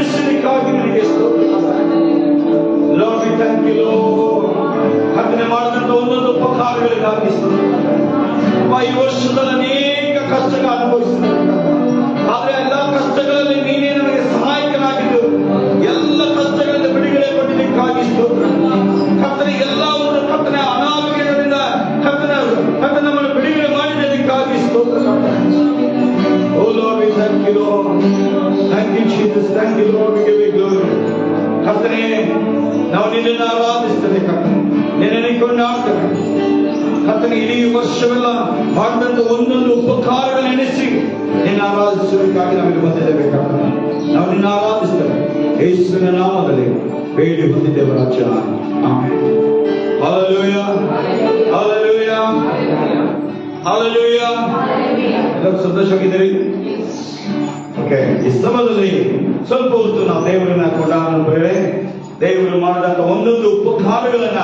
ನಡೆಸಿದಕ್ಕಾಗಿ ನಿನಗೆ Lord, we thank you, Lord. ಕರ್ತನೆ ಮಾಡಿದಂತ ಒಂದೊಂದು ಉಪಕಾರಗಳಿಗಾಗಿ ಈ ವರ್ಷದಲ್ಲಿ ಅನೇಕ ಕಷ್ಟಗಳು ಅನುಭವಿಸಿದ, ಆದ್ರೆ ಎಲ್ಲ ಕಷ್ಟಗಳಲ್ಲಿ ನೀನೇ ನಮಗೆ ಸಹಾಯಕನಾಗಿದ್ದು ಎಲ್ಲ ಕಷ್ಟಗಳಿಂದ ಬಿಡುಗಡೆ ಕೊಟ್ಟಿದ್ದಕ್ಕಾಗಿ ಕರ್ತನೆ ಎಲ್ಲವನ್ನು ಕರ್ತನೆ ಅನಾರೋಗ್ಯಗಳಿಂದ ಕರ್ತನೆ ನಮ್ಮನ್ನು ಬಿಡುಗಡೆ ಮಾಡಿದ್ದಕ್ಕಾಗಿ Oh Lord, we thank you, Lord. Thank you, Jesus. Thank you, Lord. We give you glory. ಕರ್ತನೆ, ನಾವು ನಿನ್ನನ್ನು ಆರಾಧಿಸ್ತೇವೆ ಕರ್ತನೆ, ನಿನ್ನನ್ನು ಕೊಂಡಾಡ್ತೇವೆ ಕರ್ತನೆ. ಇಡೀ ವರ್ಷವೆಲ್ಲ ಮಾಡಿದಂತ ಒಂದೊಂದು ಉಪಕಾರಗಳನ್ನೆನಿಸಿ ನಿನ್ನ ಆರಾಧಿಸುವುದಕ್ಕಾಗಿ ನಮಗೆ ಬಂದಿದ್ದೇವೆ ಕರ್ತನೆ. ನಾವು ನಿನ್ನ ಆರಾಧಿಸ್ತೇವೆ ಯೇಸುವಿನ ನಾಮದಲ್ಲಿ ಬೇಡಿ ಹೊಂದಿದ್ದೇವೆ ರಾಜ. ಆಮೆನ್. Hallelujah, hallelujah, hallelujah. ಎಲ್ಲರೂ ಸಂತೋಷವಾಗಿದ್ದೀರಿ? ಓಕೆ, ಈ ಸಮಯದಲ್ಲಿ ಸ್ವಲ್ಪ ಹೊತ್ತು ನಾವು ದೇವರನ್ನ ಕೊಂಡಾಡುತ್ತೇವೆ. ದೇವರು ಮಾಡಿದಂತ ಒಂದೊಂದು ಉಪಕಾರಗಳನ್ನ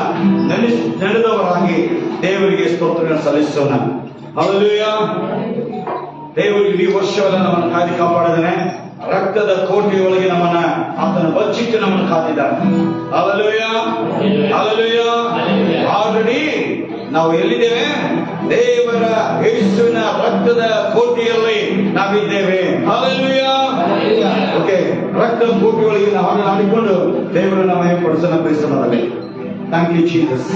ನಡೆದವರಾಗಿ ದೇವರಿಗೆ ಸ್ತೋತ್ರಗಳನ್ನು ಸಲ್ಲಿಸೋಣ. ಹಲ್ಲೆಲೂಯಾ. ದೇವರು ಇಡೀ ವರ್ಷವೆಲ್ಲ ನಮ್ಮನ್ನು ಕಾದಿ ಕಾಪಾಡಿದಾನೆ. ರಕ್ತದ ಕೋಟೆಯೊಳಗೆ ನಮ್ಮನ್ನ ಆತನ ಬಚ್ಚಿಟ್ಟು ನಮ್ಮನ್ನು ಕಾದಿದ್ದಾನೆ. Hallelujah, hallelujah. ಆಲ್ರೆಡಿ ನಾವು ಎಲ್ಲಿದ್ದೇವೆ? ದೇವರ ಯೇಸುವಿನ ರಕ್ತದ ಕೋಟೆಯಲ್ಲಿ ನಾವಿದ್ದೇವೆ. ಹಲ್ಲೆಲೂಯಾ. ಓಕೆ, ರಕ್ತದ ಕೋಟೆಯೊಳಗೆ ನಾವು ಆಡಿಕೊಂಡು ದೇವರನ್ನ ಮಹಿಮೆಪಡಿಸೋಣ ಪ್ರಿಯಸಮದಲ್ಲಿ. Thank you Jesus.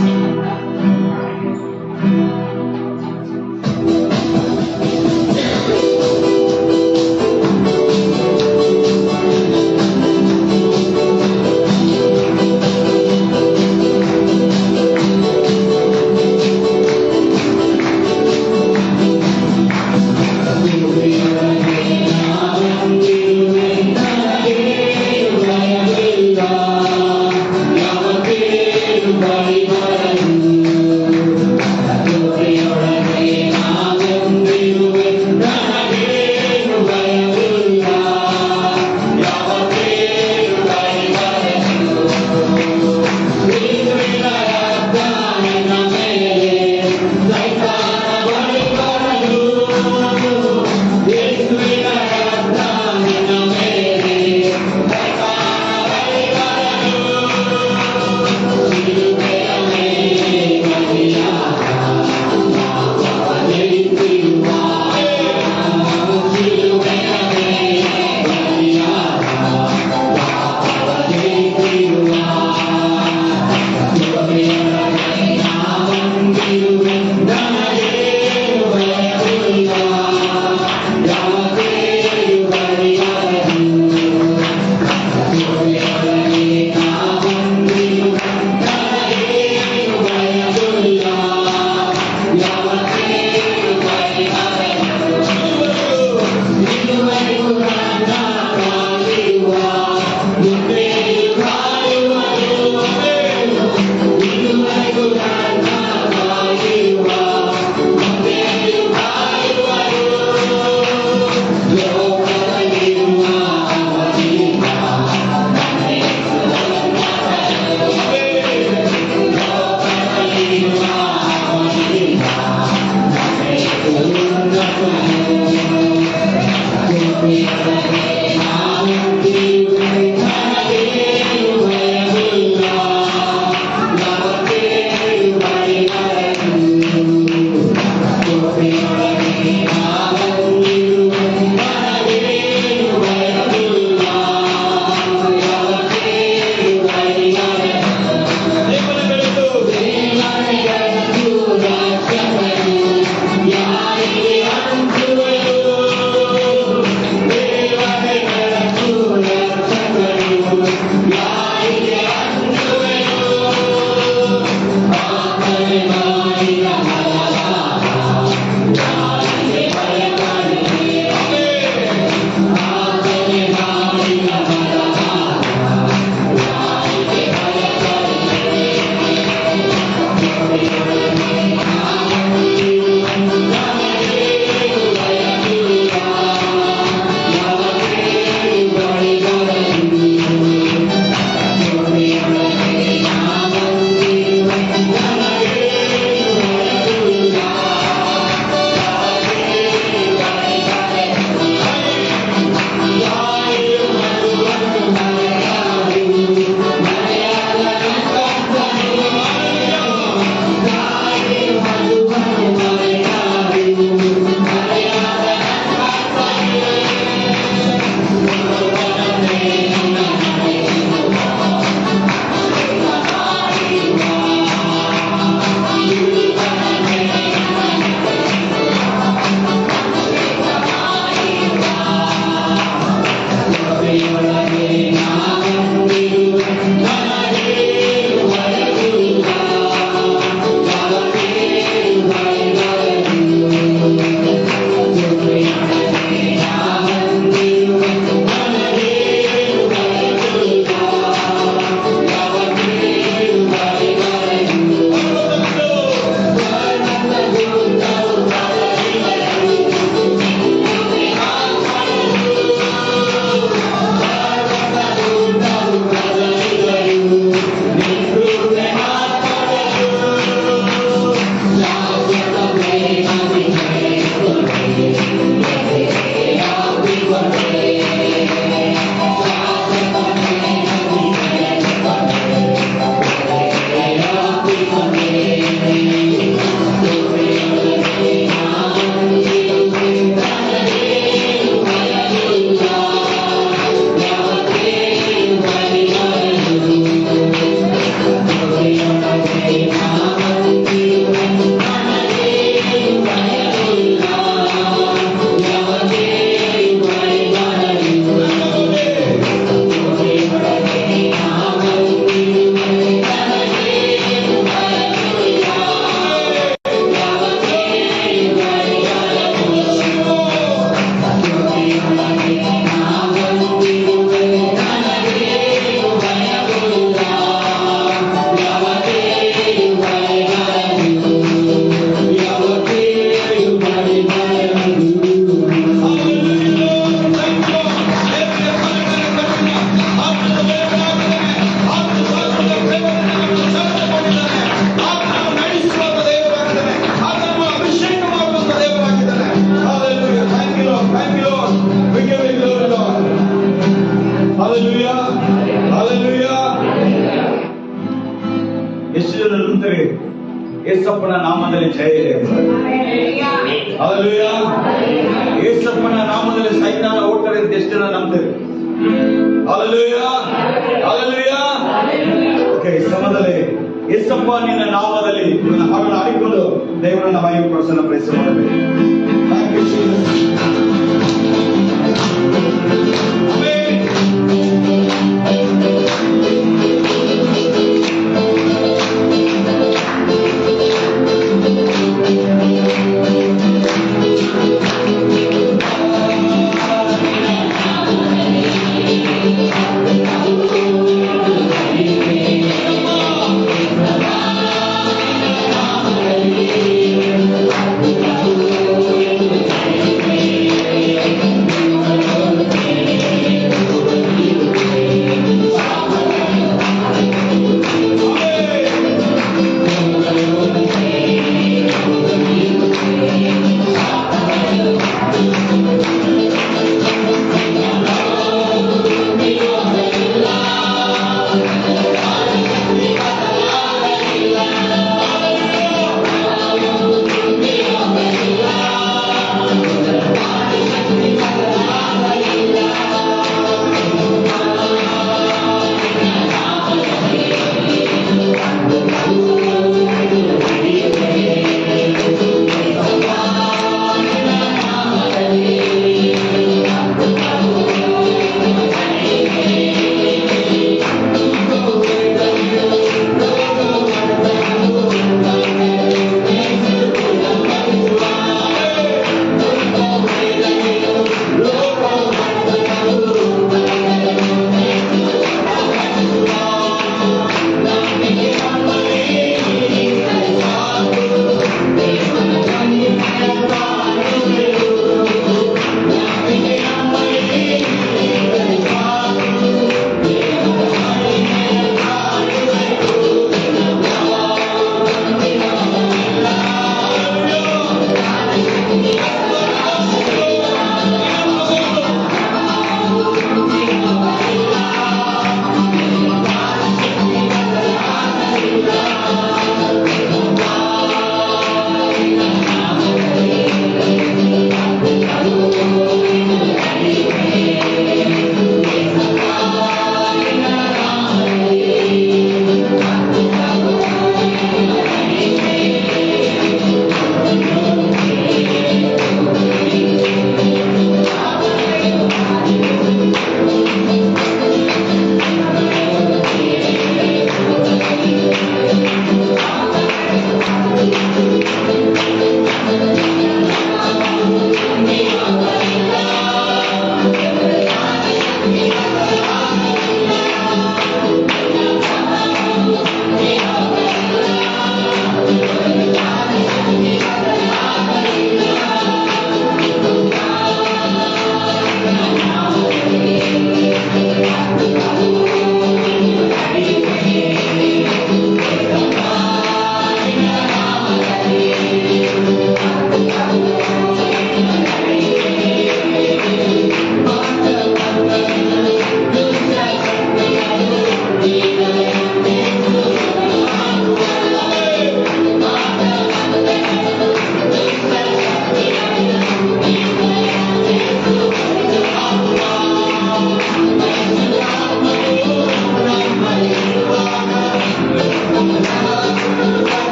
Bye. ಎಷ್ಟು ಜನ ನಂಬ್ತಾರೆ ಯೇಸಪ್ಪನ ನಾಮದಲ್ಲಿ ಜಯ ಇದೆ? ಹಲ್ಲೆಲೂಯಾ. ಯೇಸಪ್ಪನ ನಾಮದಲ್ಲಿ ಸೈತಾನ ಓಡ್ತಾರೆ ಅಂತ ಎಷ್ಟು ಜನ ನಂಬ್ತಾರೆ? Hallelujah, hallelujah. ಓಕೆ, ಸಮಯದಲ್ಲಿ ಯೇಸಪ್ಪ ನಿನ್ನ ನಾಮದಲ್ಲಿ ಇವನ ಹಾಡನ್ನು ಹಾಡಿಕೊಂಡು ದೇವರನ್ನ ಮಹಿಮೆ ಪಡಿಸಲು ಪ್ರಯತ್ನ ಮಾಡಬೇಕು. Thank you Jesus.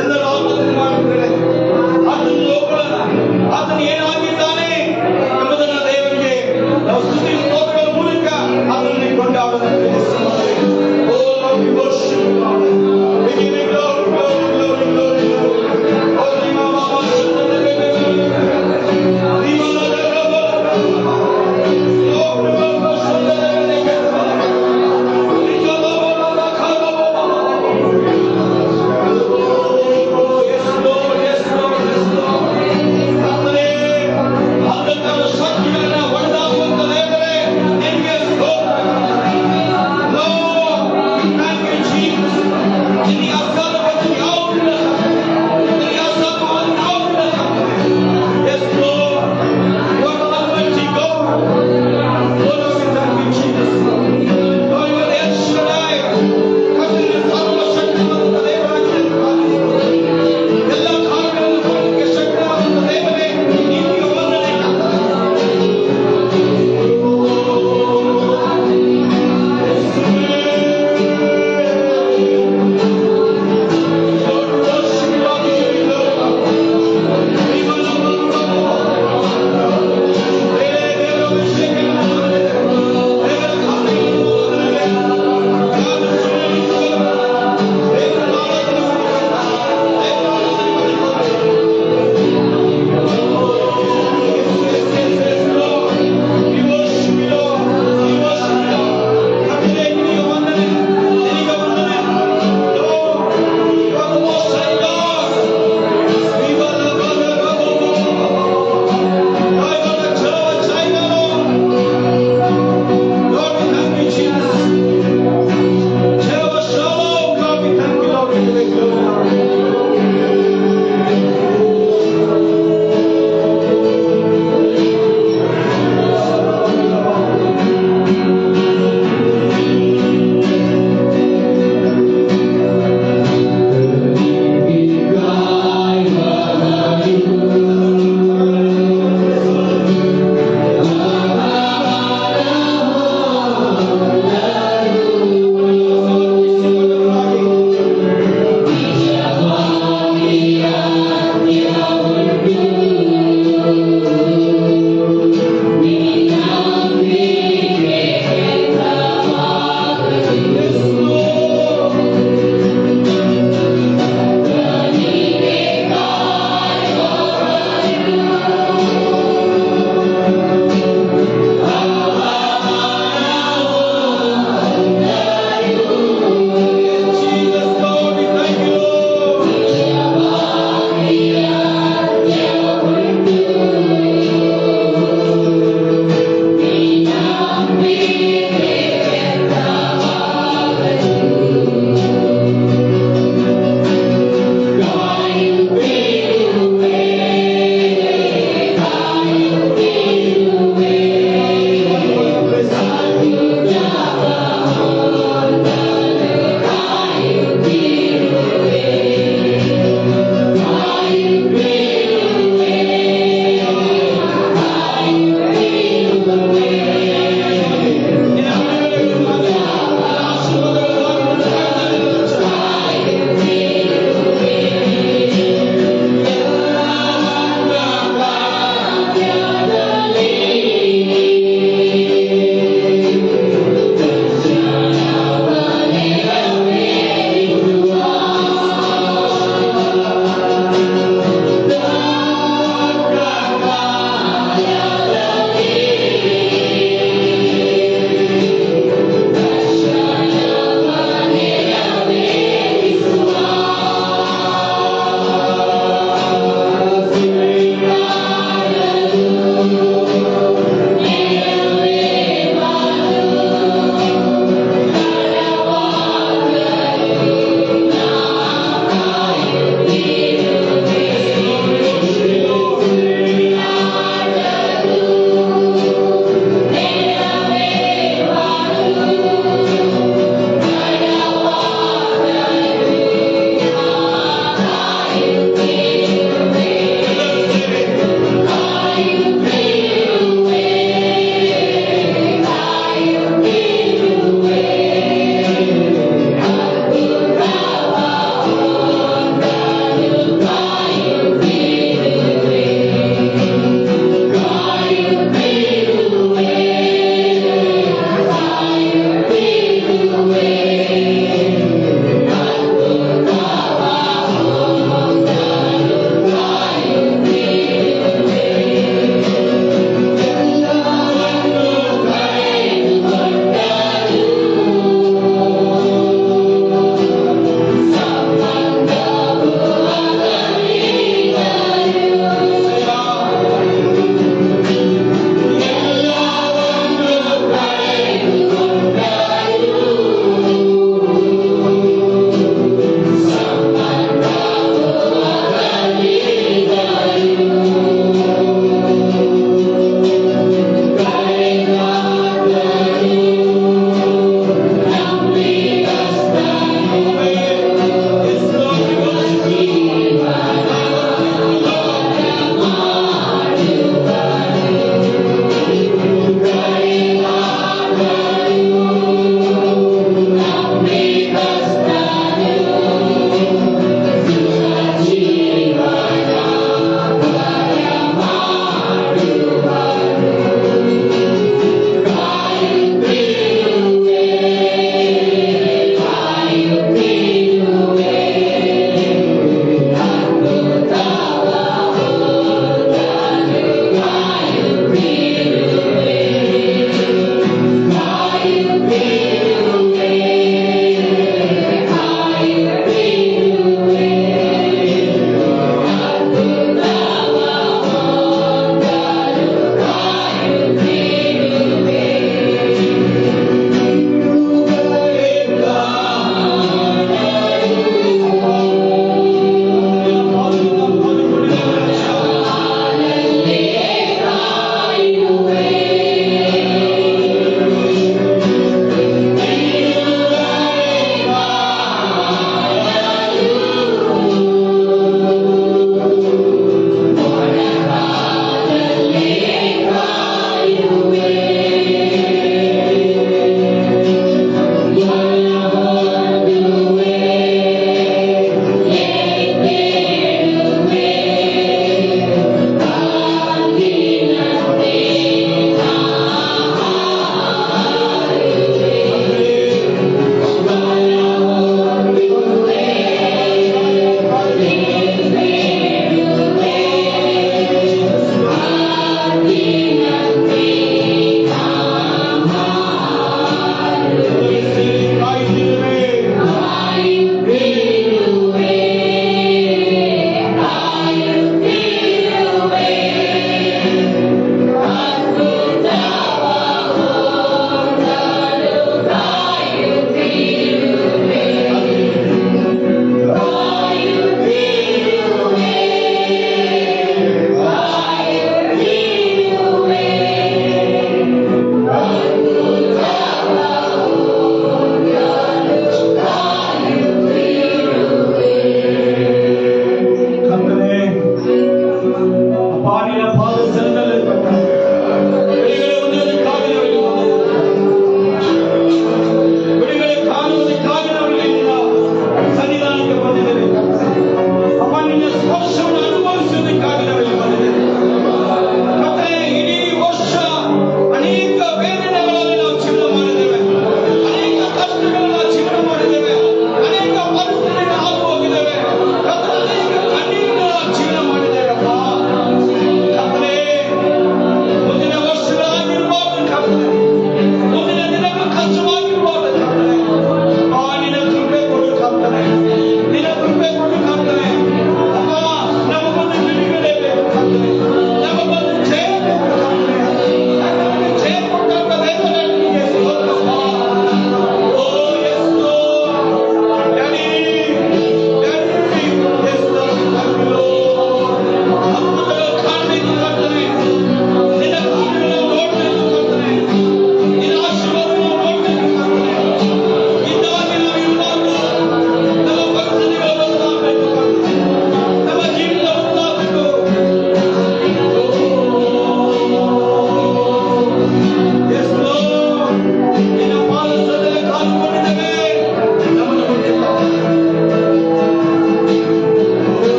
ಎಲ್ಲರೂ ಆರಾಧನೆ ಮಾಡಿದ್ರೆ ಆತನ ಲೋಕಗಳನ್ನ ಆತನ ಏನಾಗಿದ್ದಾನೆ ಎಂಬುದನ್ನ ದೇವರಿಗೆ ನಾವು ಸ್ತುತಿ ಸ್ತೋತ್ರಗಳ ಮೂಲಕ ಅದನ್ನು ಕೊಂಡಾಡೋದನ್ನು ಓ Lord, we worship you, Lord. We give you glory, glory, glory, glory, glory. Oh, Rima Mama, Rima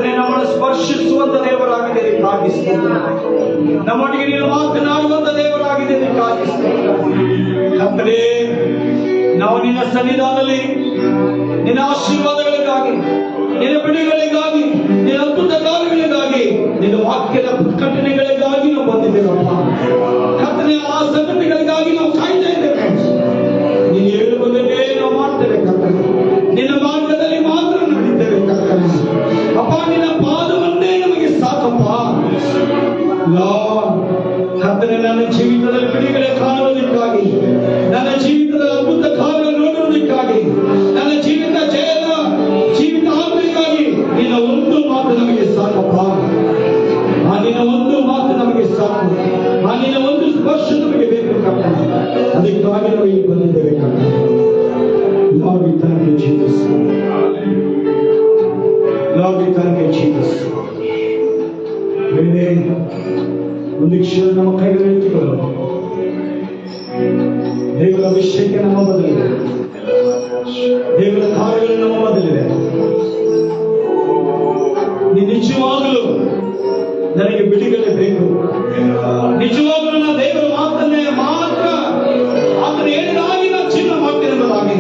ಕರ್ತನೇ, ನಮ್ಮನ್ನು ಸ್ಪರ್ಶಿಸುವಂತ ದೇವರಾಗಿದೆ, ಅದಕ್ಕಾಗಿ ಸ್ತೋತ್ರ. ನಮ್ಮೊಟ್ಟಿಗೆ ನೀನು ಮಾತನಾಡುವಂತ ದೇವರಾಗಿದೆ, ಅದಕ್ಕಾಗಿ ಸ್ತೋತ್ರ. ಕರ್ತನೇ, ನಾವು ನಿನ್ನ ಸನ್ನಿಧಾನದಲ್ಲಿ ನಿನ್ನ ಆಶೀರ್ವಾದಗಳಿಗಾಗಿ, ನಿನ್ನ ಬಿಡುಗಡೆಗಾಗಿ, ನಿನ್ನ ಅದ್ಭುತ ಕಾರ್ಯಗಳಿಗಾಗಿ, ನಿನ್ನ ವಾಕ್ಯದ ಪ್ರಕಟಣೆಗಳಿಗಾಗಿ ನಾವು ಬಂದಿದ್ದೇವಪ್ಪ. ಕರ್ತನೇ, ಆ ಸಂಗತಿಗಳಿಗಾಗಿ ನಾವು ಕಾಯ್ತಾ ಇದ್ದೇವೆ. ನೀನು ಹೇಳುವುದನ್ನೇ ನಾವು ಮಾಡ್ತೇವೆ ಕರ್ತನೇ. ನಿನ್ನ ಮಾರ್ಗದಲ್ಲಿ ಮಾತ್ರ ನಡೀತೇವೆ ಕರ್ತನೇ. ಅಪ್ಪ, ನಿನ್ನ ಪಾದವನ್ನೇ ನಮಗೆ ಸಾಕಪ್ಪ. ಕರ್ತನೇ, ನನ್ನ ಜೀವಿತದಲ್ಲಿ ಬಿಡುಗಡೆ ಕಾಣುವುದಕ್ಕಾಗಿ, ನನ್ನ ಜೀವಿತದ ಅದ್ಭುತ ಕಾರ್ಯ ನೋಡುವುದಕ್ಕಾಗಿ, ನನ್ನ ಜೀವಿತ ಜಯದ ಜೀವಿತ ಆಗಬೇಕಾಗಿ ನಿನ್ನ ಒಂದು ಮಾತು ನಮಗೆ ಸಾಕಪ್ಪ. ಆ ನಿನ್ನ ಒಂದು ಮಾತು ನಮಗೆ ಸಾಕು. ಆ ನಿನ್ನ ಒಂದು ಸ್ಪರ್ಶ ನಮಗೆ ಬೇಕು ಕರ್ತನೇ. ಅದಕ್ಕಾಗಿ ನಾವು ಇಲ್ಲಿ ಬಂದಿದ್ದೇವೆ ಕರ್ತನೇ. Lord, we thank you, Jesus. Lord, we thank you, Jesus. ಬೇರೆ ಒಂದು ಕ್ಷಣ ನಮ್ಮ ಕೈಗಳಲ್ಲಿ ಇಟ್ಟುಕೊಳ್ಳೋಣ. ದೇವರ ಅಭಿಷೇಕ ನಮ್ಮ ಬದಲಿದೆ, ದೇವರ ಕಾರ್ಯಗಳು ನಮ್ಮ ಬದಲಿದೆ. ನೀ ನಿಜವಾಗಲೂ ನನಗೆ ಬಿಡುಗಡೆ ಬೇಕು. ನಿಜವಾಗಲೂ ನಾನು ದೇವರ ಮಾತನ್ನೇ ಮಾತ್ರ ಆತನ ಹೇಳಿದಾಗಿ ನಾನು ಜೀವನ ಮಾಡ್ತೇನೆ ಎಂಬುದಾಗಿ,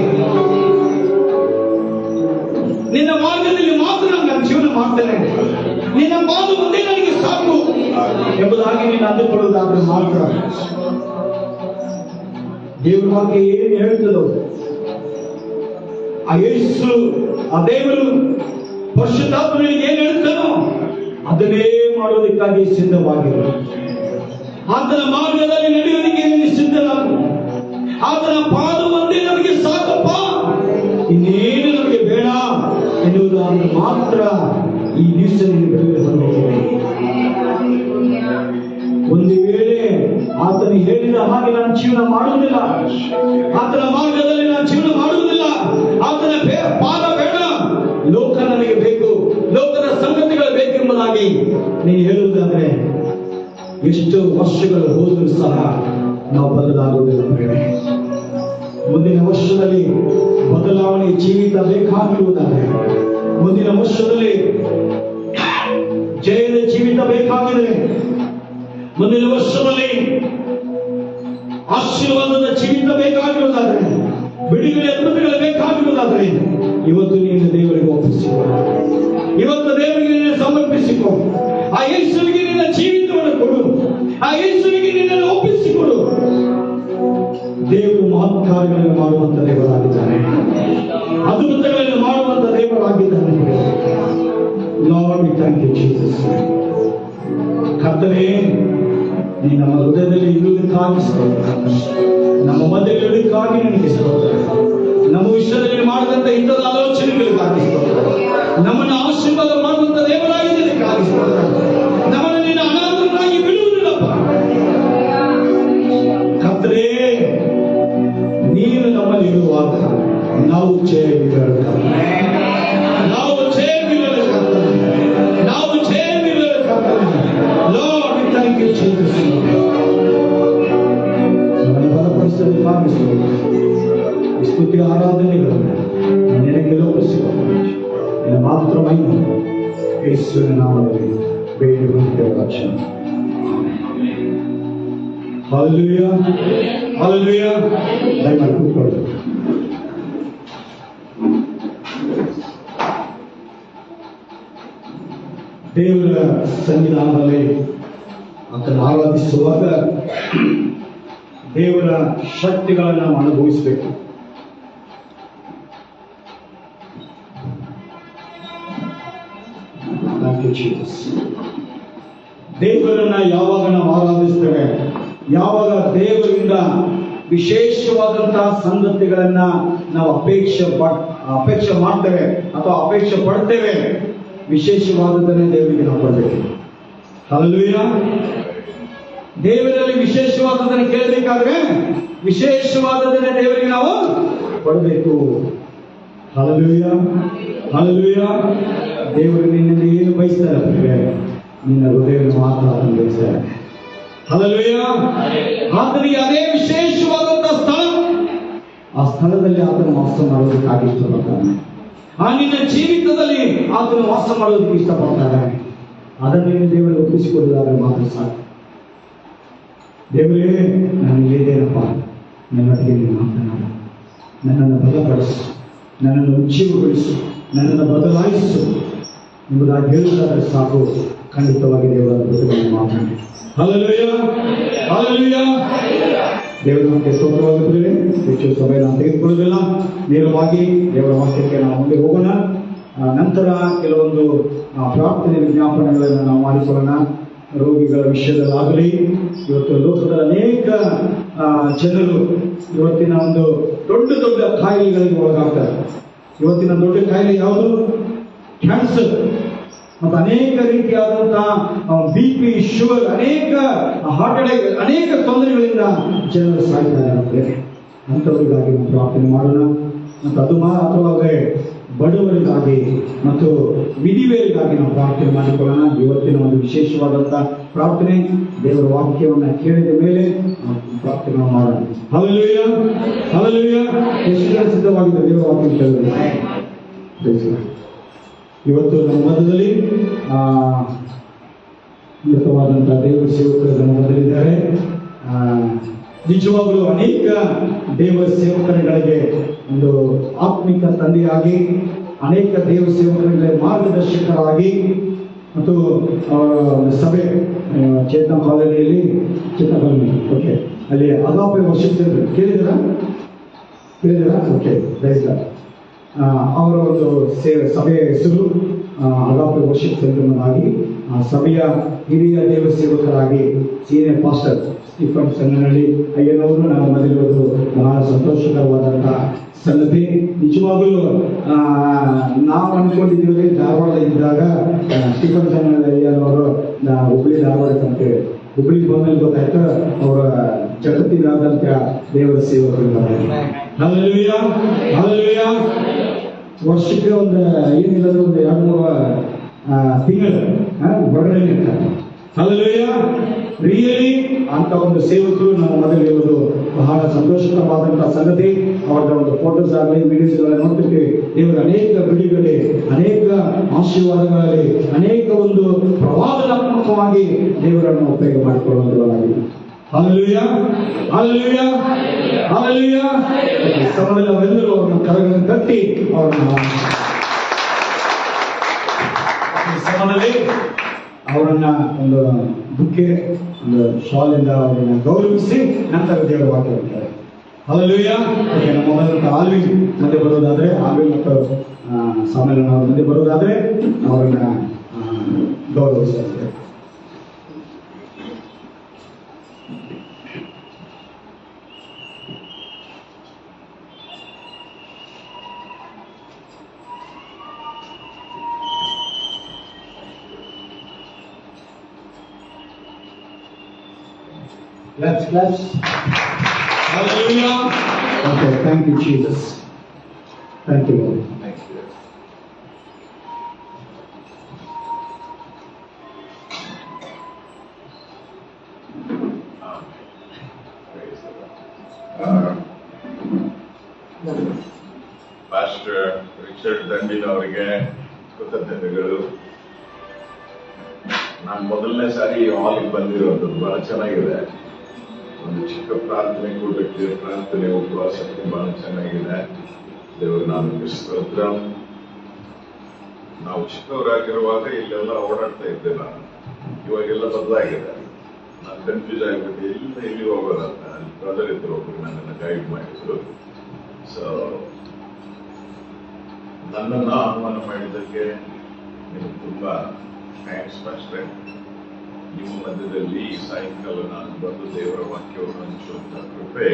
ನಿನ್ನ ಮಾರ್ಗದಲ್ಲಿ ಮಾತ್ರ ನಾನು ಜೀವನ ಮಾಡ್ತೇನೆ, ನಿನ್ನ ಮಾತು ಮುಂದೆ ನನಗೆ ಸಾಕು ಎಂಬುದಾಗಿ ನೀನು ಅಂದುಕೊಳ್ಳುವುದಾದ್ರೆ ಮಾತ್ರ ದೇವರ ವಾಕ್ಯ ಏನು ಹೇಳ್ತದೋ, ಆ ಯೇಸು, ಆ ದೇವರು ಪರಿಶುದ್ಧಾತ್ಮನಿಗೆ ಏನು ಹೇಳ್ತಾನೋ ಅದನ್ನೇ ಮಾಡುವುದಕ್ಕಾಗಿ ಸಿದ್ಧವಾಗಿರು. ಆತನ ಮಾರ್ಗದಲ್ಲಿ ನಡೆಯುವುದಕ್ಕೆ ನೀನು ಸಿದ್ಧನಾಗು. ಆತನ ಪಾದವನ್ನೇ ನಮಗೆ ಸಾಕಪ್ಪ, ಇನ್ನೇನು ನಮಗೆ ಬೇಡ ಎನ್ನುವುದಾದ್ರೆ ಮಾತ್ರ ಈ ದಿವಸ ನೀನು ಬಿಡುಗಡೆ ಹೊಂದಿದ್ದೇವೆ. ಒಂದು ವೇಳೆ ಆತನು ಹೇಳಿದ ಹಾಗೆ ನಾನು ಜೀವನ ಮಾಡುವುದಿಲ್ಲ, ಆತನ ಮಾರ್ಗದಲ್ಲಿ ನಾನು ಜೀವನ ಮಾಡುವುದಿಲ್ಲ, ಆತನ ಪಾದ ಬೇಡ, ಲೋಕ ನನಗೆ ಬೇಕು, ಲೋಕದ ಸಂಗತಿಗಳು ಬೇಕೆಂಬುದಾಗಿ ನೀನು ಹೇಳುವುದಾದ್ರೆ ಎಷ್ಟು ವರ್ಷಗಳು ಹೋದರೂ ಸಹ ನಾವು ಬದಲಾಗುವುದಿಲ್ಲ. ಮುಂದಿನ ವರ್ಷದಲ್ಲಿ ಬದಲಾವಣೆ ಜೀವಿತ ಬೇಕಾಗಿರುವುದಾದ್ರೆ, ಮುಂದಿನ ವರ್ಷದಲ್ಲಿ ಜಯದ ಜೀವಿತ ಬೇಕಾಗಿದೆ, ಮುಂದಿನ ವರ್ಷದಲ್ಲಿ ಆಶೀರ್ವಾದದ ಜೀವಿತ ಬೇಕಾಗಿರುವುದಾದ್ರೆ, ಬಿಡುಗಡೆ ಅದ್ಭುತಗಳು ಬೇಕಾಗಿರುವುದಾದ್ರೆ ಇವತ್ತು ನೀನು ದೇವರಿಗೆ ಒಪ್ಪಿಸಿಕೊ. ಇವತ್ತು ದೇವರಿಗೆ ನೀನು ಸಮರ್ಪಿಸಿಕೊ. ಆ ಯೇಸುವಿಗೆ ನಿನ್ನ ಜೀವಿತವನ್ನು ಕೊಡು. ಆ ಯೇಸುವಿಗೆ ನಿನ್ನನ್ನು ಒಪ್ಪಿಸಿಕೊಡು. ದೇವರು ಮಹತ್ ಕಾರ್ಯಗಳನ್ನು ಮಾಡುವಂತ ದೇವರಾಗಿದ್ದಾನೆ, ಅದ್ಭುತಗಳನ್ನು ಮಾಡುವಂತ ದೇವರಾಗಿದ್ದಾನೆ. Lord, we thank you Jesus. ಕರ್ತನೇ, ನೀ ನಮ್ಮ ಹೃದಯದಲ್ಲಿ ಇರುವುದಕ್ಕಾಗಿ ಸ್ತೋತ್ರ, ನಮ್ಮ ಮಧ್ಯದಲ್ಲಿ ಇರುವುದಕ್ಕಾಗಿ ನಿನಗೆ ಸ್ತೋತ್ರ. ನಮ್ಮ ವಿಷಯದಲ್ಲಿ ಮಾಡಿದಂತ ಇಂಥದ ಆಲೋಚನೆಗಳಿಗಾಗಿ ಸ್ತೋತ್ರ. ನಮ್ಮನ್ನು ಆಶೀರ್ವಾದ ಮಾಡುವಂತ ದೇವರಾಗಿದ್ದಕ್ಕಾಗಿ ಸ್ತೋತ್ರ. ನಮ್ಮನ್ನು ನಿನ್ನ ಅನಾಥರನ್ನಾಗಿ ಬಿಡುವುದಿಲ್ಲಪ್ಪ ಕರ್ತನೇ. ನೀನು ನಮ್ಮಲ್ಲಿ ಇರುವಾಗ ನಾವು ಜಯವಿರಲು ಕರ್ತನೇ, ನಾವು ಜಯವಿರಲು ಕರ್ತನೇ, ನಾವು ಜಯವಿರಲು ಕರ್ತನೇ. Lord, we thank you Jesus. ನಮ್ಮನ್ನು ಬಲಪಡಿಸಲು ಸ್ತುತಿ ಆರಾಧನೆಗಳನ್ನು ನಿನಗೆ ಲೋಪಿಸಿಕೊಂಡು ನಿನ್ನ ಮಾತ್ರ ಮಹಿಮೆ ಯೇಸುವಿನ ನಾಮದಲ್ಲಿ ಬೇಡಿಕೊಳ್ಳುತ್ತೇವೆ ರಕ್ಷಣೆ. Hallelujah, hallelujah. ದಯಮಾಡಿ ಕೂತ್ಕೊಳ್ಳಿ. ದೇವರ ಸನ್ನಿಧಾನದಲ್ಲಿ ಆತನ ಆರಾಧಿಸುವಾಗ ದೇವರ ಶಕ್ತಿಗಳನ್ನು ನಾವು ಅನುಭವಿಸಬೇಕು. ದೇವರನ್ನ ಯಾವಾಗ ನಾವು ಆರಾಧಿಸ್ತೇವೆ, ಯಾವಾಗ ದೇವರಿಂದ ವಿಶೇಷವಾದಂತಹ ಸಂಗತಿಗಳನ್ನ ನಾವು ಅಪೇಕ್ಷೆ ಮಾಡ್ತೇವೆ ಅಥವಾ ಅಪೇಕ್ಷೆ ಪಡ್ತೇವೆ, ವಿಶೇಷವಾದದನ್ನೇ ದೇವರಿಗೆ ನಾವು ಕೊಡಬೇಕು. ಹಲ್ಲೆಲೂಯಾ. ದೇವರಲ್ಲಿ ವಿಶೇಷವಾದದನ್ನು ಕೇಳಬೇಕಾದ್ರೆ ವಿಶೇಷವಾದದನ್ನೇ ದೇವರಿಗೆ ನಾವು ಕೊಡಬೇಕು. Hallelujah, hallelujah. ದೇವರು ನಿನ್ನಿಂದ ಏನು ಬಯಸ್ತಾರೆ? ನಿನ್ನ ಹೃದಯವನ್ನು ಮಾತ್ರ ಆತನು ಬಯಸ್ತಾರೆ. ಹಲ್ಲೆಲೂಯಾ. ಆತನಿಗೆ ಅದೇ ವಿಶೇಷವಾದಂತಹ ಸ್ಥಳ, ಆ ಸ್ಥಳದಲ್ಲಿ ಆತನು ವಾಸ ಮಾಡೋದಕ್ಕಾಗಿ ಇಷ್ಟಪಡ್ತಾನೆ. ಆ ನಿನ್ನ ಜೀವಿತದಲ್ಲಿ ಆತನು ವಾಸ ಮಾಡೋದಕ್ಕೆ ಇಷ್ಟಪಡ್ತಾರೆ. ಅದನ್ನು ನೀನು ದೇವರಿಗೆ ಒಪ್ಪಿಸಿಕೊಳ್ಳುವುದಾದ್ರೆ ಮಾತ್ರ ಸಾಕು. ದೇವರೇ, ನಾನು ಇಲ್ಲಿದ್ದೇನಪ್ಪ, ನನ್ನೊಟ್ಟಿಗೆ ನೀನು ಮಾತನಾಡು, ನನ್ನನ್ನು ಬಲಪಡಿಸು, ನನ್ನನ್ನು ಉಜ್ಜೀವಗೊಳಿಸು, ನನ್ನನ್ನು ಬದಲಾಯಿಸು ಎಂಬುದಾಗಿ ಹೇಳುವುದಾದರೆ ಸಾಕು. ಖಂಡಿತವಾಗಿ ದೇವರ ಜೊತೆ ಮಾತನಾಡಿ. Hallelujah, hallelujah. ದೇವರ ನಮಗೆ ಸ್ತೋತ್ರವಾಗುತ್ತದೆ. ಹೆಚ್ಚು ಸಮಯ ನಾವು ತೆಗೆದುಕೊಳ್ಳುವುದಿಲ್ಲ, ನೇರವಾಗಿ ದೇವರ ವಾಕ್ಯಕ್ಕೆ ನಾವು ಮುಂದೆ ಹೋಗೋಣ. ನಂತರ ಕೆಲವೊಂದು ಪ್ರಾರ್ಥನೆ ವಿಜ್ಞಾಪನೆಗಳನ್ನು ನಾವು ಮಾಡಿಕೊಳ್ಳೋಣ. ರೋಗಿಗಳ ವಿಷಯದಲ್ಲಾಗಲಿ, ಇವತ್ತು ಲೋಕದ ಅನೇಕ ಜನರು ಇವತ್ತಿನ ಒಂದು ದೊಡ್ಡ ದೊಡ್ಡ ಕಾಯಿಲೆಗಳಿಗೆ ಒಳಗಾಗ್ತಾರೆ. ಇವತ್ತಿನ ದೊಡ್ಡ ಕಾಯಿಲೆ ಯಾವುದು? ಕ್ಯಾನ್ಸರ್ ಮತ್ತು ಅನೇಕ ರೀತಿಯಾದಂತಹ BP, ಶುಗರ್, ಅನೇಕ ಹಾರ್ಟ್ ಅಟ್ಯಾಕ್, ಅನೇಕ ತೊಂದರೆಗಳಿಂದ ಜನರು ಸಾಯ್ತಾ ಇದ್ದಾರೆ. ಅಂಥವರಿಗಾಗಿ ನಾವು ಪ್ರಾರ್ಥನೆ ಮಾಡೋಣ. ಮತ್ತು ಅದು ಮಾತ್ರವಲ್ಲದೆ ಬಡವರಿಗಾಗಿ ಮತ್ತು ವಿಧಿವೇರಿಗಾಗಿ ನಾವು ಪ್ರಾರ್ಥನೆ ಮಾಡಿಕೊಳ್ಳೋಣ. ಇವತ್ತಿನ ಒಂದು ವಿಶೇಷವಾದಂತಹ ಪ್ರಾರ್ಥನೆ, ದೇವರ ವಾಕ್ಯವನ್ನು ಕೇಳಿದ ಮೇಲೆ ನಾವು ಪ್ರಾರ್ಥನೆ ಮಾಡೋಣ. Hallelujah, hallelujah. ಎಷ್ಟು ಸಿದ್ಧವಾಗಿದೆ ದೇವರ ವಾಕ್ಯ ಕೇಳಿದ್ರೆ. ಇವತ್ತು ನಮ್ಮ ಮಧ್ಯದಲ್ಲಿ ಉನ್ನತವಾದಂತಹ ದೇವರ ಸೇವಕರು ನಮ್ಮ ಮಧ್ಯದಲ್ಲಿದ್ದಾರೆ. ನಿಜವಾಗಲೂ ಅನೇಕ ದೇವರ ಸೇವಕರುಗಳಿಗೆ ಒಂದು ಆತ್ಮಿಕ ತಂದೆಯಾಗಿ, ಅನೇಕ ದೇವ ಸೇವಕರಿಗೆ ಮಾರ್ಗದರ್ಶಕರಾಗಿ ಮತ್ತು ಸಭೆ ಚೇತನ ಕಾಲೋನಿಯಲ್ಲಿ, ಓಕೆ, ಅಲ್ಲಿ ಅಗಾಪೆ ವರ್ಷ ಕೇಳಿದಿರಾ? ಓಕೆ, ದಯವಿಟ್ಟು ಅವರ ಒಂದು ಸಭೆಯ ಹೆಸರು ಅಗಾಪೆ ವರ್ಷಿಪ್ ಸೆಂಟರ್ನಾಗಿ, ಸಭೆಯ ಹಿರಿಯ ದೇವ ಸೇವಕರಾಗಿ ಸೀನಿಯರ್ ಪಾಸ್ಟರ್ ಸ್ಟೀಫನ್ ಸಂಗನಹಳ್ಳಿ ಅಯ್ಯನವರು ನಾವು ಮನೆಯಲ್ಲಿರೋದು ಬಹಳ ಸಂತೋಷಕರವಾದಂತಹ ಸಂಗತಿ. ನಿಜವಾಗಲೂ ನಾವು ಅಂದ್ಕೊಂಡಿದ್ದೀವಿ ಧಾರವಾಡದಲ್ಲಿದ್ದಾಗ ಸ್ಟೀಫನ್ ಸಂಗನಹಳ್ಳಿ ಅಯ್ಯನವರು ಹುಬ್ಳಿ ಧಾರವಾಡಕ್ಕಂತೆ, ಹುಬ್ಳಿ ಬಂದಲ್ಲಿ ಗೊತ್ತಾಯ್ತು ಅವರ ಜಗತ್ತಿನಾದಂಥ ದೇವರ ಸೇವಕರಿದ್ದಾರೆ. Hallelujah, hallelujah. ವರ್ಷಕ್ಕೆ ಒಂದು ಏನಿಲ್ಲ ಒಂದು 2-3 ತಿಂಗಳು ಹೊರಗಡೆ ಇರ್ತಾರೆ. ಹಲ್ಲೆಲೂಯಾ. ರಿಯಲಿ ಅಂತ ಒಂದು ಸೇವಕರು ನಮ್ಮ ಮೊದಲಿರುವುದು ಬಹಳ ಸಂತೋಷಕರವಾದಂತಹ ಸಂಗತಿ. ಅವರ ಒಂದು ಫೋಟೋಸ್ ಆಗಲಿ, ವಿಡಿಯೋಸ್ಗಳ ನೋಡ್ತಿರ್ತೀವಿ. ದೇವರ ಅನೇಕ ಬಿಡುಗಡೆ, ಅನೇಕ ಆಶೀರ್ವಾದಗಳಲ್ಲಿ, ಅನೇಕ ಒಂದು ಪ್ರವಾದನಾತ್ಮಕವಾಗಿ ದೇವರನ್ನು ಉಪಯೋಗ ಮಾಡಿಕೊಳ್ಳುವುದಾಗಿದೆ. Hallelujah, hallelujah, hallelujah. ಸಮಯದಲ್ಲಿ ನಾವೆಲ್ಲರೂ ಅವರನ್ನು ಕರಗಳನ್ನು ತಟ್ಟಿ ಅವರನ್ನು ಸಮಯದಲ್ಲಿ ಅವರನ್ನ ಒಂದು ಬುಕ್ಕೆ, ಒಂದು ಶಾಲಿಂದ ಅವರನ್ನು ಗೌರವಿಸಿ ನಂತರ ದೇವರ ವಾಕ್ಯ ಹೇಳ್ತಾರೆ. ಹಲ್ಲೆಲೂಯಾ. ನಮ್ಮ ಮೊದಲ ಆಲ್ವಿನ್ ಮುಂದೆ ಬರೋದಾದ್ರೆ, ಆಲ್ವಿನ್ ಮತ್ತು ಸಮ್ಮೇಳನ ಅವ್ರ ಮುಂದೆ ಬರೋದಾದ್ರೆ ಅವರನ್ನ ಗೌರವಿಸ್ತಾರೆ. Let's hallelujah. Okay, thank you Jesus. Thank you Lord. Thank you. Pastor Richard Dandin ಅವರಿಗೆ ಕೃತಜ್ಞತೆಗಳು. ನಾನು ಮೊದಲನೇ ಸಾರಿ ಹಾಲಿಗೆ ಬಂದಿರೋದು ಬಹಳ ಚೆನ್ನಾಗಿದೆ. ಒಂದು ಚಿಕ್ಕ ಪ್ರಾರ್ಥನೆ ಕೂಟಕ್ಕೆ ಪ್ರಾರ್ಥನೆ ಉಪವಾಸಕ್ಕೆ ಬಹಳ ಚೆನ್ನಾಗಿದೆ. ದೇವರು ನಾಮಕ್ಕೆ ಸ್ತೋತ್ರ. ನಾವು ಚಿಕ್ಕವರಾಗಿರುವಾಗ ಇಲ್ಲೆಲ್ಲ ಓಡಾಡ್ತಾ ಇದ್ದೆ ನಾನು. ಇವಾಗೆಲ್ಲ ಬದಲಾಗಿದೆ. ನಾನು ಕನ್ಫ್ಯೂಸ್ ಆಗಿಬಿಟ್ಟು ಇಲ್ಲಿ ಹೋಗೋದಂತ ಅಲ್ಲಿ ಬ್ರದರ್ ಇದ್ರು, ಒಬ್ಬರು ನನ್ನನ್ನು ಗೈಡ್ ಮಾಡಿದ್ರು. ಸೊ ನನ್ನನ್ನು ಆಹ್ವಾನ ಮಾಡಿದ್ದಕ್ಕೆ ನಿಮ್ಗೆ ತುಂಬಾ ಥ್ಯಾಂಕ್ಸ್ ಪಾಸ್ಟರ್. ನಿಮ್ಮ ಮಧ್ಯದಲ್ಲಿ ಈ ಸಾಯಂಕಾಲ ನಾನು ಬಂದು ದೇವರ ವಾಕ್ಯವನ್ನು ಹಂಚುವಂತ ಕೃಪೆ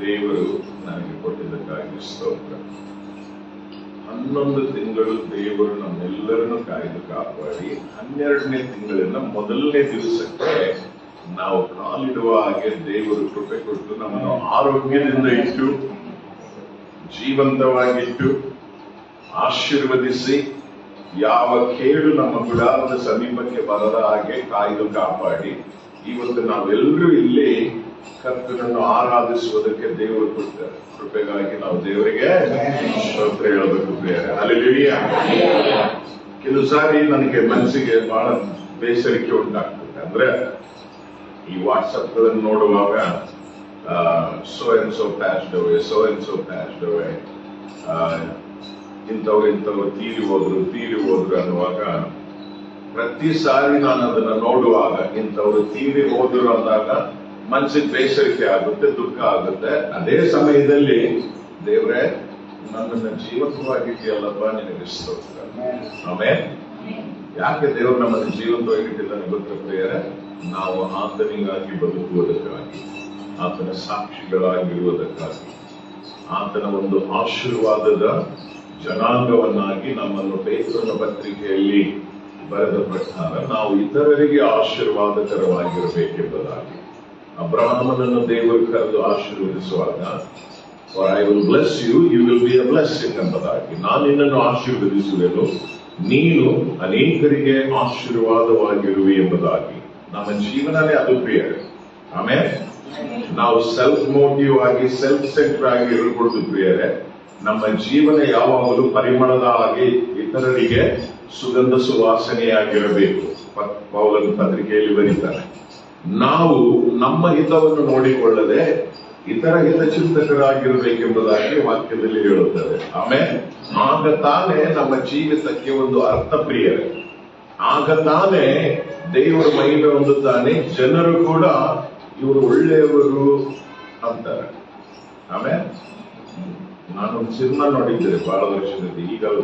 ದೇವರು ನನಗೆ ಕೊಟ್ಟಿದ್ದಕ್ಕಾಗಿ ಸ್ತೋತ್ರ. 11 ತಿಂಗಳು ದೇವರು ನಮ್ಮೆಲ್ಲರನ್ನು ಕಾಯ್ದು ಕಾಪಾಡಿ 12ನೇ ತಿಂಗಳಿನ ಮೊದಲನೇ ದಿವಸಕ್ಕೆ ನಾವು ಕಾಲಿಡುವ ಹಾಗೆ ದೇವರು ಕೃಪೆ ಕೊಟ್ಟು ನಮ್ಮನ್ನು ಆರೋಗ್ಯದಿಂದ ಇಟ್ಟು, ಜೀವಂತವಾಗಿಟ್ಟು, ಆಶೀರ್ವದಿಸಿ, ಯಾವ ಕೇಡು ನಮ್ಮ ಗುಡಾರದ ಸಮೀಪಕ್ಕೆ ಬರದ ಹಾಗೆ ಕಾಯ್ದು ಕಾಪಾಡಿ ಇವತ್ತು ನಾವೆಲ್ಲರೂ ಇಲ್ಲಿ ಕರ್ತನನ್ನು ಆರಾಧಿಸುವುದಕ್ಕೆ ದೇವರು ಕೊಟ್ಟ ಕೃಪೆಗಾಗಿ ನಾವು ದೇವರಿಗೆ ಸ್ತೋತ್ರ ಹೇಳಬೇಕು ಪ್ರಿಯರೇ. ಹಲ್ಲೆಲೂಯಾ. ಕೆಲವು ಸಾರಿ ನನಗೆ ಮನಸ್ಸಿಗೆ ಬಹಳ ಬೇಸರಿಕೆ ಉಂಟಾಗ್ತದೆ. ಅಂದ್ರೆ ಈ ವಾಟ್ಸಪ್ ಗಳನ್ನು ನೋಡುವಾಗ so and so passed away, so and so passed away, ಇಂಥವ್ರು ತೀರಿ ಹೋದ್ರು ಅನ್ನುವಾಗ ಪ್ರತಿ ಸಾರಿ ನಾನು ಅದನ್ನ ನೋಡುವಾಗ ಇಂಥವ್ರು ತೀರಿ ಹೋದ್ರು ಅಂದಾಗ ಮನಸ್ಸಿಗೆ ಬೇಸರಿಕೆ ಆಗುತ್ತೆ, ದುಃಖ ಆಗುತ್ತೆ. ಅದೇ ಸಮಯದಲ್ಲಿ ದೇವರೇ ನನ್ನನ್ನು ಜೀವಂತವಾಗಿದೆಯಲ್ಲಪ್ಪ, ನಿನಗೆ ಸ್ತೋತ್ರ. ಆಮೇಲೆ ಯಾಕೆ ದೇವರು ನಮ್ಮನ್ನು ಜೀವಂತವಾಗಿಟ್ಟಿದ್ದಾನೆ ಗೊತ್ತಾ ಪ್ರಿಯರೇ? ನಾವು ಆತನಿಗಾಗಿ ಬದುಕುವುದಕ್ಕಾಗಿ, ಆತನ ಸಾಕ್ಷಿಗಳಾಗಿರುವುದಕ್ಕಾಗಿ, ಆತನ ಒಂದು ಆಶೀರ್ವಾದದ ಜನಾಂಗವನ್ನಾಗಿ ನಮ್ಮನ್ನು ಪೇತ್ರನ ಪತ್ರಿಕೆಯಲ್ಲಿ ಬರೆದ ಪ್ರಕಾರ ನಾವು ಇತರರಿಗೆ ಆಶೀರ್ವಾದಕರವಾಗಿರಬೇಕೆಂಬುದಾಗಿ ಅಬ್ರಹಾಮನನ್ನು ದೇವರು ಕರೆದು ಆಶೀರ್ವದಿಸುವಾಗ, for I will bless you, you will be a blessing ಎಂಬುದಾಗಿ, ನಾನು ನಿನ್ನನ್ನು ಆಶೀರ್ವದಿಸುವೆನು, ನೀನು ಅನೇಕರಿಗೆ ಆಶೀರ್ವಾದವಾಗಿರುವಿ ಎಂಬುದಾಗಿ. ನಮ್ಮ ಜೀವನನೇ ಅದು ಪ್ರಿಯರೇ. ಆಮೇಲೆ ನಾವು ಸೆಲ್ಫ್ ಮೋಟಿವ್ ಆಗಿ, ಸೆಲ್ಫ್ ಸೆಂಟರ್ ಆಗಿ ಇರಬಹುದು ಪ್ರಿಯರೇ. ನಮ್ಮ ಜೀವನ ಯಾವಾಗಲೂ ಪರಿಮಳದ ಹಾಗೆ ಇತರರಿಗೆ ಸುಗಂಧ ಸುವಾಸನೆಯಾಗಿರಬೇಕು. ಪೌಲನ ಪತ್ರಿಕೆಯಲ್ಲಿ ಬರೀತಾರೆ, ನಾವು ನಮ್ಮ ಹಿತವನ್ನು ನೋಡಿಕೊಳ್ಳದೆ ಇತರ ಹಿತಚಿಂತಕರಾಗಿರಬೇಕೆಂಬುದಾಗಿ ವಾಕ್ಯದಲ್ಲಿ ಹೇಳುತ್ತದೆ. ಆಮೇಲೆ ಆಗ ತಾನೇ ನಮ್ಮ ಜೀವಿತಕ್ಕೆ ಒಂದು ಅರ್ಥ ಪ್ರಿಯರೇ. ಆಗ ತಾನೇ ದೇವರ ಮಹಿಮೆ ಹೊಂದುತ್ತಾನೆ, ಜನರು ಕೂಡ ಇವರು ಒಳ್ಳೆಯವರು ಅಂತಾರೆ. ಆಮೇಲೆ ನಾನೊಂದು ಸಿನಿಮಾ ನೋಡಿದ್ದೆ ಬಹಳ ವರ್ಷದಲ್ಲಿ, ಈಗಲೂ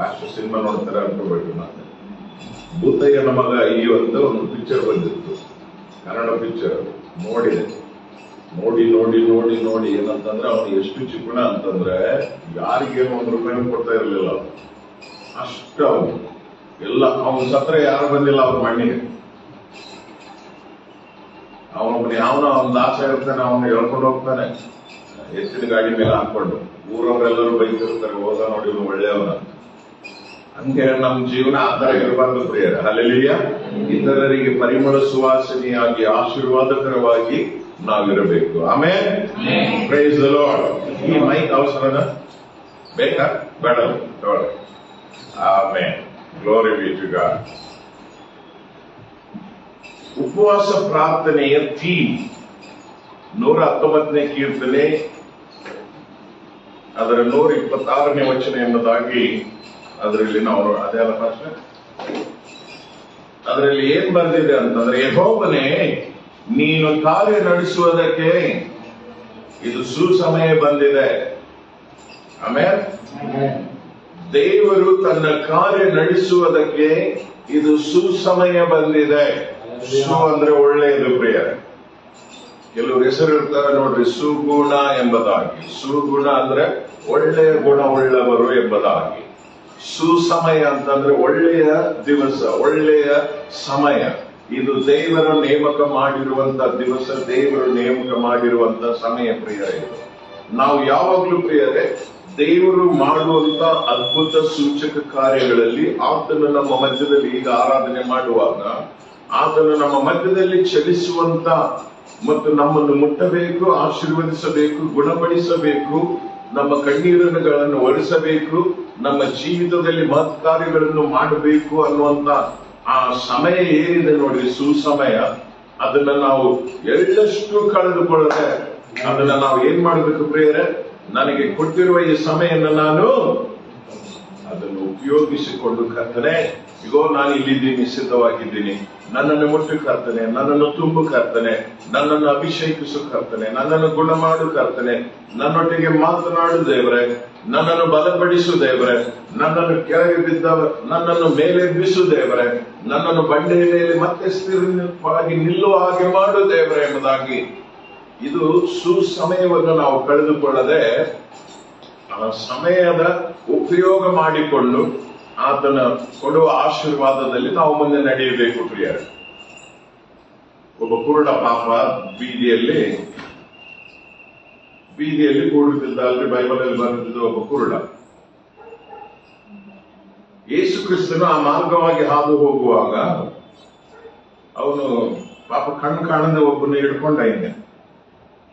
ಅಷ್ಟು ಸಿನಿಮಾ ನೋಡ್ತಾರೆ ಅನ್ಕೋಬೇಕು. ನಾನು ಭೂತಯ್ಯನ ಮಗ ಅಯ್ಯೋ ಅಂತ ಒಂದು ಪಿಕ್ಚರ್ ಬಂದಿತ್ತು, ಕನ್ನಡ ಪಿಕ್ಚರ್. ನೋಡಿದೆ, ನೋಡಿ ಏನಂತಂದ್ರೆ ಅವನು ಎಷ್ಟು ಚಿಕ್ಕಣ ಅಂತಂದ್ರೆ ಯಾರಿಗೇನು ₹1 ಕೊಡ್ತಾ ಇರಲಿಲ್ಲ. ಅಷ್ಟು ಅವನು ಎಲ್ಲ, ಅವನ ಸತ್ರ ಯಾರು ಬಂದಿಲ್ಲ ಅವ್ರ ಮಣ್ಣಿಗೆ. ಅವನೊಬ್ಬನು ಯಾವನ ಅವನ ದಾಸ ಇರ್ತಾನೆ, ಅವನು ಹೇಳ್ಕೊಂಡು ಹೋಗ್ತಾನೆ ಎತ್ತಿನ ಗಾಡಿ ಮೇಲೆ ಹಾಕೊಂಡು. ಊರವರೆಲ್ಲರೂ ಬೈತಿರ್ತಾರೆ, ಹೋದ ನೋಡಿ ಇವನು ಒಳ್ಳೆಯವನ. ಹಂಗೆ ನಮ್ಮ ಜೀವನ ಆ ತರ ಇರಬಾರ್ದು ಪ್ರಿಯರೇ. ಹಲ್ಲೆಲೂಯಾ. ಇತರರಿಗೆ ಪರಿಮಳ ಸುವಾಸನೆಯಾಗಿ, ಆಶೀರ್ವಾದಕರವಾಗಿ ನಾವಿರಬೇಕು. ಆಮೇಲೆ ಪ್ರೈಸ್ ದಿ ಲಾರ್ಡ್. ಈ ಮೈಕ್ ಅವಸರನ ಬೇಕಾ ಬೇಡ? ಆಮೇಲೆ ಗ್ಲೋರಿ ಬಿ ಟು ಗಾಡ್. ಉಪವಾಸ ಪ್ರಾರ್ಥನೆಯ ಥೀಮ್ 119ನೇ ಕೀರ್ತನೆ ಅದರ 126ನೇ ವಚನ ಎಂಬುದಾಗಿ ಅದರಲ್ಲಿ ನಾವು ಅದೆಲ್ಲ ಪ್ರಶ್ನೆ ಅದರಲ್ಲಿ ಏನ್ ಬಂದಿದೆ ಅಂತಂದ್ರೆ, ಯೆಹೋವನೇ ನೀನು ಕಾರ್ಯ ನಡೆಸುವುದಕ್ಕೆ ಇದು ಸುಸಮಯ ಬಂದಿದೆ. ಆಮೇಲೆ ದೇವರು ತನ್ನ ಕಾರ್ಯ ನಡೆಸುವುದಕ್ಕೆ ಇದು ಸುಸಮಯ ಬಂದಿದೆ. ಸು ಅಂದ್ರೆ ಒಳ್ಳೆಯದು ಪ್ರಿಯರೇ. ಕೆಲವರು ಹೆಸರು ಇರ್ತಾರೆ ನೋಡ್ರಿ, ಸುಗುಣ ಎಂಬುದಾಗಿ. ಸುಗುಣ ಅಂದ್ರೆ ಒಳ್ಳೆಯ ಗುಣವುಳ್ಳವರು ಎಂಬುದಾಗಿ. ಸುಸಮಯ ಅಂತಂದ್ರೆ ಒಳ್ಳೆಯ ದಿವಸ, ಒಳ್ಳೆಯ ಸಮಯ. ಇದು ದೇವರ ನೇಮಕ ಮಾಡಿರುವಂತ ದಿವಸ, ದೇವರು ನೇಮಕ ಮಾಡಿರುವಂತ ಸಮಯ ಪ್ರಿಯರೇ. ನಾವು ಯಾವಾಗ್ಲೂ ಪ್ರಿಯರೇ ದೇವರು ಮಾಡುವಂತ ಅದ್ಭುತ ಸೂಚಕ ಕಾರ್ಯಗಳಲ್ಲಿ ಆತನು ನಮ್ಮ ಮಧ್ಯದಲ್ಲಿ, ಈಗ ಆರಾಧನೆ ಮಾಡುವಾಗ ಆತನು ನಮ್ಮ ಮಧ್ಯದಲ್ಲಿ ಚಲಿಸುವಂತ ಮತ್ತು ನಮ್ಮನ್ನು ಮುಟ್ಟಬೇಕು, ಆಶೀರ್ವದಿಸಬೇಕು, ಗುಣಪಡಿಸಬೇಕು, ನಮ್ಮ ಕಣ್ಣೀರನ್ನು ಒರೆಸಬೇಕು, ನಮ್ಮ ಜೀವಿತದಲ್ಲಿ ಮಹತ್ ಕಾರ್ಯಗಳನ್ನು ಮಾಡಬೇಕು ಅನ್ನುವಂತ ಆ ಸಮಯ ಏನಿದೆ ನೋಡ್ರಿ, ಸುಸಮಯ. ಅದನ್ನ ನಾವು ಎಳ್ಳಷ್ಟು ಕಳೆದುಕೊಳ್ಳದೆ ಅದನ್ನ ನಾವು ಏನ್ ಮಾಡಬೇಕು ಪ್ರಿಯರೇ? ನನಗೆ ಕೊಟ್ಟಿರುವ ಈ ಸಮಯವನ್ನು ನಾನು ಅದನ್ನು ಉಪಯೋಗಿಸಿಕೊಂಡು, ಕರ್ತನೆ ಇಗೋ ನಾನು ಇಲ್ಲಿದ್ದೀನಿ, ಸಿದ್ಧವಾಗಿದ್ದೀನಿ, ನನ್ನನ್ನು ಮುಟ್ಟು ಕರ್ತನೆ, ನನ್ನನ್ನು ತುಂಬು ಕರ್ತನೆ, ನನ್ನನ್ನು ಅಭಿಷೇಕಿಸು ಕರ್ತನೆ, ನನ್ನನ್ನು ಗುಣ ಮಾಡು ಕರ್ತನೆ, ನನ್ನೊಟ್ಟಿಗೆ ಮಾತನಾಡು ದೇವರೇ, ನನ್ನನ್ನು ಬಲಪಡಿಸು ದೇವರೇ, ನನ್ನನ್ನು ಕೆಳಗೆ ಬಿದ್ದವ ನನ್ನನ್ನು ಮೇಲೆಬ್ಬಿಸು ದೇವರೇ, ನನ್ನನ್ನು ಬಂಡೆಯ ಮೇಲೆ ಮತ್ತೆ ಸ್ಥಿರವಾಗಿ ನಿಲ್ಲುವ ಹಾಗೆ ಮಾಡು ದೇವರೇ ಎಂಬುದಾಗಿ. ಇದು ಸುಸಮಯವನ್ನು ನಾವು ಕಳೆದುಕೊಳ್ಳದೆ ಆ ಸಮಯದ ಉಪಯೋಗ ಮಾಡಿಕೊಂಡು ಆತನ ಕೊಡುವ ಆಶೀರ್ವಾದದಲ್ಲಿ ನಾವು ಮುಂದೆ ನಡೆಯಬೇಕು ಪ್ರಿಯರೇ. ಒಬ್ಬ ಕುರುಡ ಪಾಪ ಬೀದಿಯಲ್ಲಿ ಕೂಡುತ್ತಿದ್ದ, ಅಲ್ಲಿ ಬೈಬಲ್ ಅಲ್ಲಿ ಬರೆದಿದ್ದ ಒಬ್ಬ ಕುರುಡ. ಯೇಸು ಕ್ರಿಸ್ತನು ಆ ಮಾರ್ಗವಾಗಿ ಹಾದು ಹೋಗುವಾಗ ಅವನು ಪಾಪ ಕಣ್ಣು ಕಾಣದೆ ಒಬ್ಬನ ಹಿಡ್ಕೊಂಡ ಹಿಂಗೆ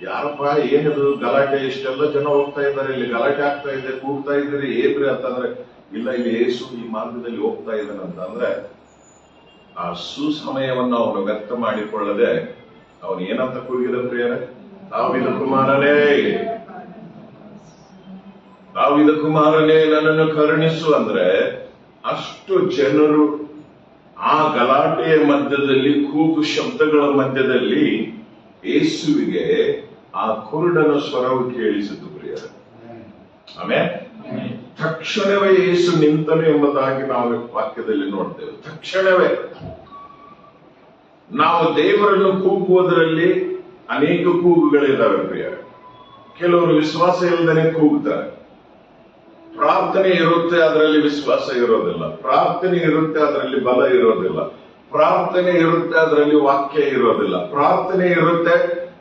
ಯಾರಪ್ಪ ಏನದು ಗಲಾಟೆ, ಇಷ್ಟೆಲ್ಲ ಜನ ಹೋಗ್ತಾ ಇದ್ದಾರೆ, ಇಲ್ಲಿ ಗಲಾಟೆ ಆಗ್ತಾ ಇದೆ, ಕೂಗ್ತಾ ಇದ್ದೀರಿ ಏನ್ರಿ ಅಂತಂದ್ರೆ, ಇಲ್ಲ ಇಲ್ಲಿ ಯೇಸು ಈ ಮಾರ್ಗದಲ್ಲಿ ಹೋಗ್ತಾ ಇದ್ದಾನಂತಂದ್ರೆ ಆ ಸುಸಮಯವನ್ನು ಅವನು ವ್ಯಕ್ತ ಮಾಡಿಕೊಳ್ಳದೆ ಅವನು ಏನಂತ ಕೂಗಿದ ಪ್ರಿಯರೇ, ದಾವೀದ ಕುಮಾರನೇ, ದಾವೀದ ಕುಮಾರನೇ ನನ್ನನ್ನು ಕರುಣಿಸು ಅಂದ್ರೆ ಅಷ್ಟು ಜನರು ಆ ಗಲಾಟೆಯ ಮಧ್ಯದಲ್ಲಿ, ಕೂಗು ಶಬ್ದಗಳ ಮಧ್ಯದಲ್ಲಿ ಯೇಸುವಿಗೆ ಆ ಕುರುಡನ ಸ್ವರವು ಕೇಳಿಸಿತು ಪ್ರಿಯರೇ. ಆಮೇಲೆ ತಕ್ಷಣವೇ ಯೇಸು ನಿಂತನು ಎಂಬುದಾಗಿ ನಾವು ವಾಕ್ಯದಲ್ಲಿ ನೋಡ್ತೇವೆ. ತಕ್ಷಣವೇ ನಾವು ದೇವರನ್ನು ಕೂಗುವುದರಲ್ಲಿ ಅನೇಕ ಕೂಗುಗಳಿದ್ದಾವೆ ಪ್ರಿಯರೇ. ಕೆಲವರು ವಿಶ್ವಾಸ ಇಲ್ಲದೇ ಕೂಗುತ್ತಾರೆ. ಪ್ರಾರ್ಥನೆ ಇರುತ್ತೆ, ಅದರಲ್ಲಿ ವಿಶ್ವಾಸ ಇರೋದಿಲ್ಲ. ಪ್ರಾರ್ಥನೆ ಇರುತ್ತೆ, ಅದರಲ್ಲಿ ಬಲ ಇರೋದಿಲ್ಲ. ಪ್ರಾರ್ಥನೆ ಇರುತ್ತೆ, ಅದರಲ್ಲಿ ವಾಕ್ಯ ಇರೋದಿಲ್ಲ. ಪ್ರಾರ್ಥನೆ ಇರುತ್ತೆ,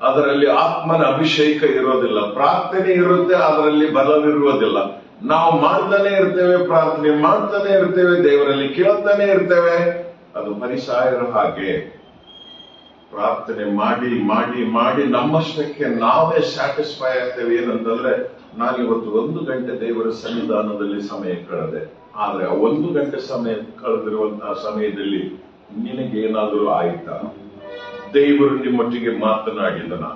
ಅದರಲ್ಲಿ ಆತ್ಮನ ಅಭಿಷೇಕ ಇರೋದಿಲ್ಲ. ಪ್ರಾರ್ಥನೆ ಇರುತ್ತೆ, ಅದರಲ್ಲಿ ಬಲವಿರುವುದಿಲ್ಲ. ನಾವು ಮಾಡ್ತಾನೆ ಇರ್ತೇವೆ, ಪ್ರಾರ್ಥನೆ ಮಾಡ್ತಾನೆ ಇರ್ತೇವೆ, ದೇವರಲ್ಲಿ ಕೇಳ್ತಾನೆ ಇರ್ತೇವೆ. ಅದು ಫರಿಸಾಯರ ಹಾಗೆ ಪ್ರಾರ್ಥನೆ ಮಾಡಿ ಮಾಡಿ ಮಾಡಿ ನಮ್ಮಷ್ಟಕ್ಕೆ ನಾವೇ ಸ್ಯಾಟಿಸ್ಫೈ ಆಗ್ತೇವೆ. ಏನಂತಂದ್ರೆ, ನಾನಿವತ್ತು 1 ಗಂಟೆ ದೇವರ ಸನ್ನಿಧಾನದಲ್ಲಿ ಸಮಯ ಕಳೆದೆ, ಆದ್ರೆ ಆ 1 ಗಂಟೆ ಸಮಯ ಕಳೆದಿರುವಂತಹ ಸಮಯದಲ್ಲಿ ನಿನಗೇನಾದರೂ ಆಯ್ತಾ? ದೇವರು ನಿಮ್ಮೊಟ್ಟಿಗೆ ಮಾತನಾಡಿದನ?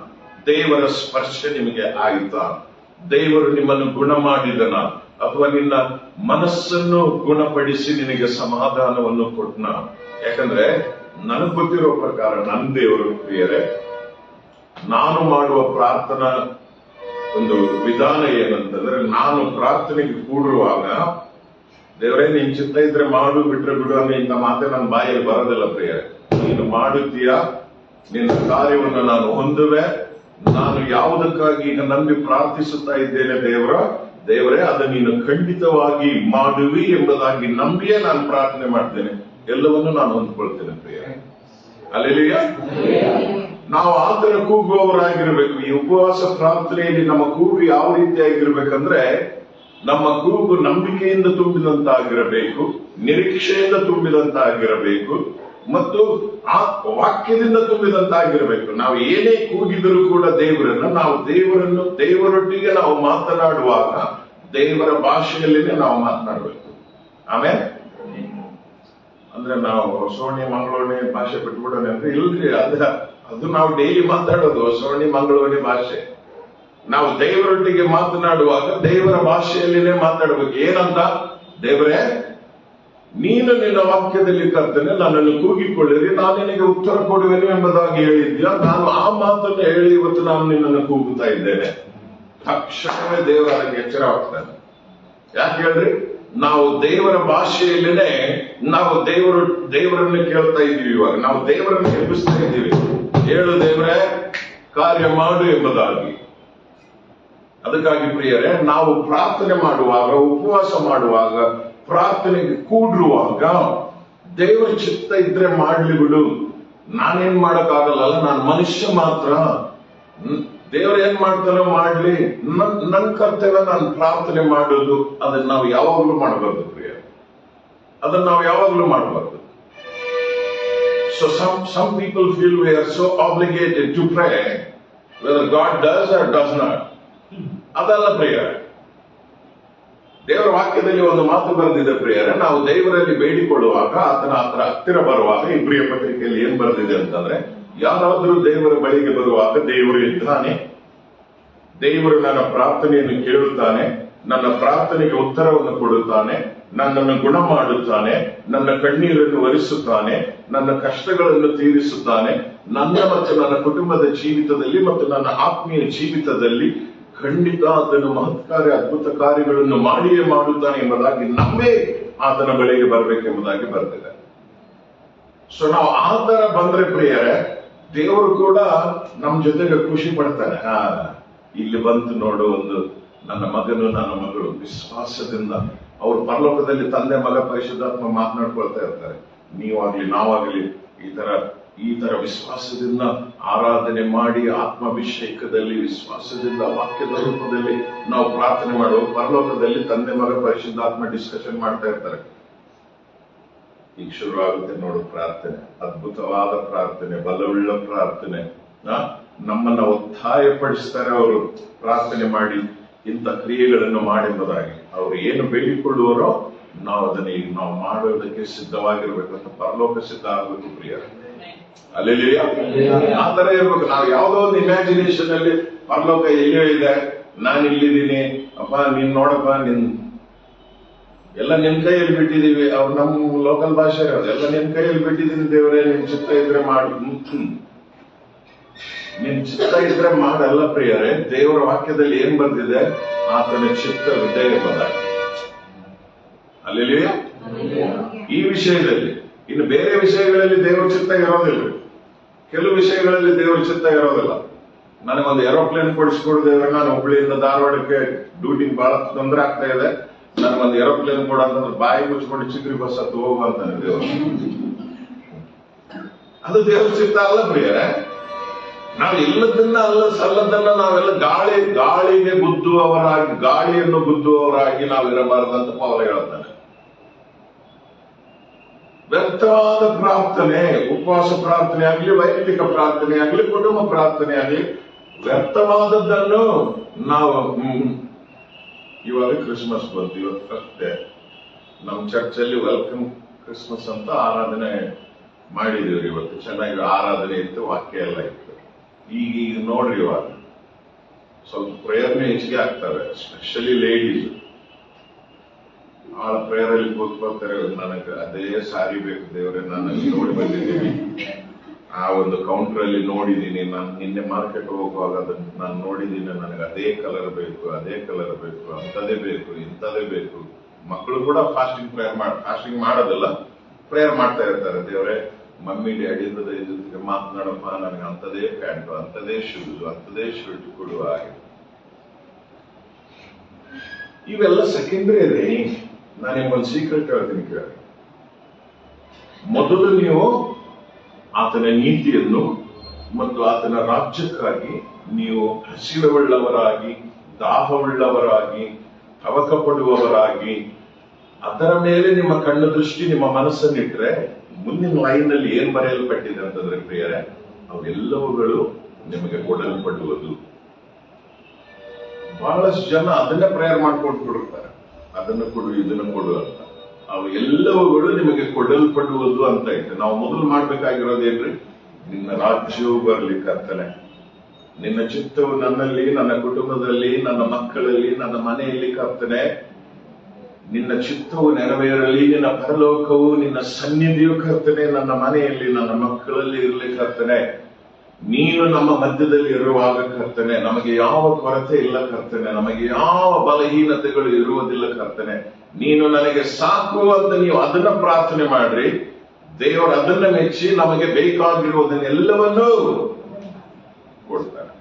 ದೇವರ ಸ್ಪರ್ಶ ನಿಮಗೆ ಆಯ್ತಾ? ದೇವರು ನಿಮ್ಮನ್ನು ಗುಣ ಮಾಡಿದನ? ಅಥವಾ ನಿನ್ನ ಮನಸ್ಸನ್ನು ಗುಣಪಡಿಸಿ ನಿನಗೆ ಸಮಾಧಾನವನ್ನು ಕೊಟ್ಟನ? ಯಾಕಂದ್ರೆ ನನಗ್ ಗೊತ್ತಿರೋ ಪ್ರಕಾರ ನನ್ನ ದೇವರು ಪ್ರಿಯರೇ, ನಾನು ಮಾಡುವ ಪ್ರಾರ್ಥನಾ ಒಂದು ವಿಧಾನ ಏನಂತಂದ್ರೆ, ನಾನು ಪ್ರಾರ್ಥನೆಗೆ ಕೂಡುವಾಗ, ದೇವರೇ ನಿನ್ ಚಿತ್ತ ಇದ್ರೆ ಮಾಡು, ಬಿಟ್ರೆ ಬಿಡು ಅನ್ನೋ ಇಂಥ ಮಾತೆ ನನ್ನ ಬಾಯಲ್ಲಿ ಬರೋದಿಲ್ಲ ಪ್ರಿಯರೇ. ನೀನು ಮಾಡುತ್ತೀಯಾ, ನಿನ್ನ ಕಾರ್ಯವನ್ನು ನಾನು ಹೊಂದುವೆ, ನಾನು ಯಾವುದಕ್ಕಾಗಿ ಈಗ ನಂಬಿ ಪ್ರಾರ್ಥಿಸುತ್ತಾ ಇದ್ದೇನೆ ದೇವರೇ ಅದು ನೀನು ಖಂಡಿತವಾಗಿ ಮಾಡುವಿ ಎಂಬುದಾಗಿ ನಂಬಿಯೇ ನಾನು ಪ್ರಾರ್ಥನೆ ಮಾಡ್ತೇನೆ, ಎಲ್ಲವನ್ನೂ ನಾನು ಹೊಂದ್ಕೊಳ್ತೇನೆ ಪ್ರಿಯರೇ. ಅಲ್ಲೆಲೂಯಾ. ನಾವು ಆತರ ಕೂಗುವವರಾಗಿರ್ಬೇಕು. ಈ ಉಪವಾಸ ಪ್ರಾರ್ಥನೆಯಲ್ಲಿ ನಮ್ಮ ಕೂಗು ಯಾವ ರೀತಿಯಾಗಿರ್ಬೇಕಂದ್ರೆ, ನಮ್ಮ ಕೂಗು ನಂಬಿಕೆಯಿಂದ ತುಂಬಿದಂತಾಗಿರಬೇಕು, ನಿರೀಕ್ಷೆಯಿಂದ ತುಂಬಿದಂತಾಗಿರಬೇಕು, ಮತ್ತು ಆ ವಾಕ್ಯದಿಂದ ತುಂಬಿದಂತಾಗಿರಬೇಕು. ನಾವು ಏನೇ ಕೂಗಿದರೂ ಕೂಡ ದೇವರೊಟ್ಟಿಗೆ ನಾವು ಮಾತನಾಡುವಾಗ ದೇವರ ಭಾಷೆಯಲ್ಲಿನೇ ನಾವು ಮಾತನಾಡಬೇಕು. ಆಮೇಲೆ ಅಂದ್ರೆ ನಾವು ಹೊಸವಣಿ ಮಂಗಳವಣಿ ಭಾಷೆ ಬಿಟ್ಬಿಡೋಣ ಅಂದ್ರೆ ಇಲ್ರಿ, ಅದು ನಾವು ಡೈಲಿ ಮಾತಾಡೋದು ಹೊಸವಣಿ ಮಂಗಳವಣಿ ಭಾಷೆ. ನಾವು ದೇವರೊಟ್ಟಿಗೆ ಮಾತನಾಡುವಾಗ ದೇವರ ಭಾಷೆಯಲ್ಲಿನೇ ಮಾತಾಡಬೇಕು. ಏನಂತ? ದೇವರೇ, ನೀನು ನಿನ್ನ ವಾಕ್ಯದಲ್ಲಿ ಕರ್ತನೆ ನನ್ನನ್ನು ಕೂಗಿಕೊಳ್ಳಿರಿ, ನಾನು ನಿನಗೆ ಉತ್ತರ ಕೊಡುವೆನು ಎಂಬುದಾಗಿ ಹೇಳಿದ್ಯಾ. ನಾನು ಆ ಮಾತನ್ನು ಹೇಳಿ ಇವತ್ತು ನಾನು ನಿನ್ನನ್ನು ಕೂಗುತ್ತಾ ಇದ್ದೇನೆ. ತಕ್ಷಣವೇ ದೇವರ ಅದಕ್ಕೆ ಎಚ್ಚರವಾಗ್ತಾನೆ. ಯಾಕೆ ಹೇಳ್ರಿ? ನಾವು ದೇವರ ಭಾಷೆಯಲ್ಲಿನೇ ನಾವು ದೇವರನ್ನು ಕೇಳ್ತಾ ಇದ್ದೀವಿ. ಇವಾಗ ನಾವು ದೇವರನ್ನು ಎಬ್ಬಿಸ್ತಾ ಇದ್ದೀವಿ. ಹೇಳು ದೇವರೇ, ಕಾರ್ಯ ಮಾಡು ಎಂಬುದಾಗಿ. ಅದಕ್ಕಾಗಿ ಪ್ರಿಯರೇ, ನಾವು ಪ್ರಾರ್ಥನೆ ಮಾಡುವಾಗ, ಉಪವಾಸ ಮಾಡುವಾಗ, ಪ್ರಾರ್ಥನೆಗೆ ಕೂಡಿರುವಾಗ ದೇವರ ಚಿತ್ತ ಇದ್ರೆ ಮಾಡ್ಲಿ ಬಿಡು, ನಾನೇನ್ ಮಾಡಕ್ಕಾಗಲ್ಲ, ನಾನು ಮನುಷ್ಯ ಮಾತ್ರ, ದೇವರು ಏನ್ ಮಾಡ್ತಾನೋ ಮಾಡ್ಲಿ, ನನ್ ಕರ್ತವ್ಯ ನಾನು ಪ್ರಾರ್ಥನೆ ಮಾಡೋದು. ಅದನ್ನ ನಾವು ಯಾವಾಗ್ಲೂ ಮಾಡಬಾರ್ದು ಪ್ರಿಯ, ಅದನ್ನ ನಾವು ಯಾವಾಗ್ಲೂ ಮಾಡಬಾರ್ದು. So some people feel we are so obligated to pray whether God does or does not. ಅದಲ್ಲ ಪ್ರಿಯ. ದೇವರ ವಾಕ್ಯದಲ್ಲಿ ಒಂದು ಮಾತು ಬರೆದಿದೆ ಪ್ರಿಯರೇ, ನಾವು ದೇವರಲ್ಲಿ ಬೇಡಿಕೊಳ್ಳುವಾಗ, ಆತನ ಹತ್ತಿರ ಬರುವಾಗ, ಇಬ್ರಿಯ ಪತ್ರಿಕೆಯಲ್ಲಿ ಏನ್ ಬರೆದಿದೆ ಅಂತಂದ್ರೆ, ಯಾರಾದರೂ ದೇವರ ಬಳಿಗೆ ಬರುವಾಗ ದೇವರು ಇದ್ದಾನೆ, ದೇವರು ನನ್ನ ಪ್ರಾರ್ಥನೆಯನ್ನು ಕೇಳುತ್ತಾನೆ, ನನ್ನ ಪ್ರಾರ್ಥನೆಗೆ ಉತ್ತರವನ್ನು ಕೊಡುತ್ತಾನೆ, ನನ್ನನ್ನು ಗುಣ ಮಾಡುತ್ತಾನೆ, ನನ್ನ ಕಣ್ಣೀರನ್ನು ಒರೆಸುತ್ತಾನೆ, ನನ್ನ ಕಷ್ಟಗಳನ್ನು ತೀರಿಸುತ್ತಾನೆ, ನನ್ನ ಮತ್ತು ನನ್ನ ಕುಟುಂಬದ ಜೀವಿತದಲ್ಲಿ ಮತ್ತು ನನ್ನ ಆತ್ಮೀಯ ಜೀವಿತದಲ್ಲಿ ಖಂಡಿತ ಆತನು ಮಹತ್ಕಾರ್ಯ ಅದ್ಭುತ ಕಾರ್ಯಗಳನ್ನು ಮಾಡಿಯೇ ಮಾಡುತ್ತಾನೆ ಎಂಬುದಾಗಿ ನಂಬೇ ಆತನ ಬಳಿಗೆ ಬರಬೇಕೆಂಬುದಾಗಿ ಬರೆದಿದೆ. ಸೊ ನಾವು ಆ ತರ ಬಂದ್ರೆ ಪ್ರಿಯರೇ, ದೇವರು ಕೂಡ ನಮ್ ಜೊತೆಗೆ ಖುಷಿ ಪಡ್ತಾನೆ. ಇಲ್ಲಿ ಬಂತು ನೋಡು, ಒಂದು ನನ್ನ ಮಗನು ನನ್ನ ಮಗಳು ವಿಶ್ವಾಸದಿಂದ ಅವ್ರು ಪರಲೋಕದಲ್ಲಿ ತಂದೆ ಮಗ ಪರಿಶುದ್ಧಾತ್ಮ ಮಾತನಾಡ್ಕೊಳ್ತಾ ಇರ್ತಾರೆ. ನೀವಾಗ್ಲಿ ನಾವಾಗ್ಲಿ ಈ ತರ ವಿಶ್ವಾಸದಿಂದ ಆರಾಧನೆ ಮಾಡಿ, ಆತ್ಮಾಭಿಷೇಕದಲ್ಲಿ ವಿಶ್ವಾಸದಿಂದ ವಾಕ್ಯದ ರೂಪದಲ್ಲಿ ನಾವು ಪ್ರಾರ್ಥನೆ ಮಾಡುವ, ಪರಲೋಕದಲ್ಲಿ ತಂದೆ ಮಗ ಪರಿಶುದ್ಧಾತ್ಮ ಡಿಸ್ಕಷನ್ ಮಾಡ್ತಾ ಇರ್ತಾರೆ. ಈಗ ಶುರು ಆಗುತ್ತೆ ನೋಡು ಪ್ರಾರ್ಥನೆ, ಅದ್ಭುತವಾದ ಪ್ರಾರ್ಥನೆ, ಬಲವುಳ್ಳ ಪ್ರಾರ್ಥನೆ. ನಮ್ಮನ್ನ ಒತ್ತಾಯಪಡಿಸ್ತಾರೆ ಅವರು ಪ್ರಾರ್ಥನೆ ಮಾಡಿ ಇಂಥ ಕ್ರಿಯೆಗಳನ್ನು ಮಾಡೆಂಬುದಾಗಿ. ಅವರು ಏನು ಬೇಡಿಕೊಳ್ಳುವರೋ ನಾವು ಅದನ್ನ ಈಗ ನಾವು ಮಾಡೋದಕ್ಕೆ ಸಿದ್ಧವಾಗಿರ್ಬೇಕಂತ ಪರಲೋಕ ಸಿದ್ಧ ಆಗಬೇಕು ಪ್ರಿಯ. ಅಲ್ಲೆಲ್ಲಿಯ ಆ ತರ ಇರ್ಬೇಕು. ನಾವು ಯಾವ್ದೋ ಒಂದು ಇಮ್ಯಾಜಿನೇಷನ್ ಅಲ್ಲಿ ಪರಲೋಕ ಎಲ್ಲಿಯೋ ಇದೆ, ನಾನು ಇಲ್ಲಿದ್ದೀನಿ, ಅಪ್ಪ ನೀನ್ ನೋಡಪ್ಪ, ಎಲ್ಲ ನಿನ್ ಕೈಯಲ್ಲಿ ಬಿಟ್ಟಿದೀವಿ. ಅವ್ರು ನಮ್ಮ ಲೋಕಲ್ ಭಾಷೆ ಇರೋದು, ಎಲ್ಲ ನಿನ್ ಕೈಯಲ್ಲಿ ಬಿಟ್ಟಿದ್ದೀನಿ ದೇವರೇ, ನಿನ್ ಚಿತ್ತ ಇದ್ರೆ ಮಾಡು. ನಿನ್ ಚಿತ್ತ ಇದ್ರೆ ಮಾಡಲ್ಲ ಪ್ರಿಯರೇ. ದೇವರ ವಾಕ್ಯದಲ್ಲಿ ಏನ್ ಬಂದಿದೆ, ಆತನ ಚಿತ್ತವಿದೆ ಎಂಬುದಾಗಿ. ಅಲ್ಲೆಲ್ಲಿಯ ಈ ವಿಷಯದಲ್ಲಿ. ಇನ್ನು ಬೇರೆ ವಿಷಯಗಳಲ್ಲಿ ದೇವರ ಚಿತ್ತ ಇರೋದಿಲ್ಲ. ಕೆಲವು ವಿಷಯಗಳಲ್ಲಿ ದೇವರ ಚಿತ್ತ ಇರೋದಿಲ್ಲ. ನನಗೊಂದು ಏರೋಪ್ಲೇನ್ ಕೊಡಿಸ್ಕೊಡು ದೇವರೇ, ನಾನು ಹುಬ್ಳಿಯಿಂದ ಧಾರವಾಡಕ್ಕೆ ಡ್ಯೂಟಿಗೆ ಬಹಳ ತೊಂದರೆ ಆಗ್ತಾ ಇದೆ, ನನಗೊಂದು ಏರೋಪ್ಲೇನ್ ಕೊಡ ಅಂತಂದ್ರೆ ಬಾಯಿ ಮುಚ್ಕೊಂಡು ಚಿಗ್ರಿ ಬಸ್ ಹತ್ತು ಹೋಗು ಅಂತಾನೆ ದೇವರು. ಅದು ದೇವರ ಚಿತ್ತ ಅಲ್ಲ ಪ್ರಿಯರೇ. ನಾವು ಇಲ್ಲದನ್ನ ಸಲ್ಲದನ್ನ ನಾವೆಲ್ಲ ಗಾಳಿಗೆ ಗುದ್ದುವವರಾಗಿ, ಗಾಳಿಯನ್ನು ಗುದ್ದುವವರಾಗಿ ನಾವಿರಬಾರದಂತ ಪೌಲ ಹೇಳ್ತಾನೆ. ವ್ಯರ್ಥವಾದ ಪ್ರಾರ್ಥನೆ, ಉಪವಾಸ ಪ್ರಾರ್ಥನೆ ಆಗ್ಲಿ, ವೈಯಕ್ತಿಕ ಪ್ರಾರ್ಥನೆ ಆಗ್ಲಿ, ಕುಟುಂಬ ಪ್ರಾರ್ಥನೆ ಆಗ್ಲಿ, ವ್ಯರ್ಥವಾದದ್ದನ್ನು ನಾವು ಇವಾಗ ಕ್ರಿಸ್ಮಸ್ ಬಂತು, ಇವತ್ತು ಫಸ್ಟ್ ಡೇ. ನಮ್ಮ ಚರ್ಚಲ್ಲಿ ವೆಲ್ಕಮ್ ಕ್ರಿಸ್ಮಸ್ ಅಂತ ಆರಾಧನೆ ಮಾಡಿದೀವ್ರಿ. ಇವತ್ತು ಚೆನ್ನಾಗಿ ಆರಾಧನೆ ಇತ್ತು, ವಾಕ್ಯ ಎಲ್ಲ ಇತ್ತು. ಈಗ ನೋಡ್ರಿ, ಇವಾಗ ಸ್ವಲ್ಪ ಪ್ರೇಯರ್ನೇ ಹೆಚ್ಚಿಗೆ ಆಗ್ತವೆ, ಸ್ಪೆಷಲಿ ಲೇಡೀಸ್. ಆಳ ಪ್ರೇಯರ್ ಅಲ್ಲಿ ಕೂತ್ಕೊಳ್ತಾರೆ, ನನಗೆ ಅದೇ ಸಾರಿ ಬೇಕು ದೇವರೇ, ನಾನು ಅಲ್ಲಿ ನೋಡಿ ಬಂದಿದ್ದೀನಿ, ಆ ಒಂದು ಕೌಂಟರ್ ಅಲ್ಲಿ ನೋಡಿದ್ದೀನಿ, ನಾನು ನಿನ್ನೆ ಮಾರ್ಕೆಟ್ ಹೋಗುವಾಗ ಅದನ್ನ ನಾನು ನೋಡಿದ್ದೀನಿ, ನನಗೆ ಅದೇ ಕಲರ್ ಬೇಕು, ಅದೇ ಕಲರ್ ಬೇಕು, ಅಂತದೇ ಬೇಕು, ಇಂಥದೇ ಬೇಕು. ಮಕ್ಕಳು ಕೂಡ ಫಾಸ್ಟಿಂಗ್ ಮಾಡೋದಿಲ್ಲ, ಪ್ರೇಯರ್ ಮಾಡ್ತಾ ಇರ್ತಾರೆ. ದೇವರೇ, ಮಮ್ಮಿ ಡ್ಯಾಡಿ ಜೊತೆಗೆ ಮಾತನಾಡಪ್ಪ, ನನಗೆ ಅಂತದೇ ಪ್ಯಾಂಟು, ಅಂತದೇ ಶೂಸ್, ಅಂತದೇ ಶರ್ಟ್ ಕೊಡುವ ಹಾಗೆ. ಇವೆಲ್ಲ ಸೆಕೆಂಡ್ರಿ ರೀ. ನಾನು ನಿಮ್ಗೊಂದು ಸೀಕ್ರೆಟ್ ಹೇಳ್ತೀನಿ ಕೇಳಿ. ಮೊದಲು ನೀವು ಆತನ ನೀತಿಯನ್ನು ಮತ್ತು ಆತನ ರಾಜ್ಯಕ್ಕಾಗಿ ನೀವು ಹಸಿವುಳ್ಳವರಾಗಿ, ದಾಹವುಳ್ಳವರಾಗಿ, ತವಕ ಪಡುವವರಾಗಿ, ಅದರ ಮೇಲೆ ನಿಮ್ಮ ಕಣ್ಣು ದೃಷ್ಟಿ, ನಿಮ್ಮ ಮನಸ್ಸನ್ನಿಟ್ರೆ ಮುಂದಿನ ಲೈನ್ ನಲ್ಲಿ ಏನ್ ಬರೆಯಲ್ಪಟ್ಟಿದೆ ಅಂತಂದ್ರೆ ಪ್ರಿಯರೇ, ಅವೆಲ್ಲವುಗಳು ನಿಮಗೆ ಕೊಡಲ್ಪಡುವುದು. ಬಹಳಷ್ಟು ಜನ ಅದನ್ನೇ ಪ್ರೇಯರ್ ಮಾಡ್ಕೊಂಡು ಕೊಡಿರ್ತಾರೆ, ಅದನ್ನು ಕೊಡು, ಇದನ್ನು ಕೊಡು ಅಂತ. ಅವು ಎಲ್ಲವುಗಳು ನಿಮಗೆ ಕೊಡಲ್ಪಡುವುದು ಅಂತ ಇತ್ತು. ನಾವು ಮೊದಲು ಮಾಡ್ಬೇಕಾಗಿರೋದೇನ್ರಿ, ನಿನ್ನ ರಾಜ್ಯವು ಬರ್ಲಿ ಕರ್ತನೆ, ನಿನ್ನ ಚಿತ್ತವು ನನ್ನಲ್ಲಿ, ನನ್ನ ಕುಟುಂಬದಲ್ಲಿ, ನನ್ನ ಮಕ್ಕಳಲ್ಲಿ, ನನ್ನ ಮನೆಯಲ್ಲಿ ಕರ್ತನೆ, ನಿನ್ನ ಚಿತ್ತವು ನೆರವೇರಲಿ, ನಿನ್ನ ಪರಲೋಕವು, ನಿನ್ನ ಸನ್ನಿಧಿಯು ಕರ್ತನೆ ನನ್ನ ಮನೆಯಲ್ಲಿ, ನನ್ನ ಮಕ್ಕಳಲ್ಲಿ ಇರಲಿ ಕರ್ತನೆ. ನೀನು ನಮ್ಮ ಮಧ್ಯದಲ್ಲಿ ಇರುವಾಗ ಕರ್ತನೆ, ನಮಗೆ ಯಾವ ಕೊರತೆ ಇಲ್ಲ ಕರ್ತನೆ, ನಮಗೆ ಯಾವ ಬಲಹೀನತೆಗಳು ಇರುವುದಿಲ್ಲ ಕರ್ತನೆ, ನೀನು ನನಗೆ ಸಾಕು ಅಂತ ನೀವು ಅದನ್ನ ಪ್ರಾರ್ಥನೆ ಮಾಡ್ರಿ. ದೇವರು ಅದನ್ನ ಮೆಚ್ಚಿ ನಮಗೆ ಬೇಕಾಗಿರುವುದನ್ನೆಲ್ಲವನ್ನೂ ಕೊಡ್ತಾರೆ.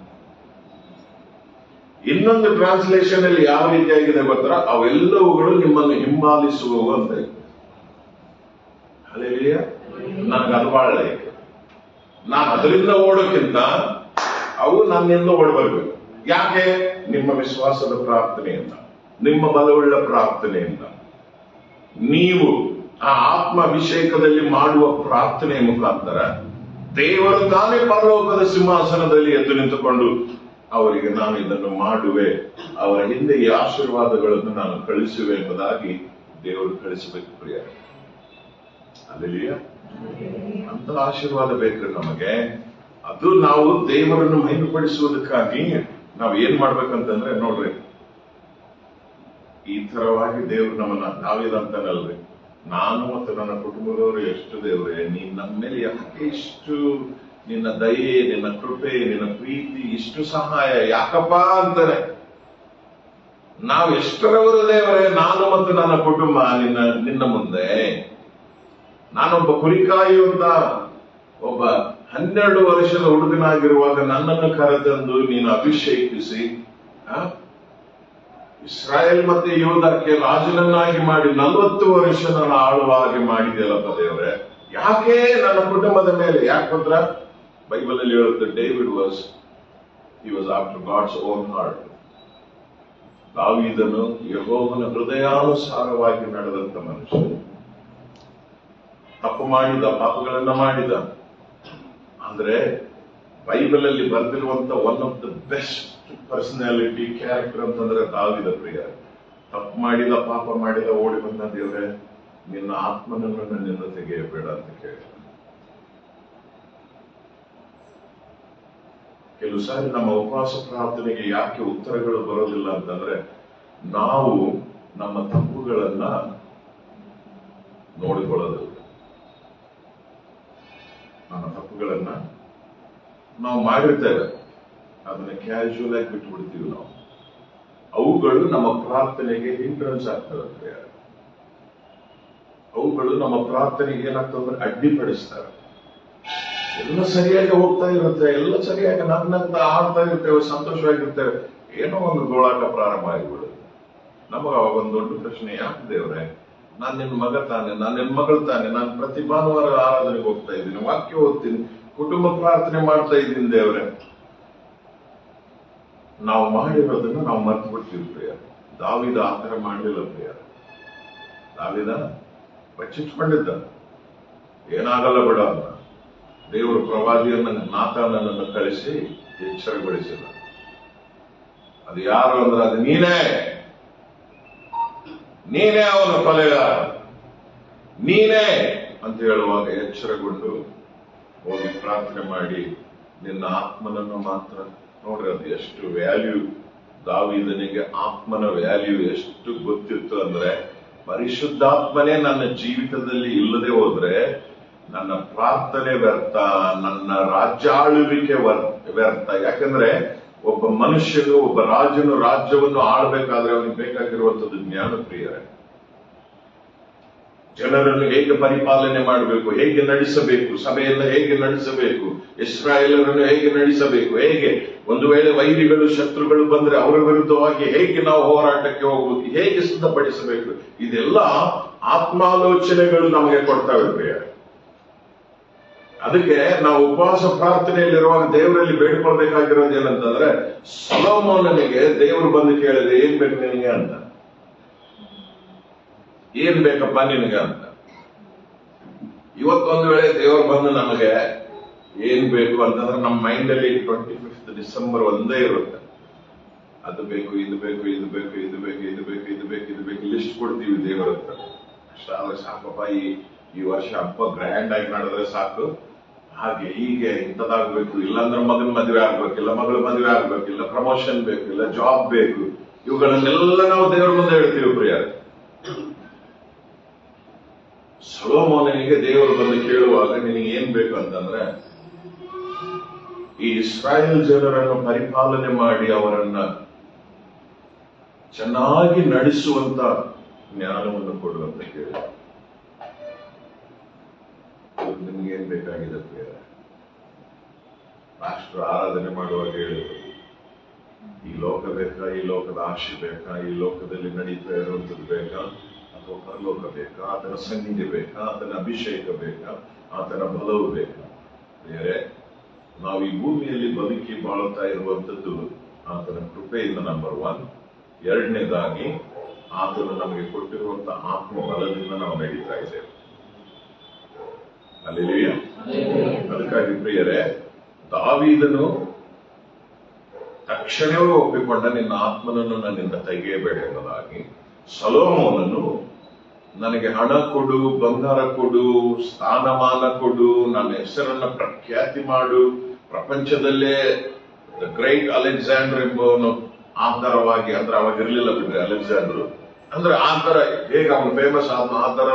ಇನ್ನೊಂದು ಟ್ರಾನ್ಸ್ಲೇಷನ್ ಅಲ್ಲಿ ಯಾವ ರೀತಿಯಾಗಿದೆ ಗೊತ್ತಾ, ಅವೆಲ್ಲವುಗಳು ನಿಮ್ಮನ್ನು ಹಿಂಬಾಲಿಸುವವು ಅಂತ ಇದೆ. ಅಲ್ಲೆಲ್ಲಿಯ ನನಗೆ ಅದು ಬಹಳ ಲೈಕ್. ನಾನು ಅದರಿಂದ ಓಡೋಕ್ಕಿಂತ ಅವು ನನ್ನಿಂದ ಓಡಬರ್ಬೇಕು. ಯಾಕೆ? ನಿಮ್ಮ ವಿಶ್ವಾಸದ ಪ್ರಾರ್ಥನೆಯಿಂದ, ನಿಮ್ಮ ಬಲವುಳ್ಳ ಪ್ರಾರ್ಥನೆಯಿಂದ, ನೀವು ಆ ಆತ್ಮಾಭಿಷೇಕದಲ್ಲಿ ಮಾಡುವ ಪ್ರಾರ್ಥನೆಯ ಮುಖಾಂತರ ದೇವರು ತಾನೇ ಪರಲೋಕದ ಸಿಂಹಾಸನದಲ್ಲಿ ಎದ್ದು ನಿಂತುಕೊಂಡು ಅವರಿಗೆ ನಾನು ಇದನ್ನು ಮಾಡುವೆ, ಅವರ ಹಿಂದೆ ಈ ಆಶೀರ್ವಾದಗಳನ್ನು ನಾನು ಕಳಿಸುವೆ ಎಂಬುದಾಗಿ ದೇವರು ಕಳಿಸಬೇಕು ಪ್ರಿಯ. ಅಲ್ಲಿಯ ಅಂತ ಆಶೀರ್ವಾದ ಬೇಕು ನಮಗೆ. ಅದು ನಾವು ದೇವರನ್ನು ಮಹಿಮೆಪಡಿಸುವುದಕ್ಕಾಗಿ ನಾವು ಏನ್ ಮಾಡ್ಬೇಕಂತಂದ್ರೆ, ನೋಡ್ರಿ, ಈ ತರವಾಗಿ ದೇವರು ನಮ್ಮನ್ನ ನಾವಿದಂತನಲ್ರಿ, ನಾನು ಮತ್ತು ನನ್ನ ಕುಟುಂಬದವರು ಎಷ್ಟು ದೇವರೇ, ನೀನ್ ನಮ್ಮ ಮೇಲೆ ಯಾಕೆ ಇಷ್ಟು ನಿನ್ನ ದಯೆ, ನಿನ್ನ ಕೃಪೆ, ನಿನ್ನ ಪ್ರೀತಿ, ಇಷ್ಟು ಸಹಾಯ ಯಾಕಪ್ಪ ಅಂತಾನೆ. ನಾವು ಎಷ್ಟರವರು ದೇವರೇ, ನಾನು ಮತ್ತು ನನ್ನ ಕುಟುಂಬ ನಿನ್ನ ಮುಂದೆ. ನಾನೊಬ್ಬ ಕುರಿಕಾಯುವಂತ ಒಬ್ಬ 12 ವರ್ಷದ ಹುಡುಗನಾಗಿರುವಾಗ ನನ್ನನ್ನು ಕರೆತಂದು ನೀನು ಅಭಿಷೇಕಿಸಿ ಇಸ್ರಾಯೇಲ್ ಮತ್ತೆ ಯೋಧಕ್ಕೆ ರಾಜನನ್ನಾಗಿ ಮಾಡಿ 40 ವರ್ಷ ನನ್ನ ಆಳುವಾಗಿ ಮಾಡಿದೆಯಲ್ಲಪ್ಪ ದೇವರೇ, ಯಾಕೆ ನನ್ನ ಕುಟುಂಬದ ಮೇಲೆ? ಯಾಕಂದ್ರ ಬೈಬಲ್ ಅಲ್ಲಿ ಹೇಳುತ್ತೆ, David was after God's own heart. ದಾವೀದನು ಯೆಹೋವನ ಹೃದಯಾನುಸಾರವಾಗಿ ನಡೆದಂತ ಮನುಷ್ಯ. ತಪ್ಪು ಮಾಡಿದ, ಪಾಪಗಳನ್ನ ಮಾಡಿದ, ಅಂದ್ರೆ ಬೈಬಲ್ ಅಲ್ಲಿ ಬರೆದಿರುವಂತ one of the best personality character ಅಂತಂದ್ರೆ ದಾವಿದ ಪ್ರಿಯ. ತಪ್ಪು ಮಾಡಿದ, ಪಾಪ ಮಾಡಿದ, ಓಡಿ ಬಂದ ದೇವರೇ ನಿನ್ನ ಆತ್ಮನನ್ನು ನನ್ನಿಂದ ತೆಗೆಯಬೇಡ ಅಂತ ಕೇಳಿ. ಕೆಲವು ಸಾರಿ ನಮ್ಮ ಉಪವಾಸ ಪ್ರಾರ್ಥನೆಗೆ ಯಾಕೆ ಉತ್ತರಗಳು ಬರೋದಿಲ್ಲ ಅಂತಂದ್ರೆ ನಾವು ನಮ್ಮ ತಪ್ಪುಗಳನ್ನ ನೋಡಿಕೊಳ್ಳೋದಿಲ್ಲ. ನಮ್ಮ ತಪ್ಪುಗಳನ್ನ ನಾವು ಮಾಡಿರ್ತೇವೆ, ಅದನ್ನ ಕ್ಯಾಶುವಲ್ ಆಗಿ ಬಿಟ್ಬಿಡ್ತೀವಿ ನಾವು. ಅವುಗಳು ನಮ್ಮ ಪ್ರಾರ್ಥನೆಗೆ ಹಿಂಡ್ರೆನ್ಸ್ ಆಗ್ತವೆ. ಅವುಗಳು ನಮ್ಮ ಪ್ರಾರ್ಥನೆಗೆ ಏನಾಗ್ತದೆ, ಅಡ್ಡಿಪಡಿಸ್ತಾರೆ. ಎಲ್ಲ ಸರಿಯಾಗಿ ಹೋಗ್ತಾ ಇರುತ್ತೆ, ಎಲ್ಲ ಸರಿಯಾಗಿ ನನ್ನಂತ ಆಡ್ತಾ ಇರ್ತೇವೆ, ಸಂತೋಷವಾಗಿರ್ತೇವೆ. ಏನೋ ಒಂದು ಗೋಳಾಟ ಪ್ರಾರಂಭ ಆಗಿಬಿಡುತ್ತೆ. ನಮಗ ಅವಾಗ ಒಂದು ದೊಡ್ಡ ಪ್ರಶ್ನೆ, ಯಾಕೆ ದೇವ್ರೆ, ನಾನ್ ನಿನ್ ಮಗ ತಾನೆ, ನಾನ್ ನಿನ್ ಮಗಳು ತಾನೆ, ನಾನು ಪ್ರತಿ ಭಾನುವಾರ ಆರಾಧನೆಗೆ ಹೋಗ್ತಾ ಇದ್ದೀನಿ, ವಾಕ್ಯ ಓದ್ತೀನಿ, ಕುಟುಂಬ ಪ್ರಾರ್ಥನೆ ಮಾಡ್ತಾ ಇದ್ದೀನಿ ದೇವ್ರೆ. ನಾವು ಮಾಡಿರೋದನ್ನ ನಾವು ಮರ್ತು ಬಿಡ್ತೀವಿ ಪ್ರಿಯ. ದಾವಿದ ಆತರ ಮಾಡಲಿಲ್ಲ ಪ್ರಿಯ. ದಾವಿದ ಬಚ್ಚಿಟ್ಕೊಂಡಿದ್ದ, ಏನಾಗಲ್ಲ ಬಿಡ ಅಂತ. ದೇವರು ಪ್ರವಾದಿಯನ್ನ ನಾತಾನನನ್ನು ಕಳಿಸಿ ಎಚ್ಚರಗೊಳಿಸಿಲ್ಲ. ಅದು ಯಾರು ಅಂದ್ರೆ ಅದು ನೀನೇ ಅವನ ಕೊಲೆಗಾರ, ನೀನೇ ಅಂತ ಹೇಳುವಾಗ ಎಚ್ಚರಗೊಂಡು ಹೋಗಿ ಪ್ರಾರ್ಥನೆ ಮಾಡಿ ನಿನ್ನ ಆತ್ಮನನ್ನು ಮಾತ್ರ. ನೋಡ್ರಿ, ಅದು ಎಷ್ಟು ವ್ಯಾಲ್ಯೂ. ದಾವೀದನಿಗೆ ಆತ್ಮನ ವ್ಯಾಲ್ಯೂ ಎಷ್ಟು ಗೊತ್ತಿತ್ತು ಅಂದ್ರೆ, ಪರಿಶುದ್ಧಾತ್ಮನೇ ನನ್ನ ಜೀವಿತದಲ್ಲಿ ಇಲ್ಲದೆ ಹೋದ್ರೆ ನನ್ನ ಪ್ರಾರ್ಥನೆ ವ್ಯರ್ಥ, ನನ್ನ ರಾಜ್ಯಾಳುವಿಕೆ ವ್ಯರ್ಥ. ಯಾಕಂದ್ರೆ ಒಬ್ಬ ಮನುಷ್ಯನು, ಒಬ್ಬ ರಾಜನು ರಾಜ್ಯವನ್ನು ಆಳ್ಬೇಕಾದ್ರೆ ಅವನಿಗೆ ಬೇಕಾಗಿರುವಂತದ್ದು ಜ್ಞಾನ ಪ್ರಿಯರೇ. ಜನರನ್ನು ಹೇಗೆ ಪರಿಪಾಲನೆ ಮಾಡಬೇಕು, ಹೇಗೆ ನಡೆಸಬೇಕು, ಸಭೆಯನ್ನು ಹೇಗೆ ನಡೆಸಬೇಕು, ಇಸ್ರಾಯೇಲರನ್ನು ಹೇಗೆ ನಡೆಸಬೇಕು, ಹೇಗೆ ಒಂದು ವೇಳೆ ವೈರಿಗಳು, ಶತ್ರುಗಳು ಬಂದ್ರೆ ಅವರ ವಿರುದ್ಧವಾಗಿ ಹೇಗೆ ನಾವು ಹೋರಾಟಕ್ಕೆ ಹೋಗ್ಬೇಕು, ಹೇಗೆ ಸಿದ್ಧಪಡಿಸಬೇಕು, ಇದೆಲ್ಲ ಆತ್ಮಾಲೋಚನೆಗಳು ನಮಗೆ ಕೊಡ್ತಾವೆ ಪ್ರಿಯರೇ. ಅದಕ್ಕೆ ನಾವು ಉಪವಾಸ ಪ್ರಾರ್ಥನೆಯಲ್ಲಿರುವಾಗ ದೇವರಲ್ಲಿ ಬೇಡ್ಕೊಳ್ಬೇಕಾಗಿರೋದು ಏನಂತಂದ್ರೆ, ಸೊಲೊಮೋನನಿಗೆ ದೇವರು ಬಂದು ಕೇಳಿದ್ರೆ ಏನ್ ಬೇಕು ನಿನಗೆ ಅಂತ, ಏನ್ ಬೇಕಪ್ಪ ನಿನಗೆ ಅಂತ. ಇವತ್ತೊಂದು ವೇಳೆ ದೇವರು ಬಂದು ನಮಗೆ ಏನ್ ಬೇಕು ಅಂತಂದ್ರೆ ನಮ್ಮ ಮೈಂಡ್ ಅಲ್ಲಿ 25 ಡಿಸೆಂಬರ್ ಒಂದೇ ಇರುತ್ತೆ. ಅದು ಬೇಕು, ಇದು ಬೇಕು, ಇದು ಬೇಕು, ಇದು ಬೇಕು, ಇದು ಬೇಕು, ಇದು ಬೇಕು, ಇದು ಬೇಕು, ಲಿಸ್ಟ್ ಕೊಡ್ತೀವಿ ದೇವರ ಹತ್ರ. ಅಷ್ಟಾದ್ರೆ ಸಾಕಪ್ಪ, ಈ ವರ್ಷ ಹಬ್ಬ ಗ್ರ್ಯಾಂಡ್ ಆಗಿ ಮಾಡಿದ್ರೆ ಸಾಕು, ಹಾಗೆ ಹೀಗೆ ಇಂಥದಾಗ್ಬೇಕು, ಇಲ್ಲಾಂದ್ರೆ ಮಗನ ಮದುವೆ ಆಗ್ಬೇಕು, ಇಲ್ಲ ಮಗಳ ಮದುವೆ ಆಗ್ಬೇಕು, ಇಲ್ಲ ಪ್ರಮೋಷನ್ ಬೇಕು, ಇಲ್ಲ ಜಾಬ್ ಬೇಕು, ಇವುಗಳನ್ನೆಲ್ಲ ನಾವು ದೇವರ ಮುಂದೆ ಹೇಳ್ತೀವಿ ಪ್ರಿಯ. ಸೊಲೊಮೋನನಿಗೆ ದೇವರು ಬಂದು ಕೇಳುವಾಗ ನಿನಗೆ ಏನ್ ಬೇಕು ಅಂತಂದ್ರೆ, ಈ ಇಸ್ರಾಯೇಲ್ ಜನರನ್ನು ಪರಿಪಾಲನೆ ಮಾಡಿ ಅವರನ್ನ ಚೆನ್ನಾಗಿ ನಡೆಸುವಂತ ಜ್ಞಾನವನ್ನು ಕೊಡುವಂತ ಕೇಳಿ. ನಿಮ್ಗೆ ಏನ್ ಬೇಕಾಗಿದೆ ಪ್ರಿಯ? ರಾಷ್ಟ್ರ ಆರಾಧನೆ ಮಾಡುವಾಗ ಹೇಳಿದ್ರು, ಈ ಲೋಕ ಬೇಕಾ, ಈ ಲೋಕದ ಆಶೆ ಬೇಕಾ, ಈ ಲೋಕದಲ್ಲಿ ನಡೀತಾ ಇರುವಂತದ್ದು ಬೇಕಾ, ಅಥವಾ ಪರಲೋಕ ಬೇಕಾ, ಆತನ ಸನ್ನಿಧಿ ಬೇಕಾ, ಆತನ ಅಭಿಷೇಕ ಬೇಕಾ, ಆತನ ಬಲವು ಬೇಕಾ? ಬೇರೆ ನಾವು ಈ ಭೂಮಿಯಲ್ಲಿ ಬದುಕಿ ಬಾಳುತ್ತಾ ಇರುವಂತದ್ದು ಆತನ ಕೃಪೆಯಿಂದ ನಂಬರ್ 1. ಎರಡನೇದಾಗಿ ಆತನು ನಮಗೆ ಕೊಟ್ಟಿರುವಂತಹ ಆತ್ಮ ಬಲದಿಂದ ನಾವು ನಡೀತಾ ಇದ್ದೇವೆ. ಅಲ್ಲೆಲೂಯಾ. ಅದಕ್ಕಾಗಿ ಪ್ರಿಯರೇ, ದಾವೀದನು ತಕ್ಷಣವೇ ಒಪ್ಪಿಕೊಂಡ, ನಿನ್ನ ಆತ್ಮನನ್ನು ನನ್ನಿಂದ ತೆಗೆಯಬೇಡ ಎಂಬುದಾಗಿ. ಸೊಲೊಮೋನನು ನನಗೆ ಹಣ ಕೊಡು, ಬಂಗಾರ ಕೊಡು, ಸ್ಥಾನಮಾನ ಕೊಡು, ನನ್ನ ಹೆಸರನ್ನ ಪ್ರಖ್ಯಾತಿ ಮಾಡು, ಪ್ರಪಂಚದಲ್ಲೇ ದ ಗ್ರೇಟ್ ಅಲೆಕ್ಸಾಂಡರ್ ಎಂಬವನು ಆಧಾರವಾಗಿ, ಅಂದ್ರೆ ಅವಾಗ ಇರಲಿಲ್ಲ ಬಿಡ್ರಿ ಅಲೆಕ್ಸಾಂಡರ್, ಅಂದ್ರೆ ಆ ತರ ಹೇಗೆ ಅವನು ಫೇಮಸ್ ಆದ ಆ ತರ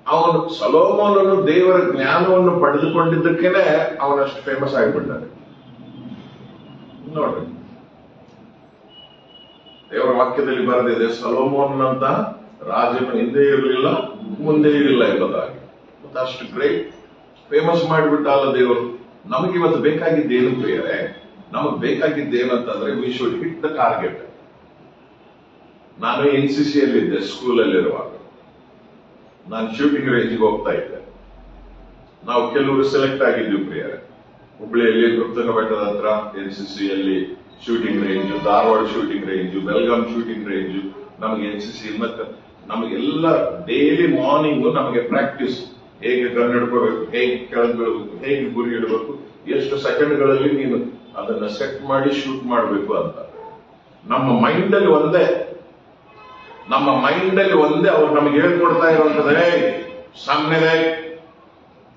ಅವನು ಸೊಲೊಮೋನನು ದೇವರ ಜ್ಞಾನವನ್ನು ಪಡೆದುಕೊಂಡಿದ್ದಕ್ಕೇನೆ ಅವನಷ್ಟು ಫೇಮಸ್ ಆಗಿಬಿಟ್ಟಾನೆ. ನೋಡ್ರಿ, ದೇವರ ವಾಕ್ಯದಲ್ಲಿ ಬರೆದಿದೆ, ಸೊಲೊಮೋನಂತ ರಾಜನು ಹಿಂದೆ ಇರಲಿಲ್ಲ, ಮುಂದೆ ಇರಲಿಲ್ಲ ಎಂಬುದಾಗಿ. ಮತ್ತೆ ಅಷ್ಟು ಗ್ರೇಟ್ ಫೇಮಸ್ ಮಾಡಿಬಿಟ್ಟ ಅಲ್ಲ ದೇವರು. ನಮಗಿವತ್ತು ಬೇಕಾಗಿದ್ದೇನು ಪ್ರಿಯರೇ? ನಮಗ್ ಬೇಕಾಗಿದ್ದೇನಂತಂದ್ರೆ, we should hit the target. ನಾನು NCC ಯಲ್ಲಿದ್ದೆ ಸ್ಕೂಲಲ್ಲಿರುವಾಗ. ನಾನು ಶೂಟಿಂಗ್ ರೇಂಜ್ಗೆ ಹೋಗ್ತಾ ಇದ್ದೆ. ನಾವು ಕೆಲವರು ಸೆಲೆಕ್ಟ್ ಆಗಿದ್ವಿ ಪ್ರಿಯರೇ. ಹುಬ್ಬಳ್ಳಿಯಲ್ಲಿ ಕೃತಕ ಬೆಟ್ಟದ ಹತ್ರ NCC ಯಲ್ಲಿ shooting range, Dharwad shooting range, Belgaum shooting range. ನಮಗೆ NCC ಮತ್ತೆ ನಮಗೆಲ್ಲ ಡೈಲಿ ಮಾರ್ನಿಂಗ್ ನಮಗೆ ಪ್ರಾಕ್ಟೀಸ್. ಹೇಗೆ ಗನ್ ಹಿಡ್ಕೋಬೇಕು, ಹೇಗೆ ಕೆಳಗೆ ಬೀಳಬೇಕು, ಹೇಗೆ ಗುರಿ ಇಡಬೇಕು, ಎಷ್ಟು ಸೆಕೆಂಡ್ಗಳಲ್ಲಿ ನೀನು ಅದನ್ನ ಸೆಟ್ ಮಾಡಿ ಶೂಟ್ ಮಾಡಬೇಕು ಅಂತ. ನಮ್ಮ ಮೈಂಡ್ ಅಲ್ಲಿ ಒಂದೇ ಅವ್ರು ನಮಗೆ ಹೇಳ್ಕೊಡ್ತಾ ಇರುವಂತದ್ದೇ ಸಾಮ್ನೆ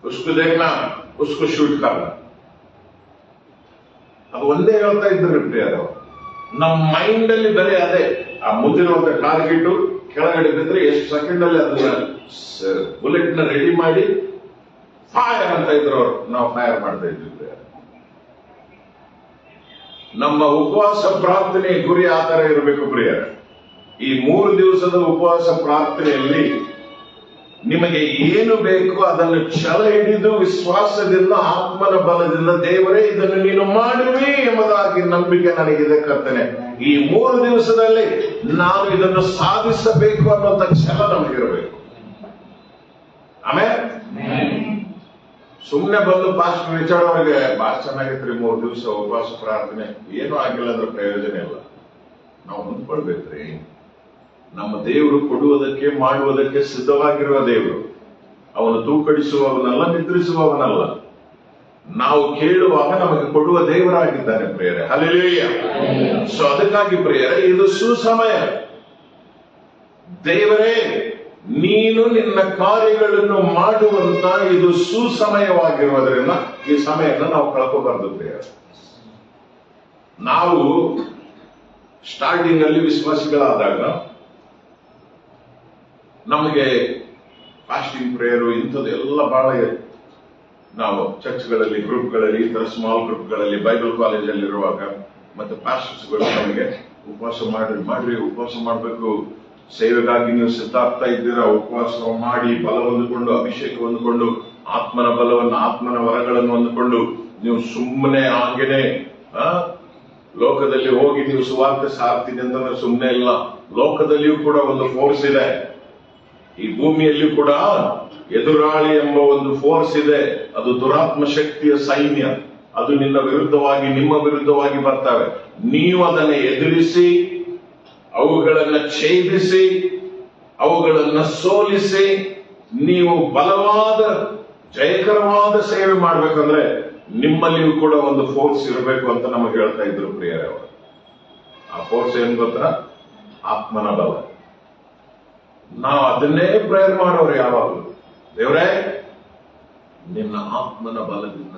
ಉಸ್ಕು ದೇಖ್ನಾ ಉಸ್ಕು ಶೂಟ್ ಕರ್ನ. ಅದು ಒಂದೇ ಹೇಳ್ತಾ ಇದ್ರು ಪ್ರಿಯರು. ನಮ್ಮ ಮೈಂಡ್ ಅಲ್ಲಿ ಬರೀ ಅದೇ, ಆ ಮುಂದಿರುವಂತ ಟಾರ್ಗೆಟ್ ಕೆಳಗಡೆ ಬಿದ್ರೆ ಎಷ್ಟು ಸೆಕೆಂಡ್ ಅಲ್ಲಿ ಅದನ್ನ ಬುಲೆಟ್ ನ ರೆಡಿ ಮಾಡಿ ಫೈರ್ ಅಂತ ಇದ್ರು ಅವರು. ನಾವು ಫೈರ್ ಮಾಡ್ತಾ ಇದ್ವಿ. ನಮ್ಮ ಉಪವಾಸ ಪ್ರಾರ್ಥನೆ ಗುರಿ ಆ ತರ ಇರಬೇಕು ಪ್ರಿಯರ. ಈ 3 ದಿವಸದ ಉಪವಾಸ ಪ್ರಾರ್ಥನೆಯಲ್ಲಿ ನಿಮಗೆ ಏನು ಬೇಕು ಅದನ್ನು ಛಲ ಹಿಡಿದು ವಿಶ್ವಾಸದಿಂದ, ಆತ್ಮನ ಬಲದಿಂದ, ದೇವರೇ ಇದನ್ನು ನೀನು ಮಾಡುವಿ ಎಂಬುದಾಗಿ ನಂಬಿಕೆ ನನಗಿದೆ ಕರ್ತನೆ. ಈ 3 ದಿವಸದಲ್ಲಿ ನಾನು ಇದನ್ನು ಸಾಧಿಸಬೇಕು ಅನ್ನುವಂಥ ಛಲ ನಮಗಿರಬೇಕು. ಆಮೇಲೆ ಸುಮ್ಮನೆ ಬಂದು ಪಾಸ್ಟರ್ ರಿಚರ್ಡ್ ಅವರಿಗೆ ಬಹಳ ಚೆನ್ನಾಗಿತ್ರಿ 3 ದಿವಸ ಉಪವಾಸ ಪ್ರಾರ್ಥನೆ, ಏನೂ ಆಗಿಲ್ಲ ಅಂದ್ರೆ ಪ್ರಯೋಜನ ಇಲ್ಲ. ನಾವು ಹೊಂದ್ಕೊಳ್ಬೇಕ್ರಿ. ನಮ್ಮ ದೇವರು ಕೊಡುವುದಕ್ಕೆ ಮಾಡುವುದಕ್ಕೆ ಸಿದ್ಧವಾಗಿರುವ ದೇವರು. ಅವನು ತೂಕಡಿಸುವವನಲ್ಲ, ನಿದ್ರಿಸುವವನಲ್ಲ. ನಾವು ಕೇಳುವಾಗ ನಮಗೆ ಕೊಡುವ ದೇವರಾಗಿದ್ದಾನೆ ಪ್ರಿಯರೇ. ಹಲ್ಲೆಲೂಯಾ. ಸೊ ಅದಕ್ಕಾಗಿ ಪ್ರಿಯರೇ, ಇದು ಸುಸಮಯ. ದೇವರೇ ನೀನು ನಿನ್ನ ಕಾರ್ಯಗಳನ್ನು ಮಾಡುವಂತ ಇದು ಸುಸಮಯವಾಗಿರುವುದರಿಂದ ಈ ಸಮಯವನ್ನು ನಾವು ಕಳ್ಕೋಬಾರ್ದು ಪ್ರಿಯರೇ. ನಾವು ಸ್ಟಾರ್ಟಿಂಗ್ ಅಲ್ಲಿ ವಿಶ್ವಾಸಿಗಳಾದಾಗ ನಮಗೆ ಫಾಸ್ಟಿಂಗ್ ಪ್ರೇಯರು ಇಂಥದ್ದು ಎಲ್ಲ ಬಹಳ, ನಾವು ಚರ್ಚ್ಗಳಲ್ಲಿ, ಗ್ರೂಪ್ಗಳಲ್ಲಿ, ಈ ತರ ಸ್ಮಾಲ್ ಗ್ರೂಪ್ಗಳಲ್ಲಿ, ಬೈಬಲ್ ಕಾಲೇಜಲ್ಲಿರುವಾಗ ಮತ್ತೆ ಪಾಸ್ಟರ್ಸ್ಗಳು ನಮಗೆ ಉಪವಾಸ ಮಾಡ್ರಿ ಉಪವಾಸ ಮಾಡಬೇಕು, ಸೇವೆಗಾಗಿ ನೀವು ಸಿದ್ಧ ಆಗ್ತಾ ಇದ್ದೀರಾ, ಉಪವಾಸ ಮಾಡಿ ಬಲ ಹೊಂದಿಕೊಂಡು, ಅಭಿಷೇಕ ಹೊಂದಿಕೊಂಡು, ಆತ್ಮನ ಬಲವನ್ನು, ಆತ್ಮನ ವರಗಳನ್ನು ಹೊಂದಿಕೊಂಡು ನೀವು ಸುಮ್ಮನೆ ಹಾಗೇನೆ ಲೋಕದಲ್ಲಿ ಹೋಗಿ ನೀವು ಸುವಾರ್ತೆ ಸಾರ್ತೀನಿ ಅಂತಂದ್ರೆ ಸುಮ್ಮನೆ ಇಲ್ಲ. ಲೋಕದಲ್ಲಿಯೂ ಕೂಡ ಒಂದು ಫೋರ್ಸ್ ಇದೆ. ಈ ಭೂಮಿಯಲ್ಲಿ ಕೂಡ ಎದುರಾಳಿ ಎಂಬ ಒಂದು ಫೋರ್ಸ್ ಇದೆ. ಅದು ದುರಾತ್ಮ ಶಕ್ತಿಯ ಸೈನ್ಯ. ಅದು ನಿನ್ನ ವಿರುದ್ಧವಾಗಿ, ನಿಮ್ಮ ವಿರುದ್ಧವಾಗಿ ಬರ್ತವೆ. ನೀವು ಅದನ್ನು ಎದುರಿಸಿ, ಅವುಗಳನ್ನ ಛೇದಿಸಿ, ಅವುಗಳನ್ನ ಸೋಲಿಸಿ, ನೀವು ಬಲವಾದ ಜಯಕರವಾದ ಸೇವೆ ಮಾಡ್ಬೇಕಂದ್ರೆ ನಿಮ್ಮಲ್ಲಿಯೂ ಕೂಡ ಒಂದು ಫೋರ್ಸ್ ಇರಬೇಕು ಅಂತ ನಮಗೆ ಹೇಳ್ತಾ ಇದ್ರು ಪ್ರಿಯರೇ ಅವರು. ಆ ಫೋರ್ಸ್ ಏನ್ ಗೊತ್ತಾ? ಆತ್ಮನ ಬಲ. ನಾವು ಅದನ್ನೇ ಪ್ರೇಯರ್ ಮಾಡೋರು ಯಾವಾಗಲೂ. ದೇವರೇ ನಿನ್ನ ಆತ್ಮನ ಬಲದಿಂದ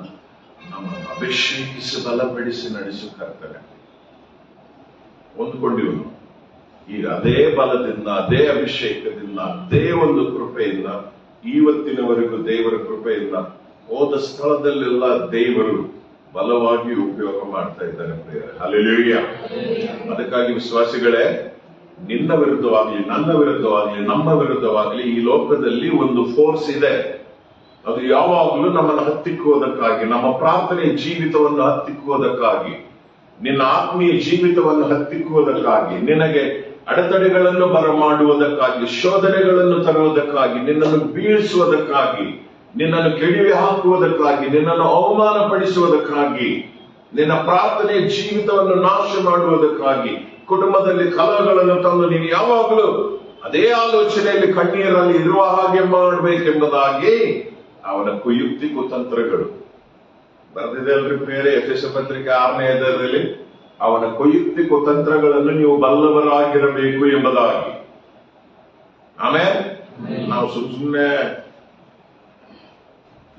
ನಮ್ಮನ್ನು ಅಭಿಷೇಕಿಸಿ ಬಲಪಡಿಸಿ ನಡೆಸು ಕರ್ತನೆ. ಹೊಂದ್ಕೊಂಡಿವ್. ಈಗ ಅದೇ ಬಲದಿಂದ, ಅದೇ ಅಭಿಷೇಕದಿಂದ, ಅದೇ ಒಂದು ಕೃಪೆಯಿಂದ ಇವತ್ತಿನವರೆಗೂ ದೇವರ ಕೃಪೆಯಿಂದ ಹೋದ ಸ್ಥಳದಲ್ಲೆಲ್ಲ ದೇವರು ಬಲವಾಗಿ ಉಪಯೋಗ ಮಾಡ್ತಾ ಇದ್ದಾನೆ ಪ್ರಿಯರೇ. ಹಲ್ಲೆಲೂಯಾ. ಅದಕ್ಕಾಗಿ ವಿಶ್ವಾಸಿಗಳೇ, ನಿನ್ನ ವಿರುದ್ಧವಾಗಲಿ, ನನ್ನ ವಿರುದ್ಧವಾಗಲಿ, ನಮ್ಮ ವಿರುದ್ಧವಾಗಲಿ ಈ ಲೋಕದಲ್ಲಿ ಒಂದು ಫೋರ್ಸ್ ಇದೆ. ಅದು ಯಾವಾಗಲೂ ನಮ್ಮನ್ನು ಹತ್ತಿಕ್ಕುವುದಕ್ಕಾಗಿ, ನಮ್ಮ ಪ್ರಾರ್ಥನೆಯ ಜೀವಿತವನ್ನು ಹತ್ತಿಕ್ಕುವುದಕ್ಕಾಗಿ, ನಿನ್ನ ಆತ್ಮೀಯ ಜೀವಿತವನ್ನು ಹತ್ತಿಕ್ಕುವುದಕ್ಕಾಗಿ, ನಿನಗೆ ಅಡೆತಡೆಗಳನ್ನು ಬರಮಾಡುವುದಕ್ಕಾಗಿ, ಶೋಧನೆಗಳನ್ನು ತರುವುದಕ್ಕಾಗಿ, ನಿನ್ನನ್ನು ಬೀಳಿಸುವುದಕ್ಕಾಗಿ, ನಿನ್ನನ್ನು ಕೆಡವಿ ಹಾಕುವುದಕ್ಕಾಗಿ, ನಿನ್ನನ್ನು ಅವಮಾನ ಪಡಿಸುವುದಕ್ಕಾಗಿ, ನಿನ್ನ ಪ್ರಾರ್ಥನೆಯ ಜೀವಿತವನ್ನು ನಾಶ ಮಾಡುವುದಕ್ಕಾಗಿ, ಕುಟುಂಬದಲ್ಲಿ ಕಲಹಗಳನ್ನು ತಂದು ನೀನು ಯಾವಾಗಲೂ ಅದೇ ಆಲೋಚನೆಯಲ್ಲಿ ಕಣ್ಣೀರಲ್ಲಿ ಇರುವ ಹಾಗೆ ಮಾಡಬೇಕೆಂಬುದಾಗಿ ಅವನ ಕುಯುಕ್ತಿ ಕುತಂತ್ರಗಳು ಬರೆದಿದೆ ಅಲ್ರಿ ಪ್ರಿಯರೇ. ಎಫೆಸ ಪತ್ರಿಕೆ 6ನೇ ಅಧ್ಯಾಯದಲ್ಲಿ ಅವನ ಕುಯುಕ್ತಿ ಕುತಂತ್ರಗಳನ್ನು ನೀವು ಬಲ್ಲವರಾಗಿರಬೇಕು ಎಂಬುದಾಗಿ. ಆಮೇಲೆ ನಾವು ಸುಮ್ಮನೆ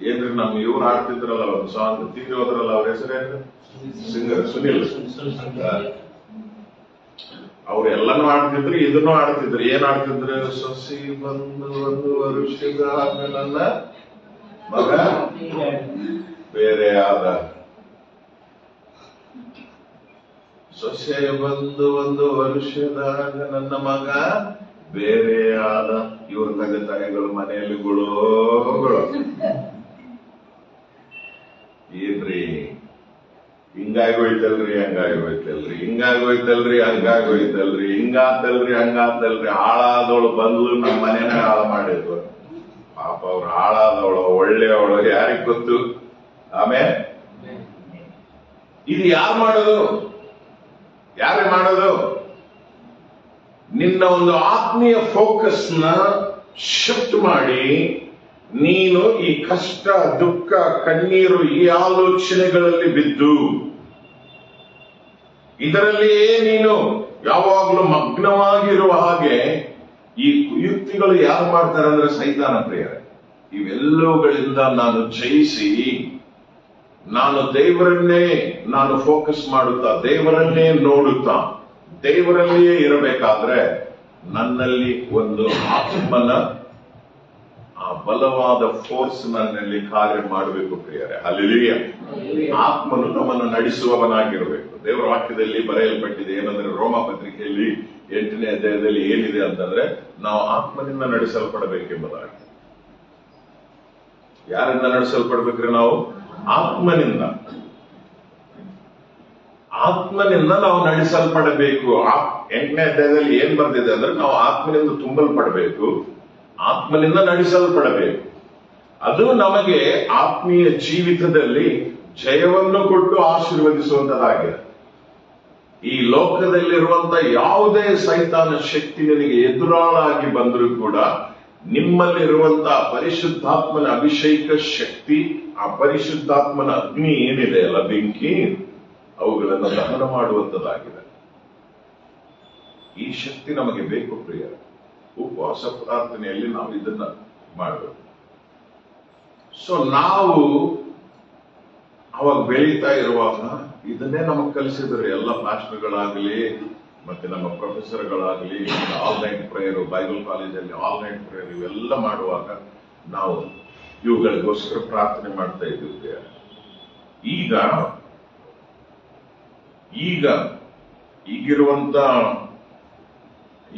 ಏನ್ರಿ ನಮ್ಮ ಇವ್ರು ಆಡ್ತಿದ್ರಲ್ಲ, ಒಂದು ಸಾಂಗ್ ತೀರಿ ಹೋದ್ರಲ್ಲ, ಅವ್ರ ಹೆಸರೇನು? ಸಿಂಗರ್ ಸುನಿಲ್. ಅವ್ರೆಲ್ಲಾನು ಆಡ್ತಿದ್ರು, ಇದನ್ನು ಆಡ್ತಿದ್ರು. ಏನ್ ಆಡ್ತಿದ್ರು? ಸೊಸಿ ಬಂದು 1 ವರ್ಷದ ನನ್ನ ಮಗ ಬೇರೆ ಆದ, ಸೊಸೆ ಬಂದು 1 ವರ್ಷದಾಗ ನನ್ನ ಮಗ ಬೇರೆ ಆದ. ಇವ್ರ ತಂದೆ ತಾಯಿಗಳು ಮನೆಯಲ್ಲಿ ಗುಳೋಗಳು. ಏನ್ರಿ ಹಿಂಗಾಗೋಯ್ತಲ್ರಿ, ಹಂಗಾಗೋಯ್ತಲ್ರಿ, ಹಿಂಗಾಗೋಯ್ತಲ್ರಿ, ಹಂಗಾಗೋಯ್ತಲ್ರಿ, ಹಿಂಗಾತಲ್ರಿ, ಹಂಗಾತಲ್ರಿ. ಹಾಳಾದವಳು ಬಂದ್ಲು ನಮ್ಮ ಮನೇನ ಹಾಳು ಮಾಡಿದ್ವು. ಪಾಪ ಅವ್ರು ಹಾಳಾದವಳು ಒಳ್ಳೆಯವಳು ಯಾರಿಗ್ ಗೊತ್ತು. ಆಮೇಲೆ ಇದು ಯಾರು ಮಾಡೋದು? ಯಾರೇ ಮಾಡೋದು? ನಿನ್ನ ಒಂದು ಆತ್ಮೀಯ ಫೋಕಸ್ ನ ಶಿಫ್ಟ್ ಮಾಡಿ ನೀನು ಈ ಕಷ್ಟ, ದುಃಖ, ಕಣ್ಣೀರು, ಈ ಆಲೋಚನೆಗಳಲ್ಲಿ ಬಿದ್ದು ಇದರಲ್ಲಿಯೇ ನೀನು ಯಾವಾಗಲೂ ಮಗ್ನವಾಗಿರುವ ಹಾಗೆ ಈ ಕುಯುಕ್ತಿಗಳು ಯಾರು ಮಾಡ್ತಾರೆ ಅಂದ್ರೆ ಸೈತಾನ ಪ್ರಿಯರೇ. ಇವೆಲ್ಲವುಗಳಿಂದ ನಾನು ಜಯಿಸಿ ನಾನು ದೇವರನ್ನೇ ನಾನು ಫೋಕಸ್ ಮಾಡುತ್ತಾ, ದೇವರನ್ನೇ ನೋಡುತ್ತಾ, ದೇವರಲ್ಲಿಯೇ ಇರಬೇಕಾದ್ರೆ ನನ್ನಲ್ಲಿ ಒಂದು ಆತ್ಮನ ಆ ಬಲವಾದ ಫೋರ್ಸ್ ನನ್ನಲ್ಲಿ ಕಾರ್ಯ ಮಾಡಬೇಕು ಪ್ರಿಯರೇ. ಹಲ್ಲೆಲೂಯಾ. ಆತ್ಮನು ನಮ್ಮನ್ನು ನಡೆಸುವವನಾಗಿರಬೇಕು. ದೇವರ ವಾಕ್ಯದಲ್ಲಿ ಬರೆಯಲ್ಪಟ್ಟಿದೆ ಏನಂದ್ರೆ, ರೋಮ ಪತ್ರಿಕೆಯಲ್ಲಿ 8ನೇ ಅಧ್ಯಾಯದಲ್ಲಿ ಏನಿದೆ ಅಂತಂದ್ರೆ, ನಾವು ಆತ್ಮನಿಂದ ನಡೆಸಲ್ಪಡಬೇಕೆಂಬುದಾಗಿ. ಯಾರಿಂದ ನಡೆಸಲ್ಪಡ್ಬೇಕ್ರಿ? ನಾವು ಆತ್ಮನಿಂದ. ಆತ್ಮನಿಂದ ನಾವು ನಡೆಸಲ್ಪಡಬೇಕು. 8ನೇ ಅಧ್ಯಾಯದಲ್ಲಿ ಏನ್ ಬರ್ತಿದೆ ಅಂದ್ರೆ, ನಾವು ಆತ್ಮನಿಂದ ತುಂಬಲ್ಪಡಬೇಕು, ಆತ್ಮನಿಂದ ನಡೆಸಲ್ಪಡಬೇಕು. ಅದು ನಮಗೆ ಆತ್ಮೀಯ ಜೀವಿತದಲ್ಲಿ ಜಯವನ್ನು ಕೊಟ್ಟು ಆಶೀರ್ವದಿಸುವಂತದಾಗಿದೆ. ಈ ಲೋಕದಲ್ಲಿರುವಂತ ಯಾವುದೇ ಸೈತಾನ ಶಕ್ತಿ ನಿನಗೆ ಎದುರಾಳಾಗಿ ಬಂದರೂ ಕೂಡ ನಿಮ್ಮಲ್ಲಿರುವಂತಹ ಪರಿಶುದ್ಧಾತ್ಮನ ಅಭಿಷೇಕ ಶಕ್ತಿ, ಆ ಪರಿಶುದ್ಧಾತ್ಮನ ಅಗ್ನಿ ಏನಿದೆ ಅಲ್ಲ, ಬೆಂಕಿ, ಅವುಗಳನ್ನು ದಹನ ಮಾಡುವಂತದ್ದಾಗಿದೆ. ಈ ಶಕ್ತಿ ನಮಗೆ ಬೇಕು ಪ್ರಿಯ. ಉಪವಾಸ ಪ್ರಾರ್ಥನೆಯಲ್ಲಿ ನಾವು ಇದನ್ನ ಮಾಡಬೇಕು. ಸೊ ನಾವು ಅವಾಗ ಬೆಳೀತಾ ಇರುವಾಗ ಇದನ್ನೇ ನಮಗೆ ಕಲಿಸಿದ್ರು ಎಲ್ಲ ಪಾಸ್ಟರ್ಗಳಾಗಲಿ ಮತ್ತೆ ನಮ್ಮ ಪ್ರೊಫೆಸರ್ಗಳಾಗಲಿ. ಆಲ್ ನೈಟ್ ಪ್ರೇಯರ್, ಬೈಬಲ್ ಕಾಲೇಜಲ್ಲಿ ಆಲ್ ನೈಟ್ ಪ್ರೇಯರ್ ಇವೆಲ್ಲ ಮಾಡುವಾಗ ನಾವು ಇವುಗಳಿಗೋಸ್ಕರ ಪ್ರಾರ್ಥನೆ ಮಾಡ್ತಾ ಇದ್ದೀವಿ. ಈಗಿರುವಂತ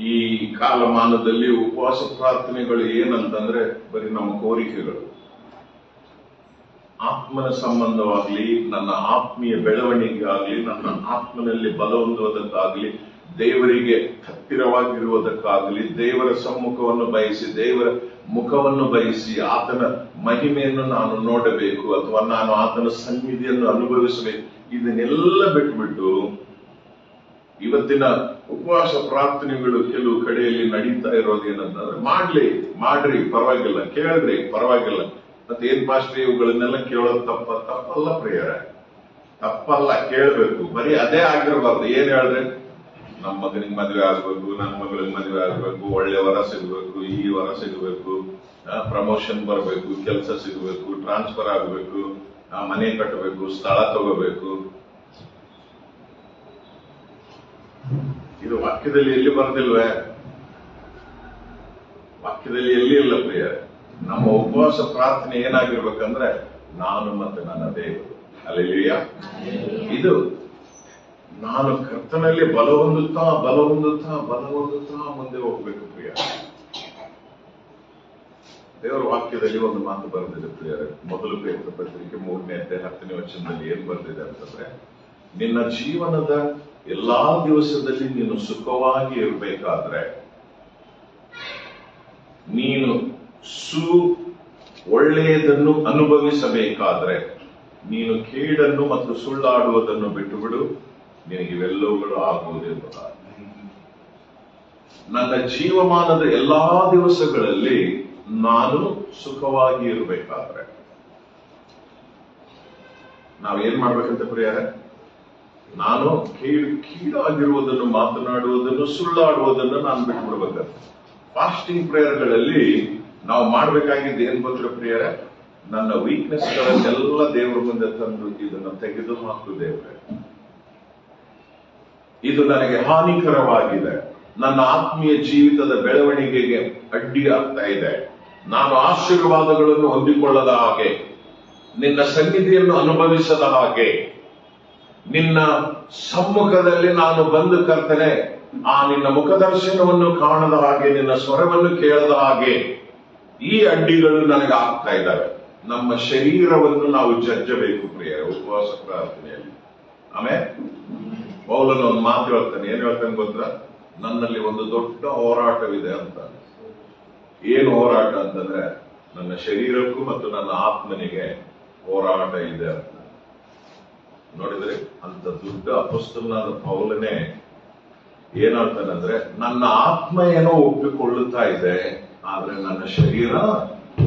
ಈ ಕಾಲಮಾನದಲ್ಲಿ ಉಪವಾಸ ಪ್ರಾರ್ಥನೆಗಳು ಏನಂತಂದ್ರೆ ಬರೀ ನಮ್ಮ ಕೋರಿಕೆಗಳು, ಆತ್ಮನ ಸಂಬಂಧವಾಗ್ಲಿ, ನನ್ನ ಆತ್ಮೀಯ ಬೆಳವಣಿಗೆ ಆಗ್ಲಿ, ನನ್ನ ಆತ್ಮನಲ್ಲಿ ಬಲ ಹೊಂದುವುದಕ್ಕಾಗ್ಲಿ, ದೇವರಿಗೆ ಹತ್ತಿರವಾಗಿರುವುದಕ್ಕಾಗಲಿ, ದೇವರ ಸಮ್ಮುಖವನ್ನು ಬಯಸಿ, ದೇವರ ಮುಖವನ್ನು ಬಯಸಿ, ಆತನ ಮಹಿಮೆಯನ್ನು ನಾನು ನೋಡಬೇಕು ಅಥವಾ ನಾನು ಆತನ ಸನ್ನಿಧಿಯನ್ನು ಅನುಭವಿಸಬೇಕು, ಇದನ್ನೆಲ್ಲ ಬಿಟ್ಬಿಟ್ಟು ಇವತ್ತಿನ ಉಪವಾಸ ಪ್ರಾರ್ಥನೆಗಳು ಕೆಲವು ಕಡೆಯಲ್ಲಿ ನಡೀತಾ ಇರೋದೇನಂತಂದ್ರೆ, ಮಾಡ್ರಿ ಪರವಾಗಿಲ್ಲ, ಕೇಳಿದ್ರಿ ಪರವಾಗಿಲ್ಲ, ಮತ್ತೆ ಏನ್ ಪಾಸ್ಟ್ರಿ ಇವುಗಳನ್ನೆಲ್ಲ ಕೇಳೋದು ತಪ್ಪಲ್ಲ ಪ್ರಿಯರೇ, ತಪ್ಪಲ್ಲ, ಕೇಳಬೇಕು. ಬರೀ ಅದೇ ಆಗಿರಬಾರ್ದು. ಏನ್ ಹೇಳಿದ್ರೆ, ನಮ್ಮ ಮಗನಿಗೆ ಮದುವೆ ಆಗ್ಬೇಕು, ನನ್ನ ಮಗಳಿಗೆ ಮದುವೆ ಆಗ್ಬೇಕು, ಒಳ್ಳೆ ವರ ಸಿಗಬೇಕು, ಈ ವರ ಸಿಗಬೇಕು, ಪ್ರಮೋಷನ್ ಬರಬೇಕು, ಕೆಲಸ ಸಿಗಬೇಕು, ಟ್ರಾನ್ಸ್ಫರ್ ಆಗಬೇಕು, ಮನೆ ಕಟ್ಟಬೇಕು, ಸ್ಥಳ ತಗೋಬೇಕು. ಇದು ವಾಕ್ಯದಲ್ಲಿ ಎಲ್ಲಿ ಬರೋದಿಲ್ವೇ? ವಾಕ್ಯದಲ್ಲಿ ಎಲ್ಲಿ ಇಲ್ಲ ಪ್ರಿಯ. ನಮ್ಮ ಉಪವಾಸ ಪ್ರಾರ್ಥನೆ ಏನಾಗಿರ್ಬೇಕಂದ್ರೆ, ನಾನು ಮತ್ತೆ ನನ್ನ ದೇವರು. ಹಲ್ಲೆಲೂಯಾ. ಇದು ನಾನು ಕರ್ತನಲ್ಲಿ ಬಲ ಹೊಂದುತ್ತಾ ಮುಂದೆ ಹೋಗ್ಬೇಕು ಪ್ರಿಯ. ದೇವರ ವಾಕ್ಯದಲ್ಲಿ ಒಂದು ಮಾತು ಬರೆದಿದೆ ಪ್ರಿಯರೇ. ಮೊದಲು ಪೇತ್ರ ಪತ್ರಿಕೆ 3ನೇ ಅಧ್ಯಾಯ 10ನೇ ವಚನದಲ್ಲಿ ಏನ್ ಬರೆದಿದೆ ಅಂತಂದ್ರೆ, ನಿನ್ನ ಜೀವನದ ಎಲ್ಲಾ ದಿವಸದಲ್ಲಿ ನೀನು ಸುಖವಾಗಿ ಇರಬೇಕಾದ್ರೆ, ನೀನು ಒಳ್ಳೆಯದನ್ನು ಅನುಭವಿಸಬೇಕಾದ್ರೆ, ನೀನು ಕೇಡನ್ನು ಮತ್ತು ಸುಳ್ಳಾಡುವುದನ್ನು ಬಿಟ್ಟುಬಿಡು, ನಿನಗೆ ಇವೆಲ್ಲವುಗಳು ಆಗುವುದೆಂಬುದಾಗಿ. ನನ್ನ ಜೀವಮಾನದ ಎಲ್ಲಾ ದಿವಸಗಳಲ್ಲಿ ನಾನು ಸುಖವಾಗಿ ಇರಬೇಕಾದ್ರೆ ನಾವೇನ್ ಮಾಡ್ಬೇಕಂತ ಪ್ರಿಯರೇ? ನಾನು ಕೀಡಾಗಿರುವುದನ್ನು ಮಾತನಾಡುವುದನ್ನು ಸುಳ್ಳಾಡುವುದನ್ನು ನಾನು ಬಿಟ್ಬಿಡ್ಬೇಕಂತ. ಫಾಸ್ಟಿಂಗ್ ಪ್ರೇಯರ್ಗಳಲ್ಲಿ ನಾವು ಮಾಡ್ಬೇಕಾಗಿದ್ದು ಏನ್ ಗೊತ್ತಿರೋ ಪ್ರಿಯರೇ? ನನ್ನ ವೀಕ್ನೆಸ್ ಗಳನ್ನೆಲ್ಲ ದೇವರ ಮುಂದೆ ತಂದು ಇದನ್ನು ತೆಗೆದು ಹಾಕು ದೇವರೇ, ಇದು ನನಗೆ ಹಾನಿಕರವಾಗಿದೆ, ನನ್ನ ಆತ್ಮೀಯ ಜೀವಿತದ ಬೆಳವಣಿಗೆಗೆ ಅಡ್ಡಿ ಆಗ್ತಾ ಇದೆ, ನಾನು ಆಶೀರ್ವಾದಗಳನ್ನು ಹೊಂದಿಕೊಳ್ಳದ ಹಾಗೆ, ನಿನ್ನ ಸನ್ನಿಧಿಯನ್ನು ಅನುಭವಿಸದ ಹಾಗೆ, ನಿನ್ನ ಸಮ್ಮುಖದಲ್ಲಿ ನಾನು ಬಂದು ಕರ್ತನೆ ಆ ನಿನ್ನ ಮುಖದರ್ಶನವನ್ನು ಕಾಣದ ಹಾಗೆ, ನಿನ್ನ ಸ್ವರವನ್ನು ಕೇಳದ ಹಾಗೆ ಈ ಅಡ್ಡಿಗಳು ನನಗೆ ಆಗ್ತಾ ಇದ್ದಾವೆ. ನಮ್ಮ ಶರೀರವನ್ನು ನಾವು ಜಜ್ಜಬೇಕು ಪ್ರಿಯ ಉಪವಾಸ ಪ್ರಾರ್ಥನೆಯಲ್ಲಿ. ಆಮೇಲೆ ಪೌಲನು ಒಂದು ಮಾತು ಹೇಳ್ತಾನೆ. ಏನ್ ಹೇಳ್ತಾನೆ ಗೊತ್ತಾ? ನನ್ನಲ್ಲಿ ಒಂದು ದೊಡ್ಡ ಹೋರಾಟವಿದೆ ಅಂತ. ಏನು ಹೋರಾಟ ಅಂತಂದ್ರೆ, ನನ್ನ ಶರೀರಕ್ಕೂ ಮತ್ತು ನನ್ನ ಆತ್ಮನಿಗೆ ಹೋರಾಟ ಇದೆ ಅಂತ. ನೋಡಿದ್ರೆ ಅಂತ ದೊಡ್ಡ ಅಪೊಸ್ತಲನಾದ ಪೌಲನೇ ಏನ್ ಹೇಳ್ತಾನಂದ್ರೆ, ನನ್ನ ಆತ್ಮ ಏನೋ ಒಪ್ಪಿಕೊಳ್ಳುತ್ತಾ ಇದೆ, ಆದ್ರೆ ನನ್ನ ಶರೀರ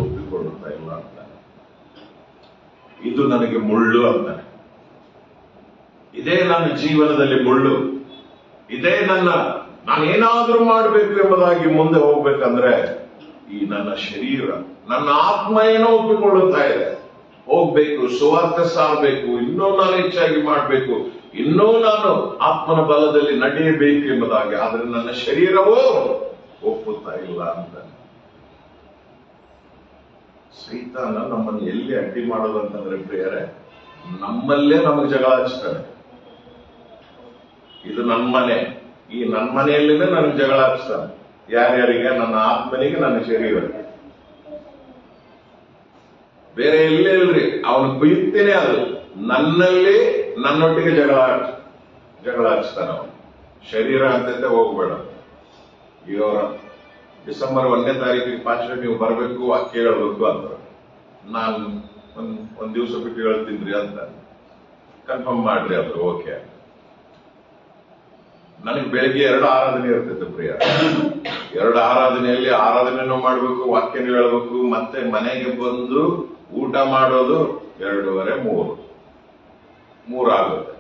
ಒಪ್ಪಿಕೊಳ್ಳುತ್ತಿಲ್ಲ. ಕೊಡ್ತಾ ಇಲ್ಲ ಅಂತಾನೆ. ಇದು ನನಗೆ ಮುಳ್ಳು ಅಂತಾನೆ. ಇದೇ ನನ್ನ ಜೀವನದಲ್ಲಿ ಮುಳ್ಳು. ಇದೇ ನಾನೇನಾದ್ರೂ ಮಾಡಬೇಕು ಎಂಬುದಾಗಿ ಮುಂದೆ ಹೋಗ್ಬೇಕಂದ್ರೆ ಈ ನನ್ನ ಶರೀರ, ನನ್ನ ಆತ್ಮ ಏನೋ ಒಪ್ಪಿಕೊಳ್ಳುತ್ತಾ ಇದೆ. ಹೋಗ್ಬೇಕು, ಸುವಾರ್ಥ ಸಾರಬೇಕು, ಇನ್ನೂ ನಾನು ಹೆಚ್ಚಾಗಿ ಮಾಡಬೇಕು, ಇನ್ನೂ ನಾನು ಆತ್ಮನ ಬಲದಲ್ಲಿ ನಡೆಯಬೇಕು ಎಂಬುದಾಗಿ. ಆದ್ರೆ ನನ್ನ ಶರೀರವೂ ಒಪ್ಪುತ್ತಾ ಇಲ್ಲ ಅಂತ. ಸೈತಾನ ನಮ್ಮನ್ನು ಎಲ್ಲಿ ಅಡ್ಡಿ ಮಾಡೋದಂತಂದ್ರೆ ಪ್ರಿಯರೇ, ನಮ್ಮಲ್ಲೇ ನಮಗೆ ಜಗಳ ಹಚ್ತಾನೆ. ಇದು ನನ್ನ ಮನೆ, ಈ ನನ್ನ ಮನೆಯಲ್ಲಿನೇ ನನಗೆ ಜಗಳ ಹಚ್ತಾನೆ. ಯಾರ್ಯಾರಿಗೆ? ನನ್ನ ಆತ್ಮನಿಗೆ, ನನ್ನ ಶರೀರಕ್ಕೆ. ಬೇರೆ ಎಲ್ಲೇ ಇಲ್ರಿ, ಅವನು ಕುಯ್ತೇನೆ. ಅದು ನನ್ನಲ್ಲಿ ನನ್ನೊಟ್ಟಿಗೆ ಜಗಳ ಹಚ್ತಾನ ಅವನು. ಶರೀರ ಅಂತಂತೆ ಹೋಗ್ಬೇಡ. ಇವರ ಡಿಸೆಂಬರ್ 1ನೇ ತಾರೀಕಿಗೆ ಪಾಸ್ಟರ್ ನೀವು ಬರಬೇಕು, ವಾಕ್ಯ ಹೇಳ್ಬೇಕು ಅಂತ. ನಾನು ಒಂದ್ ದಿವಸ ಬಿಟ್ಟು ಹೇಳ್ತೀನಿ ಅಂತ ಕನ್ಫರ್ಮ್ ಮಾಡ್ರಿ ಅದು. ಓಕೆ. ನನಗೆ ಬೆಳಿಗ್ಗೆ 2 ಆರಾಧನೆ ಇರ್ತೈತೆ ಪ್ರಿಯ. 2 ಆರಾಧನೆಯಲ್ಲಿ ಆರಾಧನೆನೂ ಮಾಡ್ಬೇಕು, ವಾಕ್ಯನೂ ಹೇಳ್ಬೇಕು, ಮತ್ತೆ ಮನೆಗೆ ಬಂದು ಊಟ ಮಾಡೋದು 2:30, 3 ಆಗುತ್ತೆ.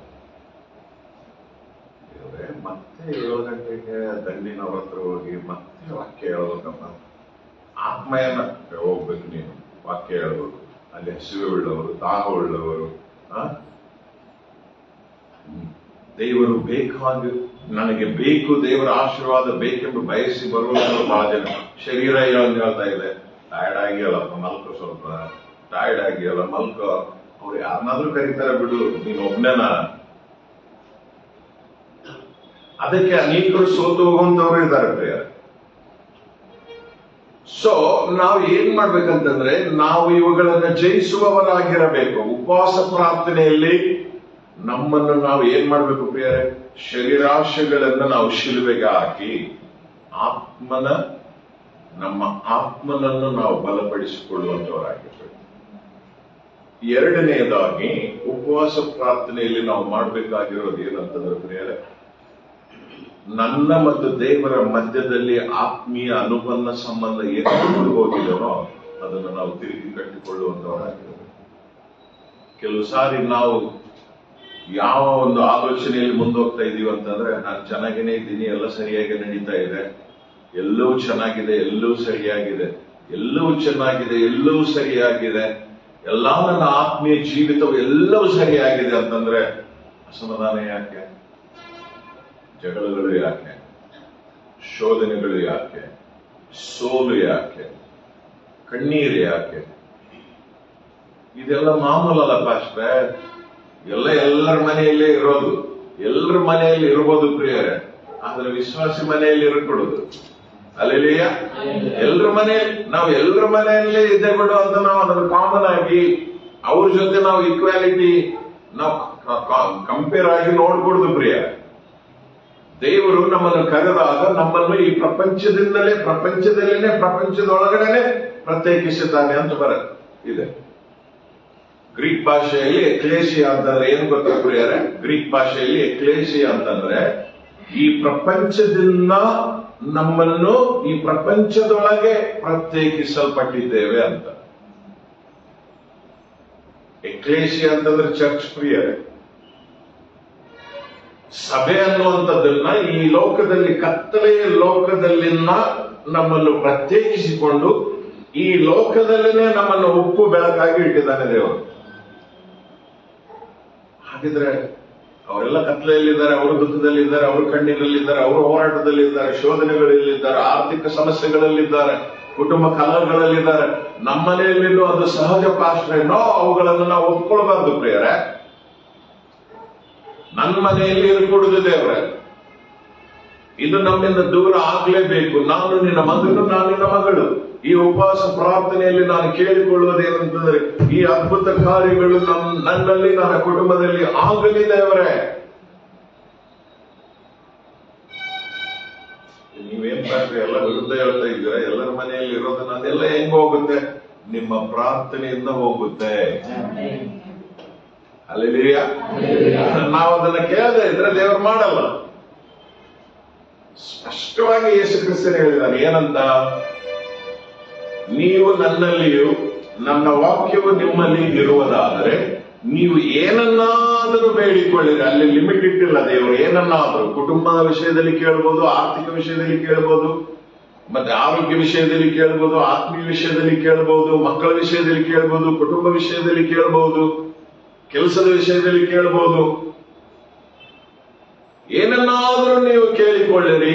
ಮತ್ತೆ 7 ಗಂಟೆಗೆ ದಂಡಿನವ್ರ ಹತ್ರ ಹೋಗಿ ಮತ್ತೆ ವಾಕ್ಯ ಹೇಳ್ಬೇಕಪ್ಪ. ಆತ್ಮಯನ ಹೋಗ್ಬೇಕು, ನೀನು ವಾಕ್ಯ ಹೇಳ್ಬೇಕು. ಅಲ್ಲಿ ಹಸಿವೆ ಉಳ್ಳವರು, ದಾಹ ಉಳ್ಳವರು, ದೇವರು ಬೇಕಾಗಿ ನನಗೆ ಬೇಕು, ದೇವರ ಆಶೀರ್ವಾದ ಬೇಕೆಂದು ಬಯಸಿ ಬರುವವರು ಬಹಳ ಜನ. ಶರೀರ ಏನಂತ ಹೇಳ್ತಾ ಇದೆ, ಟೈರ್ಡ್ ಆಗಿಯಲ್ಲಪ್ಪ ಮಲ್ಕೋ, ಸ್ವಲ್ಪ ಟೈರ್ಡ್ ಆಗಿಯಲ್ಲ ಮಲ್ಕೋ. ಅವ್ರು ಯಾರನ್ನಾದ್ರೂ ಕರೀತಾರೆ ಬಿಡು, ನೀನು ಒಬ್ನೇನ. ಅದಕ್ಕೆ ಅನೇಕರು ಸೋತು ಹೋಗುವಂತವ್ರು ಇದ್ದಾರೆ ಪ್ರಿಯ. ಸೊ ನಾವು ಏನ್ ಮಾಡ್ಬೇಕಂತಂದ್ರೆ, ನಾವು ಇವುಗಳನ್ನ ಜಯಿಸುವವರಾಗಿರಬೇಕು. ಉಪವಾಸ ಪ್ರಾರ್ಥನೆಯಲ್ಲಿ ನಮ್ಮನ್ನು ನಾವು ಏನ್ ಮಾಡ್ಬೇಕು ಪ್ರಿಯರೇ? ಶರೀರಾಶೆಗಳನ್ನ ನಾವು ಶಿಲುಬೆಗೆ ಹಾಕಿ ನಮ್ಮ ಆತ್ಮನನ್ನು ನಾವು ಬಲಪಡಿಸಿಕೊಳ್ಳುವಂತವರಾಗಿರ್ಬೇಕು. 2ನೇದಾಗಿ ಉಪವಾಸ ಪ್ರಾರ್ಥನೆಯಲ್ಲಿ ನಾವು ಮಾಡಬೇಕಾಗಿರೋದು ಏನಂತಂದ್ರೆ ಪ್ರಿಯರೇ, ನನ್ನ ಮತ್ತು ದೇವರ ಮಧ್ಯದಲ್ಲಿ ಆತ್ಮೀಯ ಅನುಬಂಧ ಸಂಬಂಧ ಏನು ಹೋಗಿದನೋ ಅದನ್ನು ನಾವು ತಿರುಗಿ ಕಟ್ಟಿಕೊಳ್ಳುವಂತವರಾಗಿರಬೇಕು. ಕೆಲವು ಸಾರಿ ನಾವು ಯಾವ ಒಂದು ಆಲೋಚನೆಯಲ್ಲಿ ಮುಂದೋಗ್ತಾ ಇದೀವಿ ಅಂತಂದ್ರೆ, ನಾನು ಚೆನ್ನಾಗೇನೆ ಇದ್ದೀನಿ, ಎಲ್ಲ ಸರಿಯಾಗಿ ನಡೀತಾ ಇದೆ, ಎಲ್ಲವೂ ಚೆನ್ನಾಗಿದೆ, ಎಲ್ಲವೂ ಸರಿಯಾಗಿದೆ, ಎಲ್ಲವೂ ಚೆನ್ನಾಗಿದೆ, ಎಲ್ಲವೂ ಸರಿಯಾಗಿದೆ, ಎಲ್ಲ ನನ್ನ ಆತ್ಮೀಯ ಜೀವಿತವು ಎಲ್ಲವೂ ಸರಿಯಾಗಿದೆ ಅಂತಂದ್ರೆ ಅಸಮಾಧಾನ ಯಾಕೆ? ಜಗಳಗಳು ಯಾಕೆ? ಶೋಧನೆಗಳು ಯಾಕೆ? ಸೋಲು ಯಾಕೆ? ಕಣ್ಣೀರು ಯಾಕೆ? ಇದೆಲ್ಲ ಮಾಮೂಲಲ್ಲ ಪಾಸ್ಟ್ರೆ. ಎಲ್ಲರ ಮನೆಯಲ್ಲೇ ಇರೋದು, ಎಲ್ಲರ ಮನೆಯಲ್ಲಿ ಇರ್ಬೋದು ಪ್ರಿಯರೇ. ಆದ್ರೆ ವಿಶ್ವಾಸಿ ಮನೆಯಲ್ಲಿ ಇರಕೊಡುದು. ಅಲ್ಲೆಲಿಯ ಎಲ್ಲರ ಮನೆಯಲ್ಲಿ, ನಾವು ಎಲ್ಲರ ಮನೆಯಲ್ಲೇ ಇದ್ದೇ ಬಿಡು ಅಂತ ನಾವು ಅದನ್ನು ಕಾಮನ್ ಆಗಿ ಅವ್ರ ಜೊತೆ ನಾವು ಈಕ್ವಾಲಿಟಿ ನಾವು ಕಂಪೇರ್ ಆಗಿ ನೋಡ್ಕೊಡುದು ಪ್ರಿಯ. ದೇವರು ನಮ್ಮನ್ನು ಕರೆದಾಗ ನಮ್ಮನ್ನು ಈ ಪ್ರಪಂಚದೊಳಗಡೆನೆ ಪ್ರತ್ಯೇಕಿಸುತ್ತಾನೆ ಅಂತ ಇದೆ. ಗ್ರೀಕ್ ಭಾಷೆಯಲ್ಲಿ ಎಕ್ಲೇಸಿಯಾ ಅಂತಂದ್ರೆ ಏನು ಗೊತ್ತಾ ಪ್ರಿಯರೇ? ಗ್ರೀಕ್ ಭಾಷೆಯಲ್ಲಿ ಎಕ್ಲೇಸಿಯಾ ಅಂತಂದ್ರೆ ಈ ಪ್ರಪಂಚದಿಂದ ನಮ್ಮನ್ನು ಈ ಪ್ರಪಂಚದೊಳಗೆ ಪ್ರತ್ಯೇಕಿಸಲ್ಪಟ್ಟಿದ್ದೇವೆ ಅಂತ. ಎಕ್ಲೇಸಿಯಾ ಅಂತಂದ್ರೆ ಚರ್ಚ್ ಪ್ರಿಯರೇ. ಸಭೆ ಅನ್ನುವಂಥದ್ದನ್ನ ಈ ಲೋಕದಲ್ಲಿ, ಕತ್ತಲೆಯ ಲೋಕದಲ್ಲಿನ ನಮ್ಮನ್ನು ಪ್ರತ್ಯೇಕಿಸಿಕೊಂಡು ಈ ಲೋಕದಲ್ಲಿನೇ ನಮ್ಮನ್ನು ಉಪ್ಪು ಬೆಳಕಾಗಿ ಇಟ್ಟಿದ್ದಾನೆ ದೇವರು. ಹಾಗಿದ್ರೆ ಅವರೆಲ್ಲ ಕತ್ತಲೆಯಲ್ಲಿದ್ದಾರೆ, ಅವರು ದುಃಖದಲ್ಲಿದ್ದಾರೆ, ಅವರು ಕಣ್ಣೀರಲ್ಲಿದ್ದಾರೆ, ಅವರು ಹೋರಾಟದಲ್ಲಿದ್ದಾರೆ, ಶೋಧನೆಗಳಲ್ಲಿದ್ದಾರೆ, ಆರ್ಥಿಕ ಸಮಸ್ಯೆಗಳಲ್ಲಿದ್ದಾರೆ, ಕುಟುಂಬ ಕಲಹಗಳಲ್ಲಿದ್ದಾರೆ. ನಮ್ಮ ಮನೆಯಲ್ಲಿನೂ ಅದು ಸಹಜ ಪಾಸ್ಟ್ರೇನೋ, ಅವುಗಳನ್ನು ನಾವು ಒಪ್ಕೊಳ್ಬಾರ್ದು ಪ್ರಿಯರೇ. ನನ್ನ ಮನೆಯಲ್ಲಿ ಇರ್ಕೊಡುದು ದೇವರೇ, ಇದು ನಮ್ಮಿಂದ ದೂರ ಆಗ್ಲೇಬೇಕು. ನಾನು ನಿನ್ನ ಮಗನು, ನಾನು ನಿನ್ನ ಮಗಳು. ಈ ಉಪವಾಸ ಪ್ರಾರ್ಥನೆಯಲ್ಲಿ ನಾನು ಕೇಳಿಕೊಳ್ಳುವುದೇನಂತಂದ್ರೆ, ಈ ಅದ್ಭುತ ಕಾರ್ಯಗಳು ನನ್ನಲ್ಲಿ, ನನ್ನ ಕುಟುಂಬದಲ್ಲಿ ಆಗಲಿ ದೇವರೇ. ನೀವೇನ್ ಮಾಡ್ರಿ, ಎಲ್ಲ ವಿರುದ್ಧ ಹೇಳ್ತಾ ಇದ್ದೀರಾ. ಎಲ್ಲರ ಮನೆಯಲ್ಲಿ ಇರೋದನ್ನ ಅದೆಲ್ಲ ಹೆಂಗ್ ಹೋಗುತ್ತೆ? ನಿಮ್ಮ ಪ್ರಾರ್ಥನೆಯಿಂದ ಹೋಗುತ್ತೆ. ಅಲ್ಲೆಲಿಯ ನಾವು ಅದನ್ನ ಕೇಳದೆ ಇದ್ರೆ ದೇವರು ಮಾಡಲ್ಲ. ಸ್ಪಷ್ಟವಾಗಿ ಯೇಸು ಕ್ರಿಸ್ತನು ಹೇಳಿದ್ದಾನೆ ಏನಂತ? ನೀವು ನನ್ನಲ್ಲಿಯೂ ನನ್ನ ವಾಕ್ಯವು ನಿಮ್ಮಲ್ಲಿ ಇರುವುದಾದರೆ ನೀವು ಏನನ್ನಾದರೂ ಬೇಡಿಕೊಳ್ಳಿರಿ. ಅಲ್ಲಿ ಲಿಮಿಟ್ ಇಟ್ಟಿಲ್ಲ ದೇವರು. ಏನನ್ನಾದರೂ ಕುಟುಂಬದ ವಿಷಯದಲ್ಲಿ ಕೇಳ್ಬೋದು, ಆರ್ಥಿಕ ವಿಷಯದಲ್ಲಿ ಕೇಳ್ಬೋದು, ಮತ್ತೆ ಆರೋಗ್ಯ ವಿಷಯದಲ್ಲಿ ಕೇಳ್ಬೋದು, ಆತ್ಮೀಯ ವಿಷಯದಲ್ಲಿ ಕೇಳ್ಬೋದು, ಮಕ್ಕಳ ವಿಷಯದಲ್ಲಿ ಕೇಳ್ಬೋದು, ಕುಟುಂಬ ವಿಷಯದಲ್ಲಿ ಕೇಳ್ಬೋದು, ಕೆಲಸದ ವಿಷಯದಲ್ಲಿ ಕೇಳ್ಬೋದು. ಏನನ್ನಾದರೂ ನೀವು ಕೇಳಿಕೊಳ್ಳಿರಿ,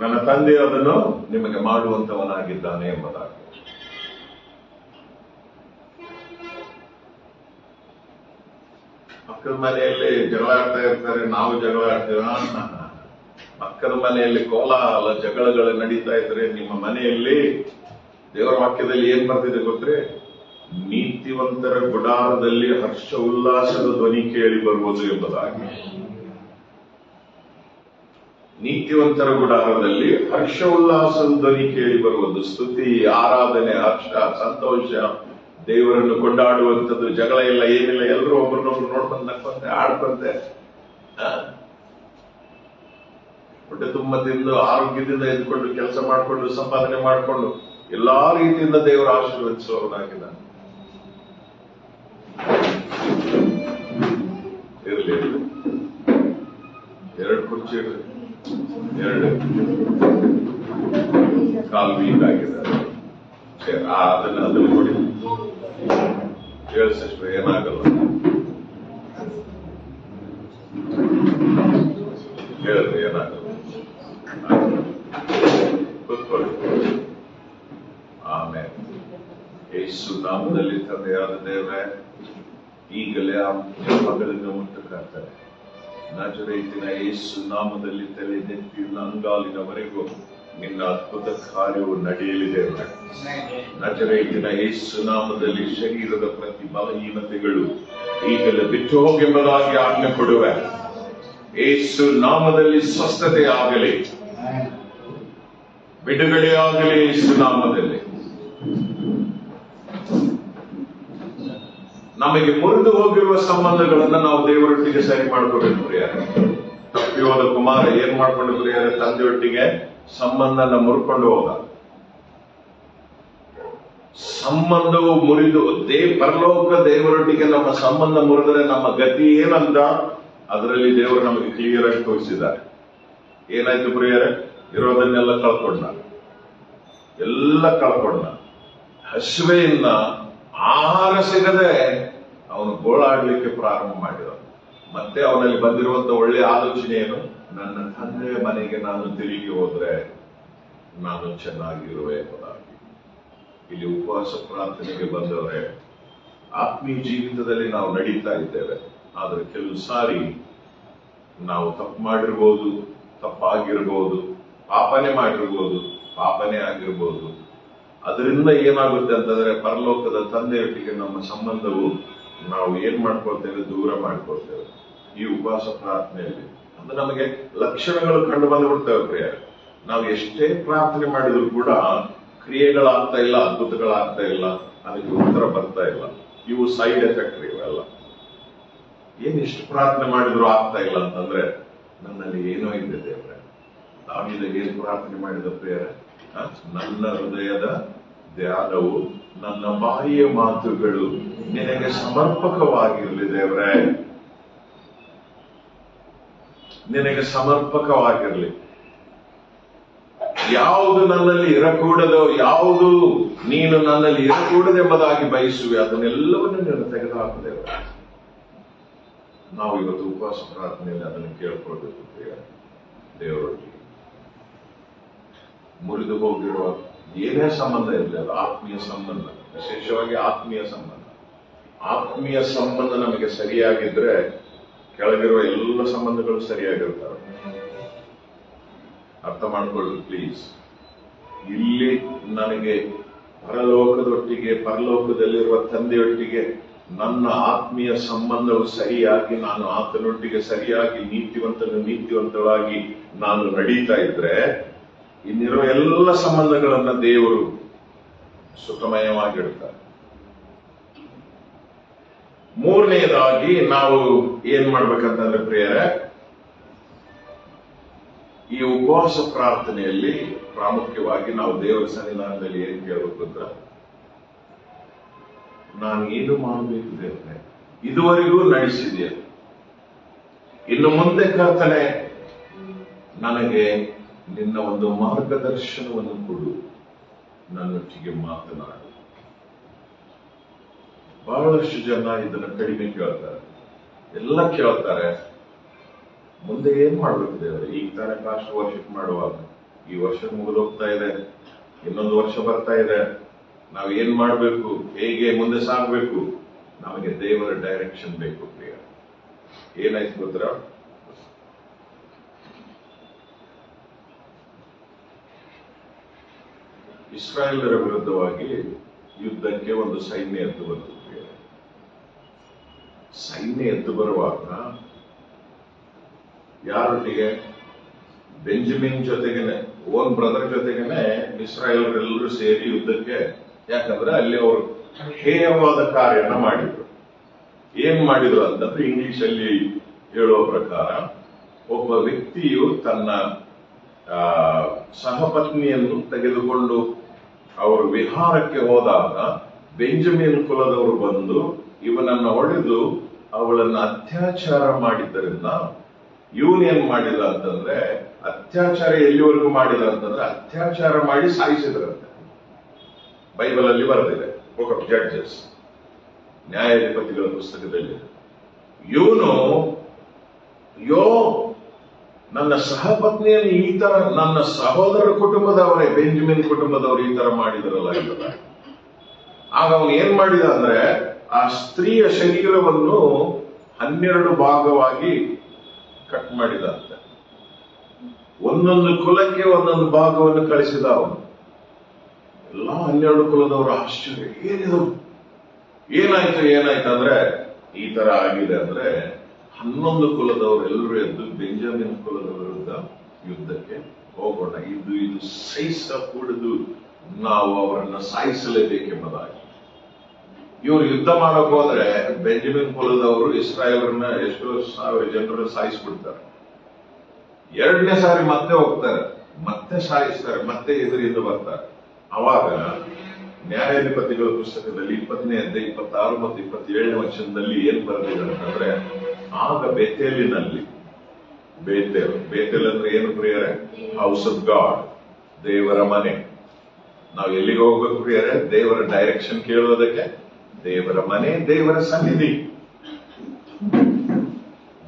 ನನ್ನ ತಂದೆ ಅದನ್ನು ನಿಮಗೆ ಮಾಡುವಂತವನಾಗಿದ್ದಾನೆ ಎಂಬುದಾಗಿ. ಪಕ್ಕದ ಮನೆಯಲ್ಲಿ ಜಗಳ ಆಡ್ತಾ ಇರ್ತಾರೆ, ನಾವು ಜಗಳ ಆಡ್ತೇವೆ. ಪಕ್ಕದ ಮನೆಯಲ್ಲಿ ಕೋಲಾಹಲ ಜಗಳಗಳು ನಡೀತಾ ಇದ್ರೆ ನಿಮ್ಮ ಮನೆಯಲ್ಲಿ ದೇವರ ವಾಕ್ಯದಲ್ಲಿ ಏನ್ ಬರ್ತಿದೆ ಗೊತ್ತೇ? ನೀತಿವಂತರ ಗುಡಾರದಲ್ಲಿ ಹರ್ಷ ಉಲ್ಲಾಸದ ಧ್ವನಿ ಕೇಳಿ ಬರುವುದು ಎಂಬುದಾಗಿ. ನೀತಿವಂತರ ಗುಡಾರದಲ್ಲಿ ಹರ್ಷ ಉಲ್ಲಾಸದ ಧ್ವನಿ ಕೇಳಿ ಬರುವುದು. ಸ್ತುತಿ, ಆರಾಧನೆ, ಹರ್ಷ, ಸಂತೋಷ, ದೇವರನ್ನು ಕೊಂಡಾಡುವಂಥದ್ದು. ಜಗಳ ಇಲ್ಲ, ಏನಿಲ್ಲ. ಎಲ್ಲರೂ ಒಬ್ಬರನ್ನೊಬ್ರು ನೋಡ್ಕೊಂಡು ನಕ್ಕೊಂತೆ ಆಡ್ಕೊಂತೆ ಹೊಟ್ಟೆ ತುಂಬ ತಿಂದು ಆರೋಗ್ಯದಿಂದ ಎದ್ಕೊಂಡು ಕೆಲಸ ಮಾಡಿಕೊಂಡು ಸಂಪಾದನೆ ಮಾಡಿಕೊಂಡು ಎಲ್ಲಾ ರೀತಿಯಿಂದ ದೇವರ ಆಶೀರ್ವದಿಸುವವನಾಗಿದ್ದಾನೆ. ಇರಲಿ, ಎರಡು ಕುರ್ಚಿ ಇರಲಿ, ಎರಡು ಕಾಲ್ ವೀಕ್ ಆಗಿದೆ. ಅದನ್ನು ನೋಡಿ ಹೇಳಿಸಷ್ಟು ಏನಾಗಲ್ಲ. ಹೇಳಿದ್ರೆ ಏನಾಗಲ್ಲ. ಕೂತ್ಕೊಳ್ಳಿ. ಆಮೇಲೆ ಯೇಸು ನಾಮದಲ್ಲಿ ತಂದೆಯಾದ ದೇವರೇ, ಈಗಲೇ ಆ ಮಗಳಿಂದ ಮುಟ್ಟುಕಾಗ್ತಾರೆ. ನಜರೇತಿನ ಯೇಸು ನಾಮದಲ್ಲಿ ತಲೆದೆತ್ತಿನ ಅಂಗಾಲಿನವರೆಗೂ ನಿನ್ನ ಅದ್ಭುತ ಕಾರ್ಯವು ನಡೆಯಲಿದೆ. ನಜರೇತಿನ ಯೇಸು ನಾಮದಲ್ಲಿ ಶರೀರದ ಪ್ರತಿ ಬಲಹೀನತೆಗಳು ಈಗಲೇ ಬಿಟ್ಟು ಹೋಗೆಂಬುದಾಗಿ ಆಜ್ಞೆ ಕೊಡುವೆ. ಯೇಸು ನಾಮದಲ್ಲಿ ಸ್ವಸ್ಥತೆ ಆಗಲಿ, ಬಿಡುಗಡೆ ಆಗಲಿ. ಯೇಸು ನಾಮದಲ್ಲಿ ನಮಗೆ ಮುರಿದು ಹೋಗಿರುವ ಸಂಬಂಧಗಳನ್ನ ನಾವು ದೇವರೊಟ್ಟಿಗೆ ಸರಿ ಮಾಡ್ಕೋಬೇಕು. ಪ್ರಿಯರೇ, ತಪ್ಪಿ ಹೋದ ಕುಮಾರ ಏನ್ ಮಾಡ್ಕೊಂಡು ಪ್ರಿಯರೇ, ತಂದೆಯೊಟ್ಟಿಗೆ ಸಂಬಂಧನ ಮುರ್ಕೊಂಡು ಹೋದ. ಸಂಬಂಧವು ಮುರಿದು ಪರಲೋಕ ದೇವರೊಟ್ಟಿಗೆ ನಮ್ಮ ಸಂಬಂಧ ಮುರಿದರೆ ನಮ್ಮ ಗತಿ ಏನಂತ ಅದರಲ್ಲಿ ದೇವರು ನಮಗೆ ಕ್ಲಿಯರ್ ಆಗಿ ತೋರಿಸಿದ್ದಾರೆ. ಏನಾಯ್ತು ಪ್ರಿಯರೇ? ಇರೋದನ್ನೆಲ್ಲ ಕಳ್ಕೊಂಡ, ಎಲ್ಲ ಕಳ್ಕೊಂಡ. ಹಸಿವೆಯಿಂದ ಆಹಾರ ಸಿಗದೆ ಅವನು ಗೋಳಾಡ್ಲಿಕ್ಕೆ ಪ್ರಾರಂಭ ಮಾಡಿದ. ಮತ್ತೆ ಅವನಲ್ಲಿ ಬಂದಿರುವಂತ ಒಳ್ಳೆ ಆಲೋಚನೆ ಏನು? ನನ್ನ ತಂದೆಯ ಮನೆಗೆ ನಾನು ತಿರುಗಿ ಹೋದ್ರೆ ನಾನು ಚೆನ್ನಾಗಿರುವೆ ಎಂಬುದಾಗಿ. ಇಲ್ಲಿ ಉಪವಾಸ ಪ್ರಾರ್ಥನೆಗೆ ಬಂದವರೇ, ಆತ್ಮೀಯ ಜೀವಿತದಲ್ಲಿ ನಾವು ನಡೀತಾ ಇದ್ದೇವೆ. ಆದ್ರೆ ಕೆಲವು ಸಾರಿ ನಾವು ತಪ್ಪು ಮಾಡಿರ್ಬೋದು, ತಪ್ಪಾಗಿರ್ಬೋದು, ಪಾಪನೆ ಮಾಡಿರ್ಬೋದು, ಪಾಪನೆ ಆಗಿರ್ಬೋದು. ಅದರಿಂದ ಏನಾಗುತ್ತೆ ಅಂತಂದ್ರೆ ಪರಲೋಕದ ತಂದೆಯೊಟ್ಟಿಗೆ ನಮ್ಮ ಸಂಬಂಧವು ನಾವು ಏನ್ ಮಾಡ್ಕೊಳ್ತೇವೆ? ದೂರ ಮಾಡ್ಕೊಳ್ತೇವೆ. ಈ ಉಪವಾಸ ಪ್ರಾರ್ಥನೆಯಲ್ಲಿ ಅಂದ್ರೆ ನಮಗೆ ಲಕ್ಷಣಗಳು ಕಂಡು ಬಂದ್ಬಿಡ್ತೇವೆ. ಪ್ರಿಯ, ನಾವು ಎಷ್ಟೇ ಪ್ರಾರ್ಥನೆ ಮಾಡಿದ್ರು ಕೂಡ ಕ್ರಿಯೆಗಳಾಗ್ತಾ ಇಲ್ಲ, ಅದ್ಭುತಗಳಾಗ್ತಾ ಇಲ್ಲ, ಅದಕ್ಕೆ ಉತ್ತರ ಬರ್ತಾ ಇಲ್ಲ. ಇವು ಸೈಡ್ ಎಫೆಕ್ಟ್ ಇವೆಲ್ಲ. ಏನ್ ಎಷ್ಟು ಪ್ರಾರ್ಥನೆ ಮಾಡಿದ್ರು ಆಗ್ತಾ ಇಲ್ಲ ಅಂತಂದ್ರೆ ನನ್ನಲ್ಲಿ ಏನೋ ಇದೆ ದೇವ್ರೆ. ದಾವೀದ ಏನ್ ಪ್ರಾರ್ಥನೆ ಮಾಡಿದ ಪ್ರಿಯರೇ? ನನ್ನ ಹೃದಯದ ಧ್ಯಾನವು, ನನ್ನ ಬಾಯಿಯ ಮಾತುಗಳು ನಿನಗೆ ಸಮರ್ಪಕವಾಗಿರಲಿ ದೇವ್ರೆ, ನಿನಗೆ ಸಮರ್ಪಕವಾಗಿರಲಿ. ಯಾವುದು ನನ್ನಲ್ಲಿ ಇರಕೂಡದೋ, ಯಾವುದು ನೀನು ನನ್ನಲ್ಲಿ ಇರಕೂಡದೆಂಬುದಾಗಿ ಬಯಸುವೆ, ಅದನ್ನೆಲ್ಲವನ್ನು ನೀನು ತೆಗೆದುಹಾಕುತ್ತೇವೆ. ನಾವು ಇವತ್ತು ಉಪವಾಸ ಪ್ರಾರ್ಥನೆಯಲ್ಲಿ ಅದನ್ನು ಕೇಳ್ಕೊಳ್ಬೇಕು. ದೇವರೊಟ್ಟಿಗೆ ಮುರಿದು ಹೋಗಿರುವ ಏನೇ ಸಂಬಂಧ ಇರಲಿ, ಅದು ಆತ್ಮೀಯ ಸಂಬಂಧ, ವಿಶೇಷವಾಗಿ ಆತ್ಮೀಯ ಸಂಬಂಧ. ಆತ್ಮೀಯ ಸಂಬಂಧ ನಮಗೆ ಸರಿಯಾಗಿದ್ರೆ ಕೆಳಗಿರುವ ಎಲ್ಲ ಸಂಬಂಧಗಳು ಸರಿಯಾಗಿರ್ತವೆ. ಅರ್ಥ ಮಾಡ್ಕೊಳ್ಳಿ ಪ್ಲೀಸ್. ಇಲ್ಲಿ ನನಗೆ ಪರಲೋಕದೊಟ್ಟಿಗೆ, ಪರಲೋಕದಲ್ಲಿರುವ ತಂದೆಯೊಟ್ಟಿಗೆ ನನ್ನ ಆತ್ಮೀಯ ಸಂಬಂಧವು ಸರಿಯಾಗಿ, ನಾನು ಆತನೊಟ್ಟಿಗೆ ಸರಿಯಾಗಿ ನೀತಿವಂತಳಾಗಿ ನಾನು ನಡೀತಾ ಇದ್ರೆ ಇನ್ನಿರುವ ಎಲ್ಲ ಸಂಬಂಧಗಳನ್ನ ದೇವರು ಸುಖಮಯವಾಗಿಡ್ತಾರೆ. ಮೂರನೆಯದಾಗಿ ನಾವು ಏನ್ ಮಾಡ್ಬೇಕಂತಂದ್ರೆ ಪ್ರಿಯರೇ, ಈ ಉಪವಾಸ ಪ್ರಾರ್ಥನೆಯಲ್ಲಿ ಪ್ರಾಮುಖ್ಯವಾಗಿ ನಾವು ದೇವರ ಸನ್ನಿಧಾನದಲ್ಲಿ ಏನ್ ಕೇಳಬೇಕು ಅಂತ, ನಾನು ಏನು ಮಾಡಬೇಕು ದೇವರೇ, ಇದುವರೆಗೂ ನಡೆಸಿದೆಯ, ಇನ್ನು ಮುಂದೆ ಕರ್ತನೆ ನನಗೆ ನಿನ್ನ ಒಂದು ಮಾರ್ಗದರ್ಶನವನ್ನು ಕೊಡು, ನನ್ನೊಟ್ಟಿಗೆ ಮಾತನಾಡು. ಬಹಳಷ್ಟು ಜನ ಇದನ್ನ ಕಡಿಮೆ ಕೇಳ್ತಾರೆ, ಎಲ್ಲ ಕೇಳ್ತಾರೆ, ಮುಂದೆ ಏನ್ ಮಾಡ್ಬೇಕು ದೇವರೇ, ಈಗ ತಾನೇ ಕಾಸ್ಟ್ ವರ್ಷಕ್ಕೆ ಮಾಡುವಾಗ, ಈ ವರ್ಷ ಮುಗಿದೋಗ್ತಾ ಇದೆ, ಇನ್ನೊಂದು ವರ್ಷ ಬರ್ತಾ ಇದೆ, ನಾವು ಏನ್ ಮಾಡ್ಬೇಕು, ಹೇಗೆ ಮುಂದೆ ಸಾಗಬೇಕು, ನಮಗೆ ದೇವರ ಡೈರೆಕ್ಷನ್ ಬೇಕು ಪ್ರಿಯ. ಏನಾಯ್ತು ಗೊತ್ತಾ, ಇಸ್ರಾಯೇಲರ ವಿರುದ್ಧವಾಗಿ ಯುದ್ಧಕ್ಕೆ ಒಂದು ಸೈನ್ಯ ಎದ್ದು ಬಂತು. ಸೈನ್ಯ ಎದ್ದು ಬರುವಾಗ ಯಾರೊಟ್ಟಿಗೆ, ಬೆಂಜಮಿನ್ ಜೊತೆಗೇನೆ, ಓನ್ ಬ್ರದರ್ ಜೊತೆಗೇನೆ ಇಸ್ರಾಯೇಲರೆಲ್ಲರೂ ಸೇರಿ ಯುದ್ಧಕ್ಕೆ. ಯಾಕಂದ್ರೆ ಅಲ್ಲಿ ಅವರು ಹೇಯವಾದ ಕಾರ್ಯನ ಮಾಡಿದ್ರು. ಏನ್ ಮಾಡಿದ್ರು ಅಂತಂದ್ರೆ, ಇಂಗ್ಲಿಷ್ ಅಲ್ಲಿ ಹೇಳುವ ಪ್ರಕಾರ, ಒಬ್ಬ ವ್ಯಕ್ತಿಯು ತನ್ನ ಸಹಪತ್ನಿಯನ್ನು ತೆಗೆದುಕೊಂಡು ಅವರು ವಿಹಾರಕ್ಕೆ ಹೋದಾಗ ಬೆಂಜಮಿನ್ ಕುಲದವರು ಬಂದು ಇವನನ್ನ ಹೊಡೆದು ಅವಳನ್ನ ಅತ್ಯಾಚಾರ ಮಾಡಿದ್ದರಿಂದ, ಇವನೇನ್ ಮಾಡಿದ ಅಂತಂದ್ರೆ, ಅತ್ಯಾಚಾರ ಎಲ್ಲಿವರೆಗೂ ಮಾಡಿದ ಅಂತಂದ್ರೆ ಅತ್ಯಾಚಾರ ಮಾಡಿ ಸಾಯಿಸಿದ್ರಂತೆ. ಬೈಬಲ್ ಅಲ್ಲಿ ಬರೆದಿದೆ, ಬುಕ್ ಆಫ್ ಜಡ್ಜಸ್, ನ್ಯಾಯಾಧಿಪತಿಗಳ ಪುಸ್ತಕದಲ್ಲಿ. ಇವನು ನನ್ನ ಸಹಪತ್ನಿಯನ್ನು ಈ ತರ, ನನ್ನ ಸಹೋದರ ಕುಟುಂಬದವರೇ, ಬೆಂಜಮಿನ್ ಕುಟುಂಬದವರು ಈ ತರ ಮಾಡಿದರಲ್ಲ ಅಂತ. ಆಗ ಅವನು ಏನ್ ಮಾಡಿದ ಅಂದ್ರೆ, ಆ ಸ್ತ್ರೀಯ ಶರೀರವನ್ನು 12 ಭಾಗವಾಗಿ ಕಟ್ ಮಾಡಿದ ಅಂತ. ಒಂದೊಂದು ಕುಲಕ್ಕೆ ಒಂದೊಂದು ಭಾಗವನ್ನು ಕಳಿಸಿದ ಅವನು. ಎಲ್ಲ 12 ಕುಲದವರು ಆಶ್ಚರ್ಯ, ಏನಿದು, ಏನಾಯ್ತು ಅಂದ್ರೆ, ಈ ತರ ಆಗಿದೆ ಅಂದ್ರೆ 11 ಕುಲದವರು ಎಲ್ಲರೂ ಎದ್ದು ಬೆಂಜಮಿನ್ ಕುಲದ ವಿರುದ್ಧ ಯುದ್ಧಕ್ಕೆ ಹೋಗೋಣ, ಇದು ಸಹಿಸ ಕೂಡದು, ನಾವು ಅವರನ್ನ ಸಾಯಿಸಲೇಬೇಕೆಂಬುದಾಗಿ. ಇವರು ಯುದ್ಧ ಮಾಡಕ್ ಹೋದ್ರೆ ಬೆಂಜಮಿನ್ ಕುಲದವರು ಇಸ್ರಾಯೇಲರನ್ನ ಎಷ್ಟೋ ಸಾವಿರ ಜನರನ್ನು ಸಾಯಿಸ್ಬಿಡ್ತಾರೆ. 2ನೇ ಸಾರಿ ಮತ್ತೆ ಹೋಗ್ತಾರೆ, ಮತ್ತೆ ಸಾಯಿಸ್ತಾರೆ, ಮತ್ತೆ ಎದುರಿಂದ ಬರ್ತಾರೆ. ಅವಾಗ ನ್ಯಾಯಾಧಿಪತಿಗಳ ಪುಸ್ತಕದಲ್ಲಿ 20ನೇ ಅಧ್ಯಾಯ 26 ಮತ್ತು 27ನೇ ವಚನದಲ್ಲಿ ಏನ್ ಬರೆದಿದೆ ಅಂತಂದ್ರೆ, ಆಗ ಬೇತೇಲಿನಲ್ಲಿ, ಬೇತೇಲ್ ಅಂದ್ರೆ ಏನು ಪ್ರಿಯರೇ, ಹೌಸ್ ಆಫ್ ಗಾಡ್, ದೇವರ ಮನೆ. ನಾವು ಎಲ್ಲಿಗೆ ಹೋಗ್ಬೇಕು ಪ್ರಿಯರೇ? ದೇವರ ಡೈರೆಕ್ಷನ್ ಕೇಳೋದಕ್ಕೆ. ದೇವರ ಮನೆ, ದೇವರ ಸನ್ನಿಧಿ.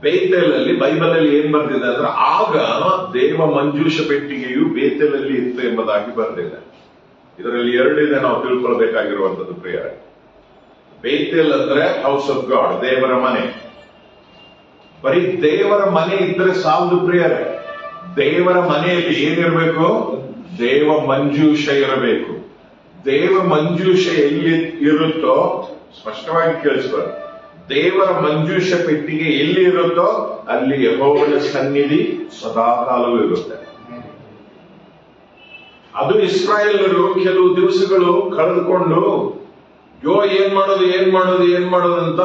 ಬೇತೇಲಲ್ಲಿ ಬೈಬಲ್ ಅಲ್ಲಿ ಏನ್ ಬರ್ದಿದೆ ಅಂದ್ರೆ, ಆಗ ದೇವ ಮಂಜೂಷ ಪೆಟ್ಟಿಗೆಯು ಬೇತೇಲಲ್ಲಿ ಇತ್ತು ಎಂಬುದಾಗಿ ಬರೆದಿದೆ. ಇದರಲ್ಲಿ 2 ಇದೆ ನಾವು ತಿಳ್ಕೊಳ್ಬೇಕಾಗಿರುವಂತದ್ದು ಪ್ರಿಯರೇ. ಬೇತೇಲ್ ಅಂದ್ರೆ ಹೌಸ್ ಆಫ್ ಗಾಡ್, ದೇವರ ಮನೆ. ಬರೀ ದೇವರ ಮನೆ ಇದ್ರೆ ಸಾಲದು ಪ್ರಿಯರೇ. ದೇವರ ಮನೆಯಲ್ಲಿ ಏನಿರಬೇಕು? ದೇವ ಮಂಜೂಷ ಇರಬೇಕು. ದೇವ ಮಂಜೂಷ ಎಲ್ಲಿ ಇರುತ್ತೋ, ಸ್ಪಷ್ಟವಾಗಿ ಕೇಳಿಸ್ಬಾರ್ದು, ದೇವರ ಮಂಜೂಷ ಪೆಟ್ಟಿಗೆ ಎಲ್ಲಿ ಇರುತ್ತೋ ಅಲ್ಲಿ ಯೆಹೋವನ ಸನ್ನಿಧಿ ಸದಾಕಾಲವೂ ಇರುತ್ತೆ. ಅದು ಇಸ್ರಾಯೇಲರು ಕೆಲವು ದಿವಸಗಳು ಕಳೆದುಕೊಂಡು ಏನ್ ಮಾಡೋದು ಅಂತ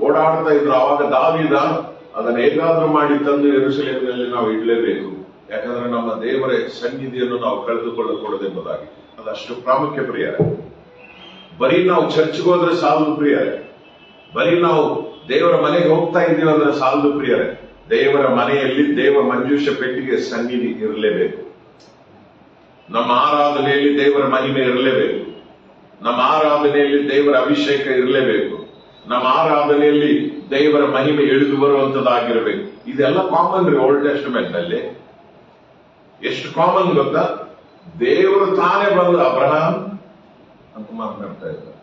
ಓಡಾಡ್ತಾ ಇದ್ರು. ಆವಾಗ ದಾವೀದ ಅದನ್ನ ಹೇಗಾದ್ರೂ ಮಾಡಿ ತಂದು ಯೆರೂಸಲೇಮಿನಲ್ಲಿ ನಾವು ಇಡಲೇಬೇಕು, ಯಾಕಂದ್ರೆ ನಮ್ಮ ದೇವರ ಸನ್ನಿಧಿಯನ್ನು ನಾವು ಕಳೆದುಕೊಳ್ಳಕೂಡದೆಂಬುದಾಗಿ. ಅದಷ್ಟು ಪ್ರಾಮುಖ್ಯ ಪ್ರಿಯರೇ. ಬರೀ ನಾವು ಚರ್ಚ್ಗೆ ಹೋದ್ರೆ ಸಾಲದು ಪ್ರಿಯರೇ, ಬರೀ ನಾವು ದೇವರ ಮನೆಗೆ ಹೋಗ್ತಾ ಇದ್ದೀವಿ ಅಂದ್ರೆ ಸಾಲದು ಪ್ರಿಯರೇ. ದೇವರ ಮನೆಯಲ್ಲಿ ದೇವ ಮಂಜೂಷ ಪೆಟ್ಟಿಗೆ ಸನ್ನಿಧಿ ಇರಲೇಬೇಕು. ನಮ್ಮ ಆರಾಧನೆಯಲ್ಲಿ ದೇವರ ಮಹಿಮೆ ಇರಲೇಬೇಕು. ನಮ್ಮ ಆರಾಧನೆಯಲ್ಲಿ ದೇವರ ಅಭಿಷೇಕ ಇರಲೇಬೇಕು. ನಮ್ಮ ಆರಾಧನೆಯಲ್ಲಿ ದೇವರ ಮಹಿಮೆ ಇಳಿದು ಬರುವಂತದ್ದಾಗಿರಬೇಕು. ಇದೆಲ್ಲ ಕಾಮನ್ ರೀ. ಓಲ್ಡ್ ಟೆಸ್ಟಮೆಂಟ್ ಅಲ್ಲಿ ಎಷ್ಟು ಕಾಮನ್ ಗೊತ್ತಾ? ದೇವರು ತಾನೇ ಬಂದು ಅಬ್ರಹಾಂ ಅಂತ ಮಾತನಾಡ್ತಾ ಇದ್ದಾರೆ.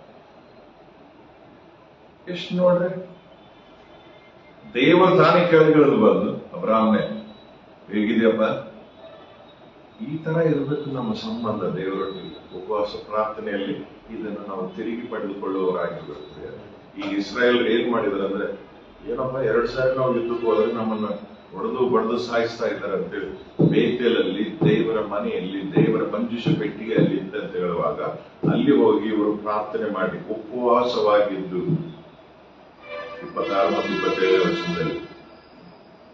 ಎಷ್ಟು ನೋಡ್ರಿ, ದೇವರು ತಾನೇ ಕೇಳಿದ್ರು ಬಂದು, ಅಬ್ರಹಾಮ್ನೇ ಹೇಗಿದೆಯಪ್ಪ? ಈ ತರ ಇರಬೇಕು ನಮ್ಮ ಸಂಬಂಧ ದೇವರೊಟ್ಟಿಗೆ. ಉಪವಾಸ ಪ್ರಾರ್ಥನೆಯಲ್ಲಿ ಇದನ್ನು ನಾವು ತಿರುಗಿ ಪಡೆದುಕೊಳ್ಳುವವರಾಗಿರ್ಬೇಕು. ಈಗ ಇಸ್ರಾಯೇಲ್ ಏನ್ ಮಾಡಿದಾರೆ ಅಂದ್ರೆ, ಏನಪ್ಪ 2 ಸಾರಿ ನಾವು ಯುದ್ಧಕ್ಕೆ ಹೋದ್ರೆ ನಮ್ಮನ್ನ ಹೊಡೆದು ಬಡ್ದು ಸಾಯಿಸ್ತಾ ಇದ್ದಾರೆ ಅಂತೇಳಿ ಬೇತೇಲಲ್ಲಿ ದೇವರ ಮನೆಯಲ್ಲಿ ದೇವರ ಮಂಜೂಷ ಪೆಟ್ಟಿಗೆ ಅಲ್ಲಿ ಇದ್ದಂತ ಹೇಳುವಾಗ ಅಲ್ಲಿ ಹೋಗಿ ಇವರು ಪ್ರಾರ್ಥನೆ ಮಾಡಿ ಉಪವಾಸವಾಗಿದ್ದು 26 ಮತ್ತು 27ನೇ ವರ್ಷದಲ್ಲಿ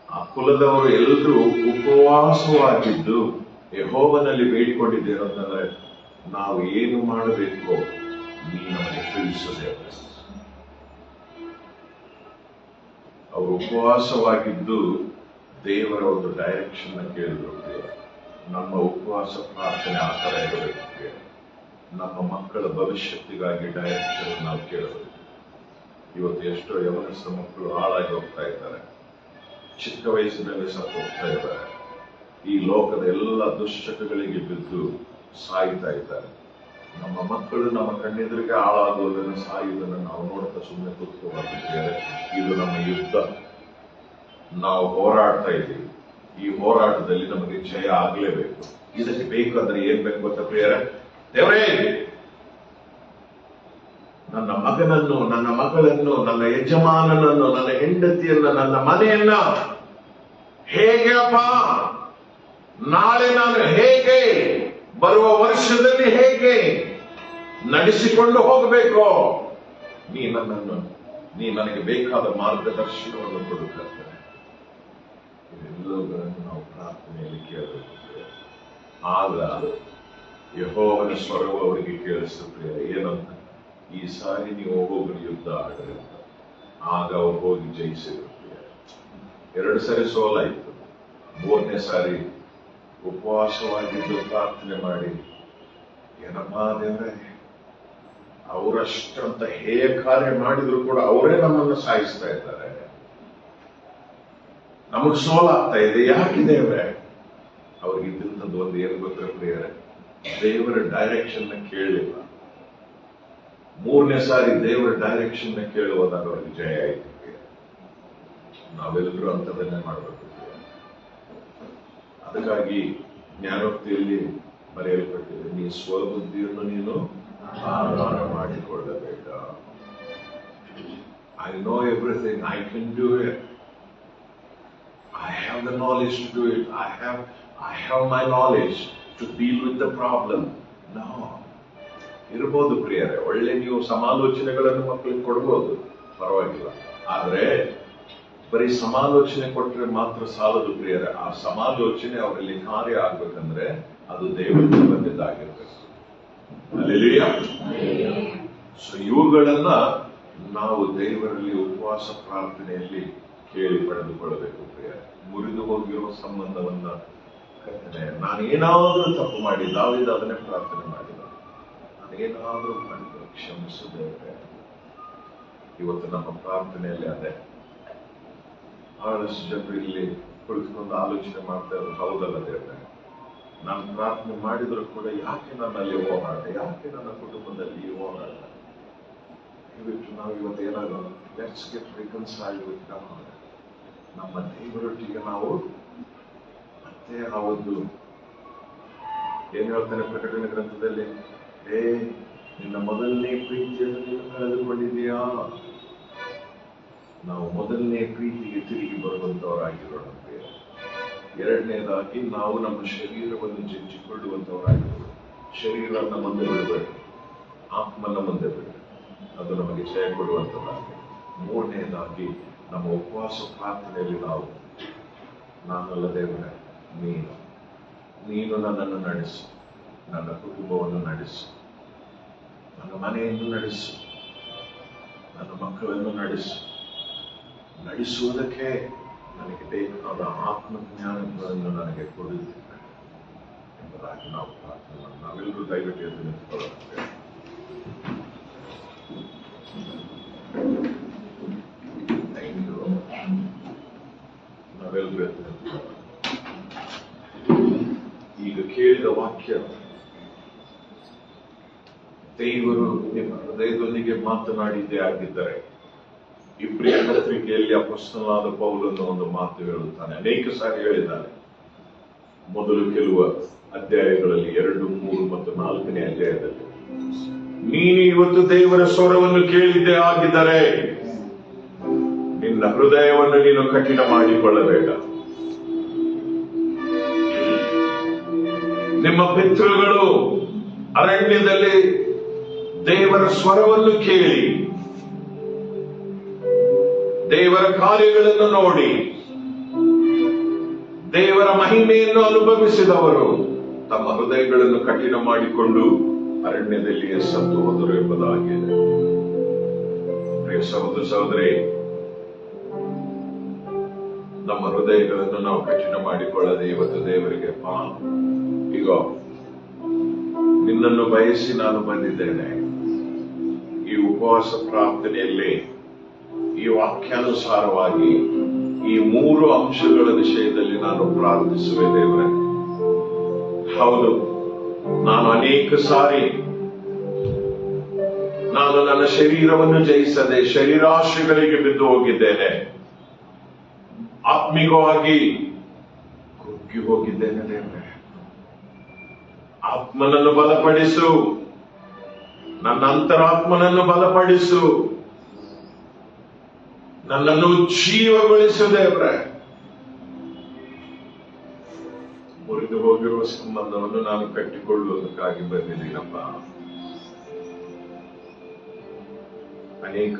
ಆ ಕುಲದವರು ಎಲ್ಲರೂ ಉಪವಾಸವಾಗಿದ್ದು ಯೆಹೋವನಲ್ಲಿ ಬೇಡಿಕೊಂಡಿದ್ದೇವೆ ಅಂತಂದ್ರೆ, ನಾವು ಏನು ಮಾಡಬೇಕು, ನೀ ನಮಗೆ ತಿಳಿಸದೆ. ಅವರು ಉಪವಾಸವಾಗಿದ್ದು ದೇವರ ಒಂದು ಡೈರೆಕ್ಷನ್ ಕೇಳಿದ್ರು. ನಮ್ಮ ಉಪವಾಸ ಪ್ರಾರ್ಥನೆ ಆ ಥರ ಇರಬೇಕು. ನಮ್ಮ ಮಕ್ಕಳ ಭವಿಷ್ಯತ್ತಿಗಾಗಿ ಡೈರೆಕ್ಷನ್ ನಾವು ಕೇಳಬೇಕು. ಇವತ್ತು ಎಷ್ಟೋ ಯವನಸ್ಥ ಮಕ್ಕಳು ಹಾಳಾಗಿ ಹೋಗ್ತಾ ಇದ್ದಾರೆ, ಚಿಕ್ಕ ವಯಸ್ಸಿನಲ್ಲಿ ಸತ್ತು ಹೋಗ್ತಾ ಇದ್ದಾರೆ, ಈ ಲೋಕದ ಎಲ್ಲ ದುಶ್ಚಟಗಳಿಗೆ ಬಿದ್ದು ಸಾಯ್ತಾ ಇದ್ದಾರೆ. ನಮ್ಮ ಮಕ್ಕಳು ನಮ್ಮ ಕಣ್ಣೆದುರಿಗೆ ಹಾಳಾಗುವುದನ್ನು, ಸಾಯುವುದನ್ನು ನಾವು ನೋಡ್ತಾ ಸುಮ್ಮನೆ ಕೂತ್ಕೋಬಾರ್ದಿದ್ದೇವೆ. ಇದು ನಮ್ಮ ಯುದ್ಧ. ನಾವು ಹೋರಾಡ್ತಾ ಇದ್ದೀವಿ. ಈ ಹೋರಾಟದಲ್ಲಿ ನಮಗೆ ಜಯ ಆಗಲೇಬೇಕು. ಇದಕ್ಕೆ ಬೇಕಾದ್ರೆ ಏನ್ ಬೇಕು ಗೊತ್ತಾ ಪ್ರಿಯರೇ? ದೇವರೇ, ನನ್ನ ಮಗನನ್ನು, ನನ್ನ ಮಗಳನ್ನು, ನನ್ನ ಯಜಮಾನನನ್ನು, ನನ್ನ ಹೆಂಡತಿಯನ್ನ, ನನ್ನ ಮನೆಯನ್ನ ಹೇಗೆ ಅಪ್ಪ ನಾಳೆ ನಾನು ಹೇಗೆ, ಬರುವ ವರ್ಷದಲ್ಲಿ ಹೇಗೆ ನಡೆಸಿಕೊಂಡು ಹೋಗಬೇಕು, ನೀ ನನಗೆ ಬೇಕಾದ ಮಾರ್ಗದರ್ಶನವನ್ನು ಕೊಡುತ್ತಾರೆ. ಇವೆಲ್ಲವುಗಳನ್ನು ನಾವು ಪ್ರಾರ್ಥನೆಯಲ್ಲಿ ಕೇಳಬೇಕು. ಆಗ ಯೆಹೋವನ ಸ್ವರವು ಅವರಿಗೆ ಕೇಳಿಸುತ್ತೆ. ಏನಂತ? ಈ ಸಾರಿ ನೀವು ಹೋಗಿ ಯುದ್ಧ ಆಡಲಿ. ಆಗ ಅವ್ರು ಹೋಗಿ ಜಯಿಸಿರುತ್ತಾರೆ. 2 ಸಾರಿ ಸೋಲಾಯಿತು. 3ನೇ ಸಾರಿ ಉಪವಾಸವಾಗಿದ್ದು ಪ್ರಾರ್ಥನೆ ಮಾಡಿ, ಏನಪ್ಪಾ ದೇವರೇ, ಅವರಷ್ಟಂತ ಹೇಯ ಕಾರ್ಯ ಮಾಡಿದ್ರು ಕೂಡ ಅವರೇ ನಮ್ಮನ್ನು ಸಾಯಿಸ್ತಾ ಇದ್ದಾರೆ, ನಮಗ್ ಸೋಲಾಗ್ತಾ ಇದೆ, ಯಾಕಿದ್ದೇವೆ? ಅವ್ರಿಗಿದ್ದಂಥದ್ದು ಒಂದು ಏನು ಗೊತ್ತಾ ಪ್ರಿಯರೇ? ದೇವರ ಡೈರೆಕ್ಷನ್ ಕೇಳಲಿಲ್ಲ. 3ನೇ ಸಾರಿ ದೇವರ ಡೈರೆಕ್ಷನ್ ಕೇಳುವುದಾಗ ಅವರಿಗೆ ಜಯ ಆಯ್ತು. ನಾವೆಲ್ಲರೂ ಅಂಥದನ್ನೇ ಮಾಡಬೇಕು. ಅದಕ್ಕಾಗಿ ಜ್ಞಾನೋಕ್ತಿಯಲ್ಲಿ ಬರೆಯಲ್ಪಟ್ಟಿದೆ, ನೀ ಸ್ವಬುದ್ಧಿಯನ್ನು ನೀನು ಆಧಾರ ಮಾಡಿಕೊಳ್ಳಬೇಡ. I know everything, I can do it, I have the knowledge to do it. I have my knowledge to deal with the problem. No. ಇರಬಹುದು ಪ್ರಿಯರೇ, ಒಳ್ಳೆ ನೀವು ಸಮಾಲೋಚನೆಗಳನ್ನು ಮಕ್ಕಳಿಗೆ ಕೊಡಬಹುದು, ಪರವಾಗಿಲ್ಲ. ಆದ್ರೆ ಬರೀ ಸಮಾಲೋಚನೆ ಕೊಟ್ಟರೆ ಮಾತ್ರ ಸಾಲದು ಪ್ರಿಯರೇ. ಆ ಸಮಾಲೋಚನೆ ಅವರಲ್ಲಿ ಕಾರ್ಯ ಆಗ್ಬೇಕಂದ್ರೆ ಅದು ದೇವರಿಂದ ಬಂದಿದ್ದಾಗಿರ್ಬೇಕು. ಹಲ್ಲೆಲೂಯಾ. ಸೊ ಇವುಗಳನ್ನ ನಾವು ದೇವರಲ್ಲಿ ಉಪವಾಸ ಪ್ರಾರ್ಥನೆಯಲ್ಲಿ ಕೇಳಿ ಪಡೆದುಕೊಳ್ಳಬೇಕು ಪ್ರಿಯರೇ. ಮುರಿದು ಹೋಗಿರುವ ಸಂಬಂಧವನ್ನ ಕರ್ತನೆ, ನಾನೇನಾದ್ರೂ ತಪ್ಪು ಮಾಡಿ, ದಾವೀದ ಅದನ್ನೇ ಪ್ರಾರ್ಥನೆ ಮಾಡಿದ, ನಾನೇನಾದ್ರೂ ಮಾಡಿದ ಕ್ಷಮಿಸುತ್ತೇವೆ. ಇವತ್ತು ನಮ್ಮ ಪ್ರಾರ್ಥನೆಯಲ್ಲಿ ಅದೇ. ಬಹಳಷ್ಟು ಜನರು ಇಲ್ಲಿ ಕುಳಿತುಕೊಂಡು ಆಲೋಚನೆ ಮಾಡ್ತಾ ಇರೋದು, ಹೌದಲ್ಲ ದೇವರೇ, ನಾನು ಪ್ರಾರ್ಥನೆ ಮಾಡಿದ್ರು ಕೂಡ ಯಾಕೆ ನನ್ನಲ್ಲಿ ಹೋರಾಟ, ಯಾಕೆ ನನ್ನ ಕುಟುಂಬದಲ್ಲಿ ಈ ಹೋರಾಟ? ನಾವು ಇವತ್ತು ಏನಾಗೋದು, ಲೆಟ್ಸ್ ಗೆಟ್ ರಿಕನ್ಸೈಲ್ಡ್ ವಿತ್ ಗಾಡ್. ನಮ್ಮ ದೇವರೊಟ್ಟಿಗೆ ನಾವು ಮತ್ತೆ ಆ ಒಂದು ಏನ್ ಹೇಳ್ತಾನೆ ಪ್ರಕಟಣೆ ಗ್ರಂಥದಲ್ಲಿ, ನಿನ್ನ ಮೊದಲನೇ ಪ್ರೀತಿಯನ್ನು ನೀನು ಕಳೆದುಕೊಂಡಿದೆಯಾ? ನಾವು ಮೊದಲನೇ ಪ್ರೀತಿಗೆ ತಿರುಗಿ ಬರುವಂತವರಾಗಿರೋಣ. 2ನೇದಾಗಿ ನಾವು ನಮ್ಮ ಶರೀರವನ್ನು ಜಜ್ಜಿಕೊಳ್ಳುವಂತವರಾಗಿರೋಣ. ಶರೀರನ ಮುಂದೆ ಬಿಡಬೇಕು, ಆತ್ಮನ ಮುಂದೆ ಬಿಡಬೇಕು, ಅದು ನಮಗೆ ಜಯ ಕೊಡುವಂತದ್ದಾಗಿ. 3ನೇದಾಗಿ ನಮ್ಮ ಉಪವಾಸ ಪ್ರಾರ್ಥನೆಯಲ್ಲಿ ನಾವು, ನಾನಲ್ಲ ದೇವರೇ, ನೀನು ನನ್ನನ್ನು ನಡೆಸು, ನನ್ನ ಕುಟುಂಬವನ್ನು ನಡೆಸು, ನನ್ನ ಮನೆಯನ್ನು ನಡೆಸು, ನನ್ನ ಮಕ್ಕಳನ್ನು ನಡೆಸುವುದಕ್ಕೆ ನನಗೆ ಬೇಕಾದ ಆತ್ಮಜ್ಞಾನಗಳನ್ನು ನನಗೆ ಕೊಡುತ್ತೇನೆ ಎಂಬುದಾಗಿ ನಾವು ಪ್ರಾರ್ಥನೆ ಮಾಡಿ, ನಾವೆಲ್ಲರೂ ದಯವಿಟ್ಟು ಎದ್ದು ನಿಂತುಕೊಳ್ಳುತ್ತೇವೆ. ನಾವೆಲ್ಲರೂ ಎದ್ದು ನಿಂತುಕೊಳ್ಳೋಣ. ಈಗ ಕೇಳಿದ ವಾಕ್ಯ ದೇವರು ನಿಮ್ಮ ಹೃದಯದೊಂದಿಗೆ ಮಾತನಾಡಿದ್ದೇ ಆಗಿದ್ದರೆ, ಇಬ್ರಿಯ ಪತ್ರಿಕೆಯಲ್ಲಿ ಅಪೊಸ್ತಲನಾದ ಪೌಲನು ಒಂದು ಮಾತು ಹೇಳುತ್ತಾನೆ, ಅನೇಕ ಸಾರಿ ಹೇಳಿದ್ದಾನೆ. ಮೊದಲು ಕೆಲವು ಅಧ್ಯಾಯಗಳಲ್ಲಿ 2, 3 ಮತ್ತು 4ನೇ ಅಧ್ಯಾಯದಲ್ಲಿ, ನೀನು ಇವತ್ತು ದೇವರ ಸ್ವರವನ್ನು ಕೇಳಿದ್ದೇ ಆಗಿದ್ದರೆ ನಿನ್ನ ಹೃದಯವನ್ನು ನೀನು ಕಠಿಣ ಮಾಡಿಕೊಳ್ಳಬೇಡ. ನಿಮ್ಮ ಪಿತೃಗಳು ಅರಣ್ಯದಲ್ಲಿ ದೇವರ ಸ್ವರವನ್ನು ಕೇಳಿ, ದೇವರ ಕಾರ್ಯಗಳನ್ನು ನೋಡಿ, ದೇವರ ಮಹಿಮೆಯನ್ನು ಅನುಭವಿಸಿದವರು ತಮ್ಮ ಹೃದಯಗಳನ್ನು ಕಠಿಣ ಮಾಡಿಕೊಂಡು ಅರಣ್ಯದಲ್ಲಿಯೇ ಸತ್ತು ಹೋದರು ಎಂಬುದಾಗಿದೆ. ಪ್ರಿಯ ಸಹೋದರ ಸಹೋದರಿ, ನಮ್ಮ ಹೃದಯಗಳನ್ನು ನಾವು ಕಠಿಣ ಮಾಡಿಕೊಳ್ಳದೆ ಇವತ್ತು ದೇವರಿಗೆ, ಈಗ ನಿನ್ನನ್ನು ಬಯಸಿ ನಾನು ಬಂದಿದ್ದೇನೆ. ಈ ಉಪವಾಸ ಪ್ರಾರ್ಥನೆಯಲ್ಲಿ ಈ ವಾಕ್ಯಾನುಸಾರವಾಗಿ ಈ 3 ಅಂಶಗಳ ವಿಷಯದಲ್ಲಿ ನಾನು ಪ್ರಾರ್ಥಿಸುವೆ ದೇವರೇ. ಹೌದು, ನಾನು ಅನೇಕ ಸಾರಿ ನಾನು ನನ್ನ ಶರೀರವನ್ನು ಜಯಿಸದೆ ಶರೀರಾಶೆಗಳಿಗೆ ಬಿದ್ದು ಹೋಗಿದ್ದೇನೆ. ಆತ್ಮಿಕವಾಗಿ ಕುಗ್ಗಿ ಹೋಗಿದ್ದೇನೆ ದೇವರೇ. ಆತ್ಮನನ್ನು ಬಲಪಡಿಸು, ನನ್ನ ಅಂತರಾತ್ಮನನ್ನು ಬಲಪಡಿಸು, ನನ್ನನ್ನು ಜೀವಗೊಳಿಸು ದೇವರೇ. ಮುರಿದು ಹೋಗಿರುವ ಸಂಬಂಧವನ್ನು ನಾನು ಕಟ್ಟಿಕೊಳ್ಳುವುದಕ್ಕಾಗಿ ಬಂದಿದ್ದೀನಪ್ಪ. ಅನೇಕ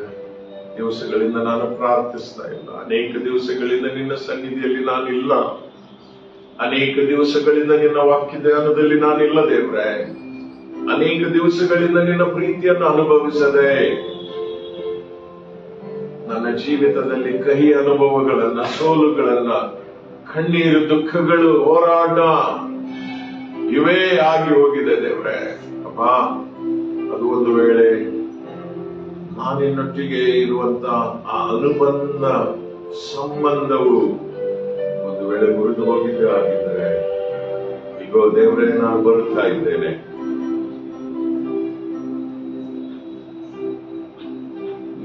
ದಿವಸಗಳಿಂದ ನಾನು ಪ್ರಾರ್ಥಿಸ್ತಾ ಇಲ್ಲ. ಅನೇಕ ದಿವಸಗಳಿಂದ ನಿನ್ನ ಸನ್ನಿಧಿಯಲ್ಲಿ ನಾನಿಲ್ಲ. ಅನೇಕ ದಿವಸಗಳಿಂದ ನಿನ್ನ ವಾಕ್ಯದಾನದಲ್ಲಿ ನಾನಿಲ್ಲ ದೇವ್ರೆ. ಅನೇಕ ದಿವಸಗಳಿಂದ ನಿನ್ನ ಪ್ರೀತಿಯನ್ನು ಅನುಭವಿಸದೆ ನನ್ನ ಜೀವಿತದಲ್ಲಿ ಕಹಿ ಅನುಭವಗಳನ್ನ, ಸೋಲುಗಳನ್ನ, ಕಣ್ಣೀರು, ದುಃಖಗಳು, ಹೋರಾಟ ಇವೇ ಆಗಿ ಹೋಗಿದೆ ದೇವ್ರೆ. ಅಪ್ಪ, ಅದು ಒಂದು ವೇಳೆ ನಾನಿನ್ನೊಟ್ಟಿಗೆ ಇರುವಂತ ಆ ಅನುಬಂಧ ಸಂಬಂಧವು ಒಂದು ವೇಳೆ ಮುರಿದು ಹೋಗಿದ್ದೇ ಆಗಿದ್ದರೆ, ಈಗ ದೇವರೇ ನಾನು ಬರುತ್ತಾ ಇದ್ದೇನೆ.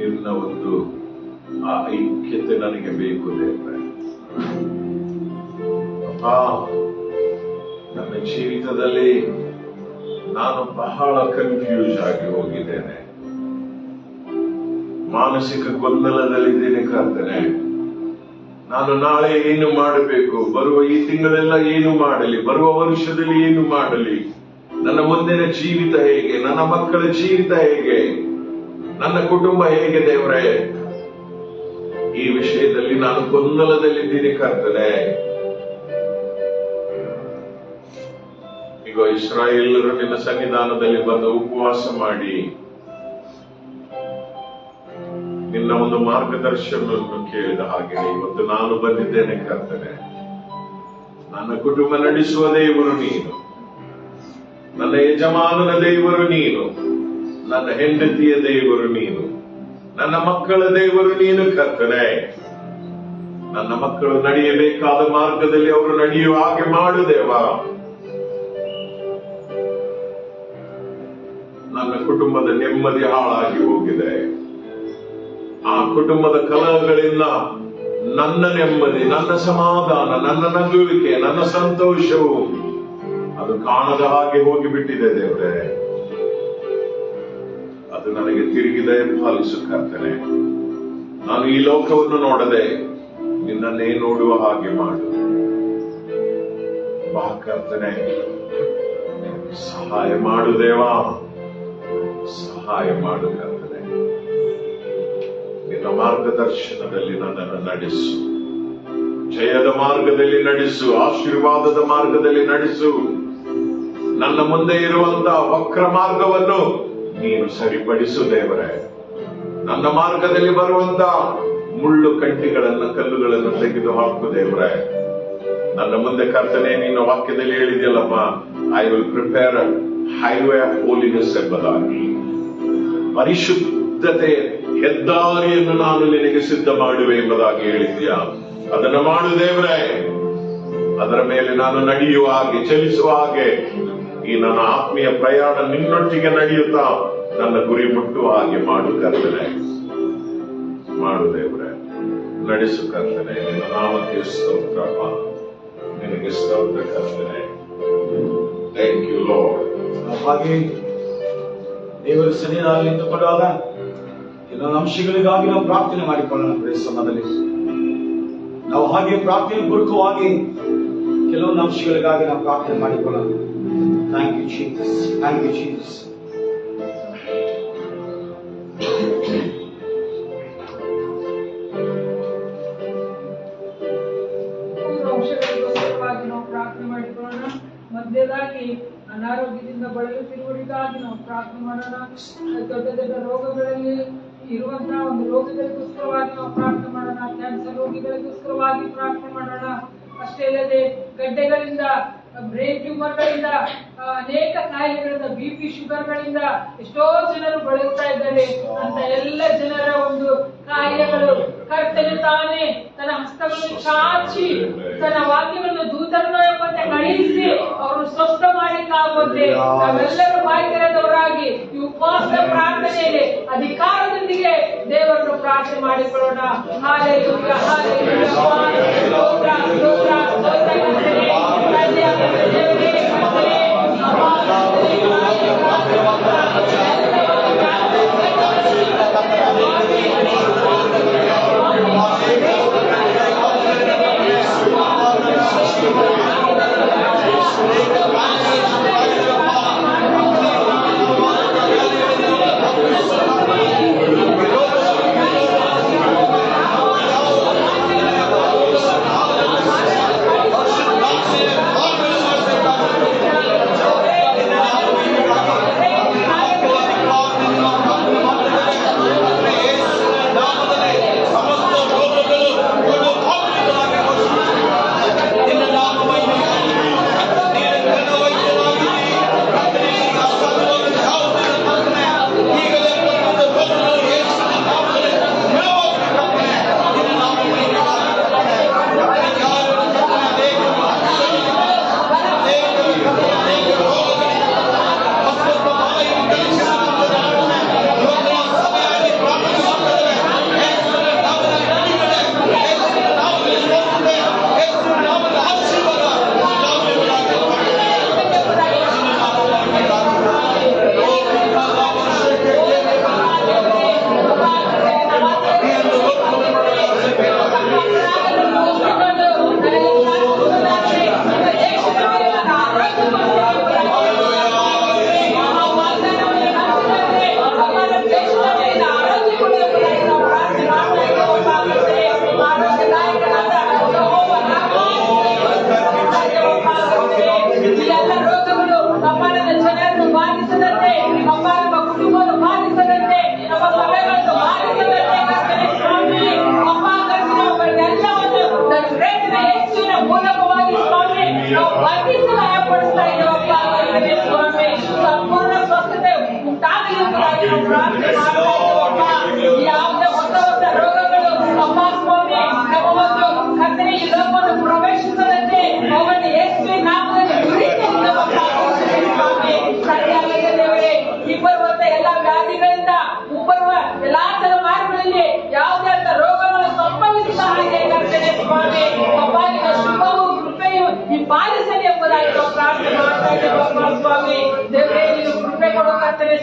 ನಿನ್ನ ಒಂದು ಆ ಐಕ್ಯತೆ ನನಗೆ ಬೇಕು ದೇವರೇ. ಅಪ್ಪ, ನನ್ನ ಜೀವಿತದಲ್ಲಿ ನಾನು ಬಹಳ ಕನ್ಫ್ಯೂಸ್ ಆಗಿ ಹೋಗಿದ್ದೇನೆ. ಮಾನಸಿಕ ಗೊಂದಲದಲ್ಲಿದ್ದೇನೆ ಕರ್ತನೆ. ನಾನು ನಾಳೆ ಏನು ಮಾಡಬೇಕು, ಬರುವ ಈ ತಿಂಗಳೆಲ್ಲ ಏನು ಮಾಡಲಿ, ಬರುವ ವರ್ಷದಲ್ಲಿ ಏನು ಮಾಡಲಿ, ನನ್ನ ಮುಂದಿನ ಜೀವಿತ ಹೇಗೆ, ನನ್ನ ಮಕ್ಕಳ ಜೀವಿತ ಹೇಗೆ, ನನ್ನ ಕುಟುಂಬ ಹೇಗೆ ದೇವರೇ, ಈ ವಿಷಯದಲ್ಲಿ ನಾನು ಗೊಂದಲದಲ್ಲಿದ್ದೀನಿ ಕರ್ತನೆ. ಈಗ ಇಸ್ರಾಯೇಲರು ನಿನ್ನ ಸನ್ನಿಧಾನದಲ್ಲಿ ಬಂದು ಉಪವಾಸ ಮಾಡಿ ನಿನ್ನ ಒಂದು ಮಾರ್ಗದರ್ಶನವನ್ನು ಕೇಳಿದ ಹಾಗೆ ಇವತ್ತು ನಾನು ಬಂದಿದ್ದೇನೆ ಕರ್ತನೆ. ನನ್ನ ಕುಟುಂಬ ನಡೆಸುವ ದೇವರು ನೀನು, ನನ್ನ ಯಜಮಾನನ ದೇವರು ನೀನು, ನನ್ನ ಹೆಂಡತಿಯ ದೇವರು ನೀನು, ನನ್ನ ಮಕ್ಕಳ ದೇವರು ನೀನು ಕರ್ತನೆ. ನನ್ನ ಮಕ್ಕಳು ನಡೆಯಬೇಕಾದ ಮಾರ್ಗದಲ್ಲಿ ಅವರು ನಡೆಯುವ ಹಾಗೆ ಮಾಡು ದೇವ. ನನ್ನ ಕುಟುಂಬದ ನೆಮ್ಮದಿ ಹಾಳಾಗಿ ಹೋಗಿದೆ. ಆ ಕುಟುಂಬದ ಕಲಹಗಳಿಂದ ನನ್ನ ನೆಮ್ಮದಿ, ನನ್ನ ಸಮಾಧಾನ, ನನ್ನ ನಗುವಿಕೆ, ನನ್ನ ಸಂತೋಷವು ಅದು ಕಾಣದ ಹಾಗೆ ಹೋಗಿಬಿಟ್ಟಿದೆ ದೇವರೇ. ಅದು ನನಗೆ ತಿರುಗಿದೆ ಪಾಲಿಸು ಕರ್ತನೆ. ನಾನು ಈ ಲೋಕವನ್ನು ನೋಡದೆ ನಿನ್ನನ್ನೇ ನೋಡುವ ಹಾಗೆ ಮಾಡು ಬಾ ಕರ್ತನೆ. ಸಹಾಯ ಮಾಡು ದೇವಾ, ಸಹಾಯ ಮಾಡು ಕರ್ತನೆ. ನಿನ್ನ ಮಾರ್ಗದರ್ಶನದಲ್ಲಿ ನನ್ನನ್ನು ನಡೆಸು, ಜಯದ ಮಾರ್ಗದಲ್ಲಿ ನಡೆಸು, ಆಶೀರ್ವಾದದ ಮಾರ್ಗದಲ್ಲಿ ನಡೆಸು. ನನ್ನ ಮುಂದೆ ಇರುವಂತಹ ವಕ್ರ ಮಾರ್ಗವನ್ನು ನೀನು ಸರಿಪಡಿಸು ದೇವರೇ. ನನ್ನ ಮಾರ್ಗದಲ್ಲಿ ಬರುವಂತ ಮುಳ್ಳು ಕಂಟಿಗಳನ್ನ, ಕಲ್ಲುಗಳನ್ನು ತೆಗೆದು ಹಾಕು ದೇವರೇ. ನನ್ನ ಮುಂದೆ ಕರ್ತನೆ ನಿನ್ನ ವಾಕ್ಯದಲ್ಲಿ ಹೇಳಿದೆಯಲ್ಲಪ್ಪ, I will prepare highway of holiness ಎಂಬುದಾಗಿ, ಪರಿಶುದ್ಧತೆ ಹೆದ್ದಾರಿಯನ್ನು ನಾನು ನಿನಗೆ ಸಿದ್ಧ ಮಾಡುವೆ ಎಂಬುದಾಗಿ ಹೇಳಿದ್ಯಾ. ಅದನ್ನು ಮಾಡು ದೇವರೇ. ಅದರ ಮೇಲೆ ನಾನು ನಡೆಯುವ ಹಾಗೆ, ಚಲಿಸುವ ಹಾಗೆ, ಈ ನನ್ನ ಆತ್ಮೀಯ ಪ್ರಯಾಣ ನಿನ್ನೊಟ್ಟಿಗೆ ನಡೆಯುತ್ತಾ ನನ್ನ ಗುರಿ ಮುಟ್ಟುವ ಹಾಗೆ ಮಾಡು ಕರ್ತನೆ. ಮಾಡು ದೇವರೇ, ನಡೆಸು ಕರ್ತನೆ. ನಿನ್ನ ನಾಮಕ್ಕೆ ಸ್ತೋತ್ರಪ್ಪ, ನಿನಗೆ ಸ್ತೋತ್ರ ಕರ್ತನೆ. Thank you Lord. ಹಾಗೆ ದೇವರ ಸನ್ನಿಧಾನದಲ್ಲಿ ನಿಂತುಕೊಳ್ಳುವಾಗ ಕೆಲವೊಂದು ಅಂಶಗಳಿಗಾಗಿ ನಾವು ಪ್ರಾರ್ಥನೆ ಮಾಡಿಕೊಳ್ಳೋಣ. ಸಮಯದಲ್ಲಿ ನಾವು ಹಾಗೆ ಪ್ರಾರ್ಥನೆ ಪೂರ್ವಕವಾಗಿ ಕೆಲವೊಂದು ಅಂಶಗಳಿಗಾಗಿ ನಾವು ಪ್ರಾರ್ಥನೆ ಮಾಡಿಕೊಳ್ಳೋಣ. Thank you Jesus, thank you Jesus. ಅಂಶಗಳಿಗೋಸ್ಕರವಾಗಿ ನಾವು ಪ್ರಾರ್ಥನೆ ಮಾಡಿಕೊಳ್ಳೋಣ. ಮಧ್ಯದಾಗಿ ಅನಾರೋಗ್ಯದಿಂದ ಬಳಲುತ್ತಿರುವವರಿಗಾಗಿ ನಾವು ಪ್ರಾರ್ಥನೆ ಮಾಡೋಣ. ದೊಡ್ಡ ದೊಡ್ಡ ರೋಗಗಳಲ್ಲಿ ಇರುವಂತಹ ಒಂದು ರೋಗಗಳಿಗೋಸ್ಕರವಾಗಿ ನಾವು ಪ್ರಾರ್ಥನೆ ಮಾಡೋಣ. ಕ್ಯಾನ್ಸರ್ ರೋಗಿಗಳಿಗೋಸ್ಕರವಾಗಿ ಪ್ರಾರ್ಥನೆ ಮಾಡೋಣ. ಅಷ್ಟೇ ಅಲ್ಲದೆ ಗಡ್ಡೆಗಳಿಂದ, ಬ್ರೈನ್ ಟ್ಯೂಮರ್ಗಳಿಂದ, ಅನೇಕ ಕಾಯಿಲೆಗಳಿಂದ, BP ಶುಗರ್ಗಳಿಂದ ಎಷ್ಟೋ ಜನರು ಬಳಲ್ತಾ ಇದ್ದಾರೆ. ಅಂತ ಎಲ್ಲ ಜನರ ಒಂದು ಕಾಯಿಲೆಗಳು ಕರ್ತನು ತಾನೇ ತನ್ನ ಹಸ್ತವನ್ನು ಚಾಚಿ ತನ್ನ ವಾಕ್ಯವನ್ನು ದೂತರನ್ನು ಎಂಬಂತೆ ಕಳುಹಿಸಿ ಅವರು ಸ್ವಸ್ಥ ಮಾಡಿಕಾಗುವಂತೆ ನಾವೆಲ್ಲರೂ ಬಾಯ್ಕೆರೆದವರಾಗಿ ಈ ಉಪವಾಸದ ಪ್ರಾರ್ಥನೆಯಲ್ಲಿ ಅಧಿಕಾರದೊಂದಿಗೆ ದೇವರನ್ನು ಪ್ರಾರ್ಥನೆ ಮಾಡಿಕೊಳ್ಳೋಣ. ಹಾಲೆಲೂಯಾ, ಹಾಲೆಲೂಯಾ, ಸ್ತೋತ್ರ, ಸ್ತೋತ್ರ, ಸ್ತೋತ್ರ ಕರ್ತನೇ, ತಂದೆಯಾದ ದೇವರೇ, ಕರ್ತನೇ,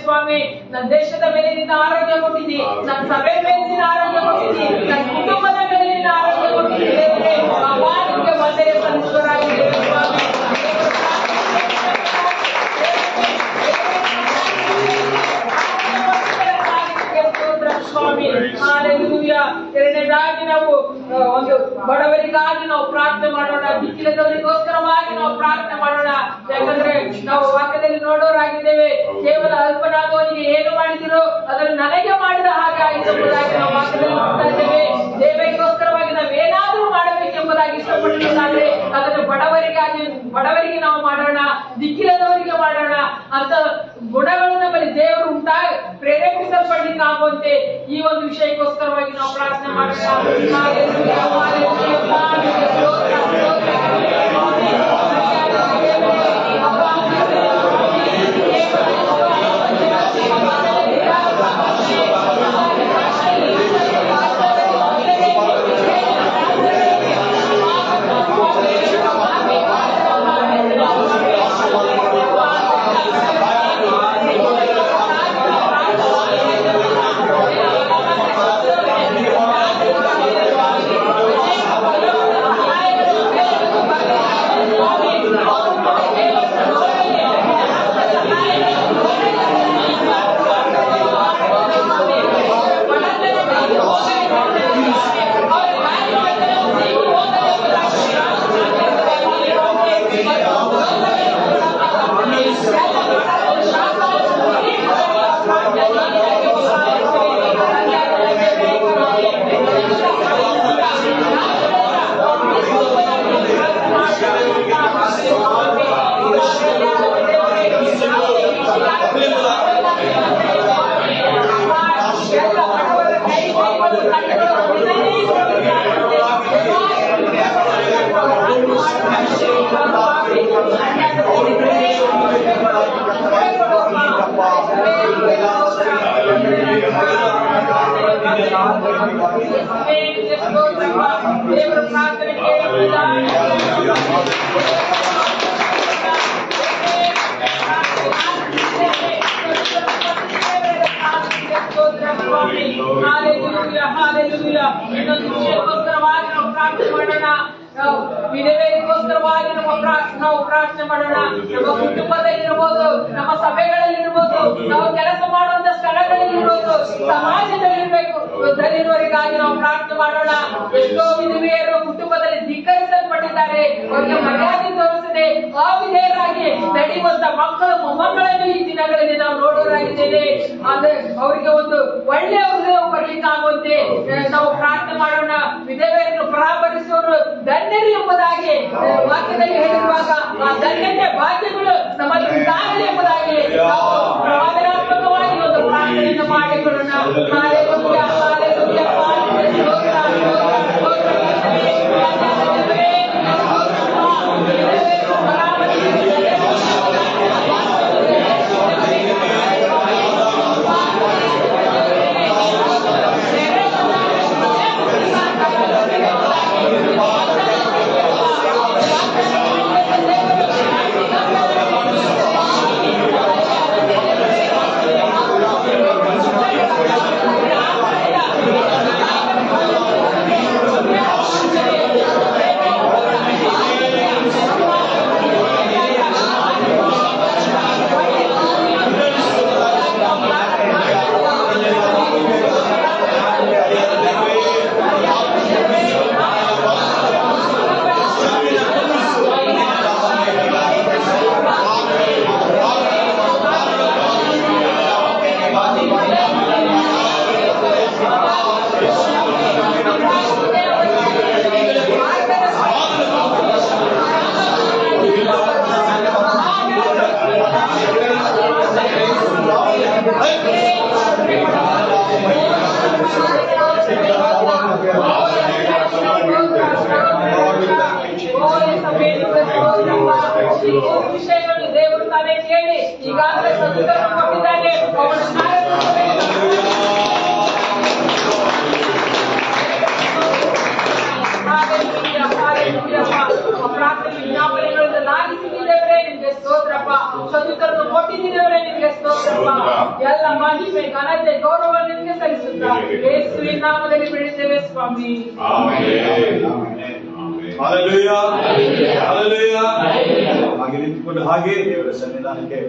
ಸ್ವಾಮಿ, ನನ್ನ ದೇಶದ ಮೇಲೆ ನಿನ್ನ ಆರೋಗ್ಯ ಕೊಟ್ಟಿದ್ದಿ, ನನ್ನ ಸಭೆ ಮೇಲೆ ನಿನ್ನ ಆರೋಗ್ಯ ಕೊಟ್ಟಿದ್ದಿ, ನನ್ನ ಕುಟುಂಬದ ಮೇಲೆ ನಿನ್ನ ಆರೋಗ್ಯ ಕೊಟ್ಟಿದ್ದಿ. ದೇವರೇ ನಿಮಗೆ ವಂದನೆ ಸಲ್ಲಿಸುವರಾಗಿದ್ದೇವೆ ಸ್ವಾಮಿ. ಸ್ವಾಮಿ ಹಾಲೆಲೂಯಾ. ಎರಡನೇದಾಗಿ ನಾವು ಒಂದು ಬಡವರಿಗಾಗಿ ನಾವು ಪ್ರಾರ್ಥನೆ ಮಾಡೋಣ, ದಿಕ್ಕಿಲ್ಲದವರಿಗೋಸ್ಕರವಾಗಿ ನಾವು ಪ್ರಾರ್ಥನೆ ಮಾಡೋಣ. ಯಾಕಂದ್ರೆ ನಾವು ವಾಕ್ಯದಲ್ಲಿ ನೋಡೋರಾಗಿದ್ದೇವೆ, ಕೇವಲ ಅಲ್ಪನಾದವನಿಗೆ ಏನು ಮಾಡಿದಿರೋ ಅದನ್ನು ನನಗೆ ಮಾಡಿದ ಹಾಗೆ ಆಯಿತು ಎಂಬುದಾಗಿ ನಾವು ವಾಕ್ಯದಲ್ಲಿ ನೋಡ್ತಾ ಇದ್ದೇವೆ. ದೇವರಿಗೋಸ್ಕರವಾಗಿ ನಾವೇನಾದ್ರೂ ಮಾಡಬೇಕೆಂಬುದಾಗಿ ಇಷ್ಟಪಟ್ಟಿದ್ದಾದ್ರೆ ಅದನ್ನು ಬಡವರಿಗೆ ನಾವು ಮಾಡೋಣ, ದಿಕ್ಕಿಲ್ಲದವರಿಗೆ ಮಾಡೋಣ. ಅಂತ ಗುಣಗಳು ನಮ್ಮಲ್ಲಿ ದೇವರು ಪ್ರೇರೇಪಿಸಲ್ಪಡ್ಲಿಕ್ಕೆ ಆಗುವಂತೆ ಈ ಒಂದು ವಿಷಯಕ್ಕೋಸ್ಕರವಾಗಿ ನಾವು ಪ್ರಾರ್ಥನೆ ಮಾಡೋಣ. ದೇವರ ಪ್ರಾರ್ಥನೆ ಇನ್ನೊಂದು ವಿಷಯಕ್ಕೋಸ್ಕರವಾಗಿ ನಾವು ಪ್ರಾರ್ಥನೆ ಮಾಡೋಣ. ವಿಧವೆಗೋಸ್ಕರವಾಗಿ ನಾವು ಪ್ರಾರ್ಥನೆ ಮಾಡೋಣ. ನಮ್ಮ ಕುಟುಂಬದಲ್ಲಿರ್ಬೋದು, ನಮ್ಮ ಸಭೆಗಳಲ್ಲಿರ್ಬೋದು, ನಾವು ಕೆಲಸ ಮಾಡುವಂತ ಸ್ಥಳಗಳಲ್ಲಿರ್ಬೋದು, ಸಮಾಜದಲ್ಲಿರ್ಬೇಕು ದಲಿತರಿಗಾಗಿ ನಾವು ಪ್ರಾರ್ಥನೆ ಮಾಡೋಣ. ಎಷ್ಟೋ ವಿಧವೆಯರು ಕುಟುಂಬದಲ್ಲಿ ಧಿಕ್ಕರಿಸಲ್ಪಟ್ಟಿದ್ದಾರೆ. ಅವರಿಗೆ ಮರ್ಯಾದೆ ತೋರಿಸದೆ ಅವಿಧೇಯರಾಗಿ ನಡೆಯುವಂತ ಮಕ್ಕಳು ಮೊಮ್ಮಕ್ಕಳನ್ನು ಈ ದಿನಗಳಲ್ಲಿ ನಾವು ನೋಡೋರಾಗಿದ್ದೇವೆ. ಆದ್ರೆ ಅವರಿಗೆ ಒಂದು ಒಳ್ಳೆಯ ಹೃದಯ ಬರ್ಲಿಕ್ಕಾಗುವಂತೆ ನಾವು ಪ್ರಾರ್ಥನೆ ಮಾಡೋಣ. ವಿಧವೆಯರನ್ನು ಪರಾಮರಿಸುವವರು ಧನ್ಯರು ಎಂಬುದಾಗಿ ವಾಕ್ಯದಲ್ಲಿ ಹೇಳಿರುವಾಗ ಆ ಧನ್ಯತೆ ಭಾಗ್ಯಗಳು ನಮ್ಮಲ್ಲಿ ಉಂಟಾಗಲಿ ಎಂಬುದಾಗಿ ನಾವು ಪ್ರವಾದನಾತ್ಮಕವಾಗಿ ಒಂದು ಪ್ರಾರ್ಥನೆಯನ್ನು ಮಾಡಿಕೊಳ್ಳೋಣ. ಹಾಲೆಲೂಯಾ, ಹಾಲೆಲೂಯಾ, ವಿಷಯಗಳು ದೇವರು ತಾನೇ ಕೇಳಿ ಈಗಾಗಲೇ ಸದುತ್ತರವನ್ನು ಕೊಟ್ಟಿದ್ದಾನೆ. ಪ್ರಾರ್ಥನೆ ವಿಜ್ಞಾಪನೆಗಳನ್ನು ಲಾಗಿಸಿದ್ದೇವರೇ ನಿಮ್ಗೆ ಸ್ತೋತ್ರಪ್ಪ. ಸದುತ್ತರನ್ನು ಕೊಟ್ಟಿದ್ದೇವರೇ ನಿಮ್ಗೆ ಸ್ತೋತ್ರಪ್ಪ. ಎಲ್ಲ ಮಹಿಮೆ ಘನತೆ ಗೌರವ ನಿಮ್ಗೆ ಸಲ್ಲಿಸುತ್ತಾ ಯೇಸುವಿನ ನಾಮದಲ್ಲಿ ಬೆಳೆದ್ದೇವೆ ಸ್ವಾಮಿ. Hallelujah, hallelujah. ಹಾಗೆ ನಿಂತುಕೊಂಡು ಹಾಗೆ ದೇವರ ಸನ್ನಿಧಾನಕ್ಕೆ